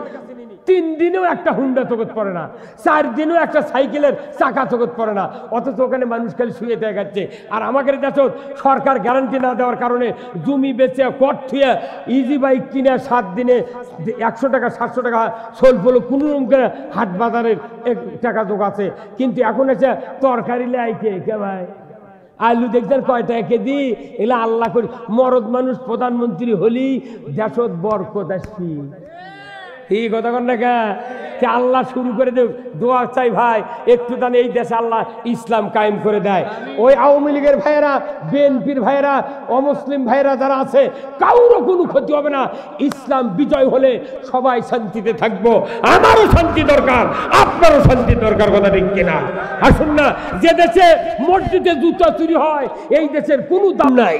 3 দিনেও একটা হুন্ডা চোখত পড়ে না, 4 দিনেও একটা সাইকেলের চাকা চোখত পড়ে না, অথচ ওখানে মানুষ খালি শুয়ে দেখাচ্ছে। আর আমাদের দেশত সরকার গ্যারান্টি না দেওয়ার কারণে জমি বেচে কট থুয়ে ইজি বাইক কিনে 7 দিনে 100 টাকা 700 টাকা সোল ফলো কোনো রকম হাট বাজারের টাকা যোগ আছে। কিন্তু এখন এসে তরকারি লেয়াইকে কে ভাই আলু দেখছেন কয় টাকা কেজি? এগুলো আল্লাহ করি, মরদ মানুষ প্রধানমন্ত্রী হলি দেশত বরকত আসছি। এই কথা কন না কে আল্লাহ শুরু করে দেব। দোয়া চাই ভাই একটু দান এই দেশে আল্লাহ ইসলাম কায়েম করে দেয়। ওই আওয়ামী লীগের ভাইয়েরা, বিএনপির ভাইয়েরা, অমুসলিম ভাইয়েরা যারা আছে কারোর কোনো ক্ষতি হবে না। ইসলাম বিজয় হলে সবাই শান্তিতে থাকবো। আমারও শান্তি দরকার, আপনারও শান্তি দরকার, কথা ঠিক কিনা? আসুন না, যে দেশে মসজিদে জুতা চুরি হয় এই দেশের কোনো দাম নাই।